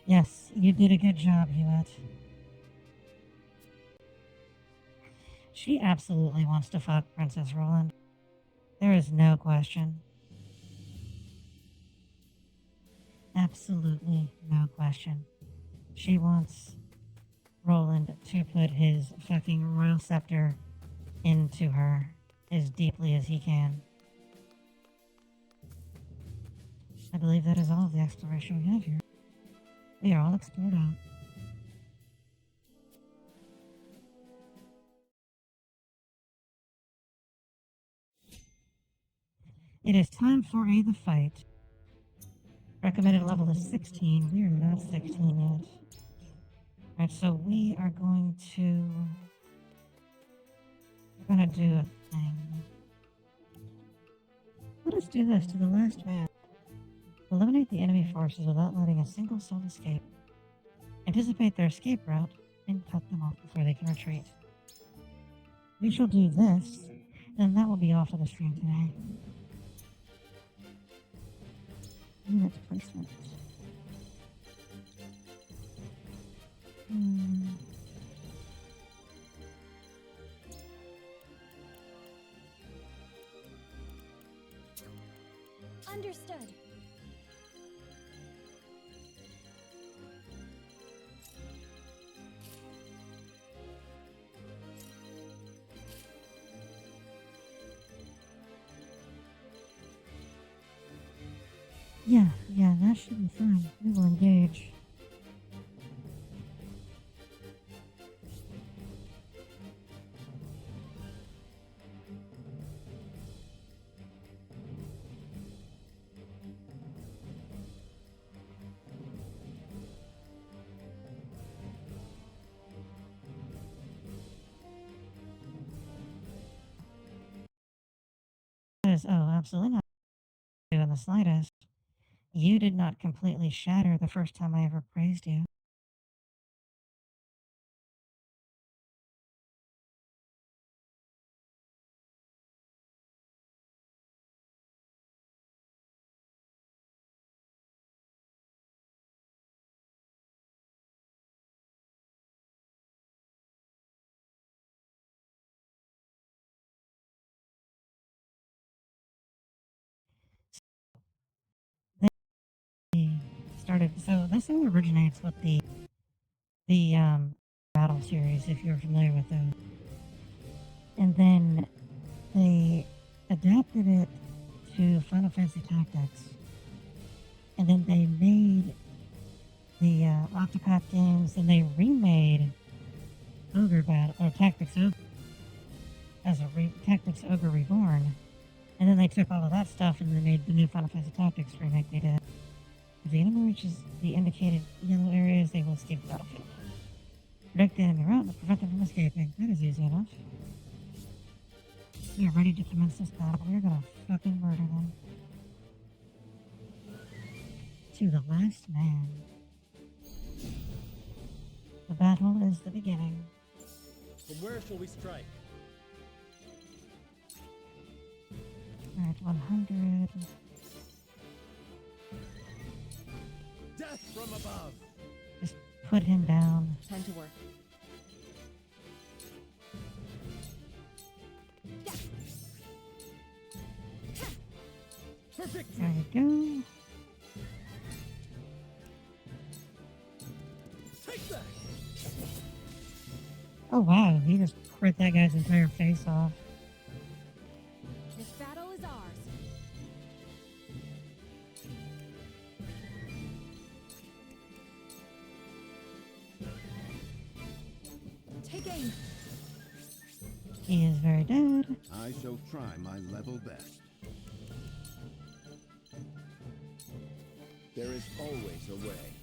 S1: Yes, you did a good job, Hewett. She absolutely wants to fuck Princess Roland. There is no question. Absolutely no question. She wants Roland to put his fucking royal scepter into her as deeply as he can. I believe that is all of the exploration we have here. We are all explored out. It is time for the fight. Recommended level is 16. We are not 16 yet. Alright, so we are going to... We're gonna do a thing. Let us do this to the last man. Eliminate the enemy forces without letting a single soul escape. Anticipate their escape route and cut them off before they can retreat. We shall do this, and that will be all for the stream today. Unit placement.
S2: Understood.
S1: Yeah, that should be fine. We will engage. That is, absolutely not in the slightest. You did not completely shatter the first time I ever praised you. They started, so this all originates with the battle series, if you're familiar with those. And then they adapted it to Final Fantasy Tactics. And then they made the Octopath games, and they remade Ogre Battle, or Tactics Ogre, as a Tactics Ogre Reborn. And then they took all of that stuff and they made the new Final Fantasy Tactics remake they did. If the enemy reaches the indicated yellow areas, they will escape the battlefield. Predict the enemy route and prevent them from escaping. That is easy enough. We are ready to commence this battle. We're gonna fucking murder them. To the last man. The battle is the beginning.
S12: From where shall we strike?
S1: Alright, 100.
S12: Death from above.
S1: Just put him down.
S15: Time to work.
S12: Perfect.
S1: There we go.
S12: Take that.
S1: Oh wow, he just crit that guy's entire face off.
S2: This battle is ours. Take aim.
S1: He is very dead.
S11: I shall try my level best. There is always a way.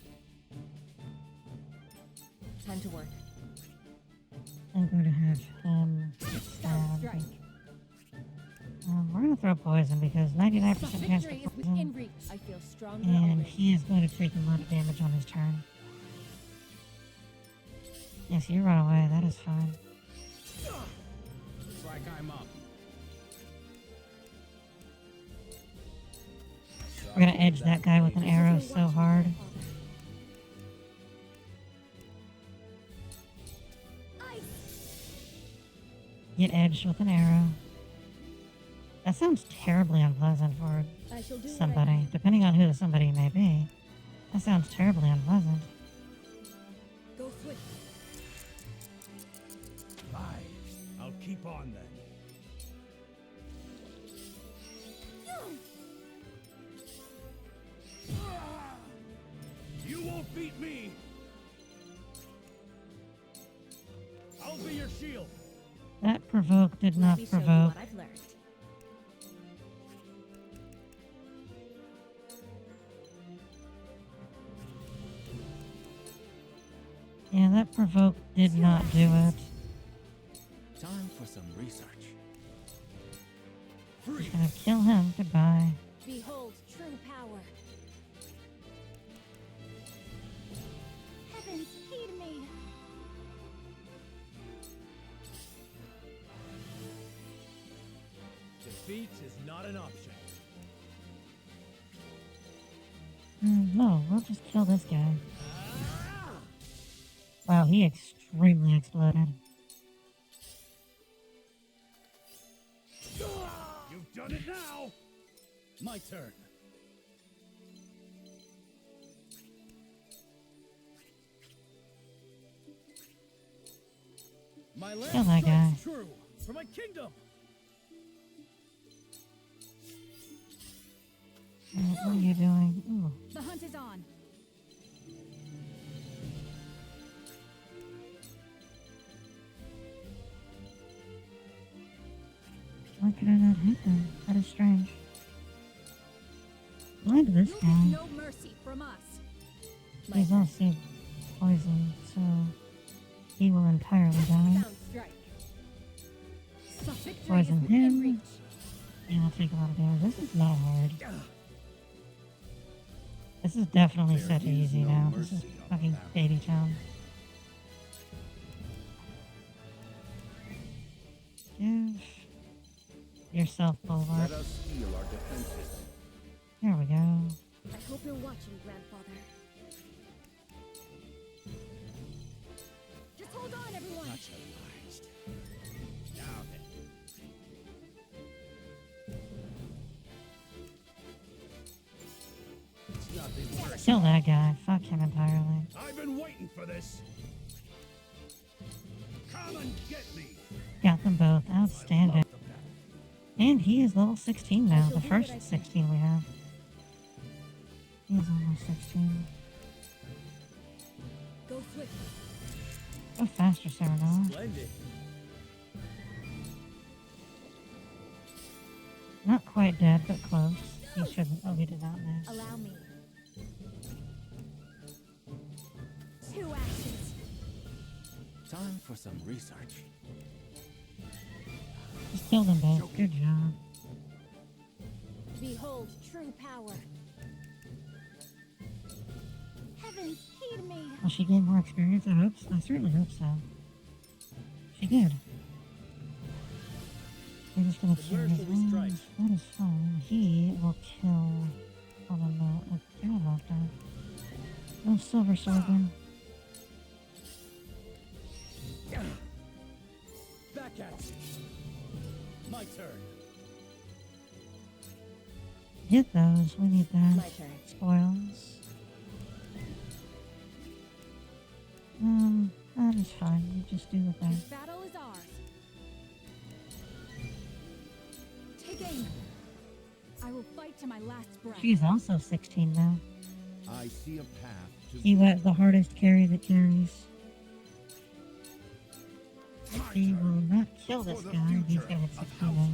S15: Time to work.
S1: I'm going to have him stabbed. We're going to throw poison because 99% chance to poison.
S15: reach. I feel stronger
S1: And
S15: already.
S1: he is going to take a lot of damage on his turn. Yes, you run away. That is fine.
S12: Looks like I'm up.
S1: We're going to edge that guy with an arrow so hard. Get edged with an arrow. That sounds terribly unpleasant for somebody, depending on who the somebody may be. That sounds terribly unpleasant.
S2: Go swift.
S9: Aye, I'll keep on then. You won't beat me! I'll be your shield!
S1: That provoke did not provoke.
S15: I've learned.
S1: Yeah, that provoke did not do it.
S5: Time for some research.
S1: Just gonna kill him. Goodbye.
S2: Behold true power. Heavens, heed me.
S12: Defeat is not an option.
S1: No, we'll just kill this guy. Wow, he extremely exploded.
S9: You've done it now!
S12: My turn. My last
S1: Kill that guy.
S12: strike's true for my kingdom.
S1: What are you doing? Ooh.
S2: The hunt is on.
S1: Why could I not hit them? That is strange. Blind this
S2: You'll
S1: guy.
S2: get no mercy from us.
S1: He's also poisoned, so he will entirely die.
S2: Sound strike. The victory
S1: Poison
S2: is within
S1: him.
S2: reach.
S1: And I'll take a lot of damage. This is not hard. This is definitely
S9: There
S1: set to
S9: is
S1: easy
S9: no
S1: now. This is
S9: mercy on
S1: fucking
S9: the
S1: baby town. Give yourself bulwark.
S9: Let us steel our defenses.
S1: There we go.
S7: I hope you're watching, Grandfather. Just hold on, everyone.
S9: Much obliged. Now then. It's nothing personal.
S1: Kill that guy. Fuck him entirely.
S9: I've been waiting for this. Come and get me.
S1: Got them both. Outstanding. And he is level 16 now. The first 16 we have. He's almost 16.
S7: Go swiftly.
S1: Go faster, Serenella.
S16: Splendid.
S1: Not quite dead, but close. He shouldn't. Oh, he did not miss.
S7: Allow me. 2 actions.
S5: Time for some research.
S1: Just killed them both. Good job.
S7: Behold true power. Heavens, heed me.
S1: Will she gain more experience? I certainly hope so. She did. We're just gonna kill
S16: Where
S1: his
S16: shall we strike?
S1: wounds. That is fine. He will kill. Oh no, a girl left out. No silver sword.
S16: Back at you. My turn.
S1: Get those. We need that.
S6: My turn.
S1: Spoils. That is fine. You just do the thing.
S7: This battle is ours. Take aim. I will fight to my last breath.
S1: She's also 16 now.
S9: I see a path to
S1: He went the hardest carry that carries. He will not kill this guy. He's going to 16 now.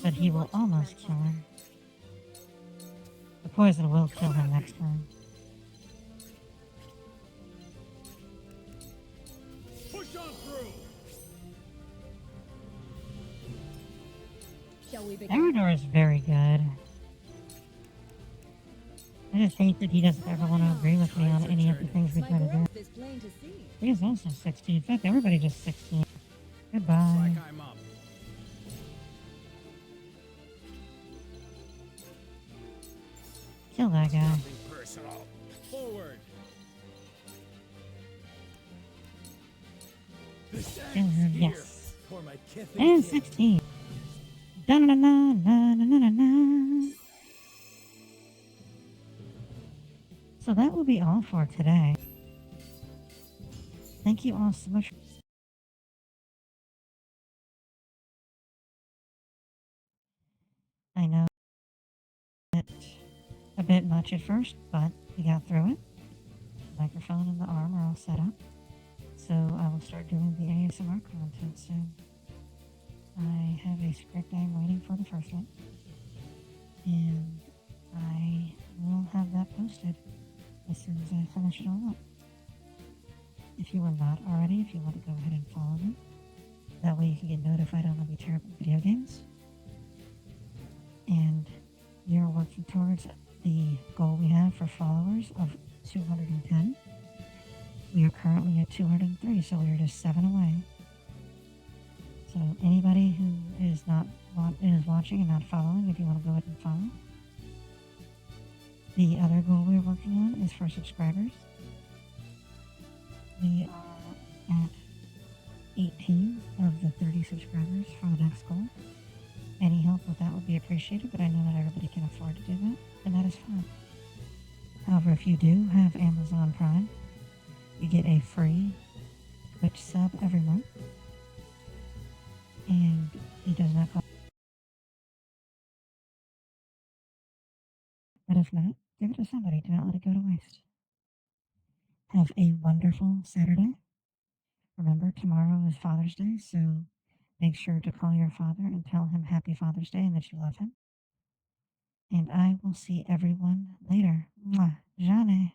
S1: But he will almost kill him. The poison will kill him next time.
S9: push on through.
S6: Shall we begin?
S1: Eridor is very good. I just hate that he doesn't ever want to agree with me on any of the things we try to do.
S6: Growth is plain to see.
S1: He is also 16. In fact, everybody just 16. Goodbye.
S9: Like I'm up.
S1: Kill that guy.
S9: Nothing personal. Forward.
S1: Kill him, yes.
S16: For my kith
S1: And 16. Da-na-na-na-na-na-na-na. So that will be all for today. Thank you all so much. I know it's a bit much at first, but we got through it. The microphone and the arm are all set up. So I will start doing the ASMR content soon. I have a script I'm waiting for the first one. And I will have that posted as soon as I finish it all up. If you are not already, if you want to go ahead and follow me, that way you can get notified on when we tear up video games. And we are working towards the goal we have for followers of 210. We are currently at 203, so we are just 7 away. So anybody who is watching and not following, if you want to go ahead and follow. The other goal we're working on is for subscribers. We are at 18 of the 30 subscribers for the next goal. Any help with that would be appreciated, but I know not everybody can afford to do that, and that is fine. However, if you do have Amazon Prime, you get a free Twitch sub every month, and it does not cost. But if not, give it to somebody. Do not let it go to waste. Have a wonderful Saturday. Remember, tomorrow is Father's Day, so make sure to call your father and tell him Happy Father's Day and that you love him. And I will see everyone later. Mwah. Jane.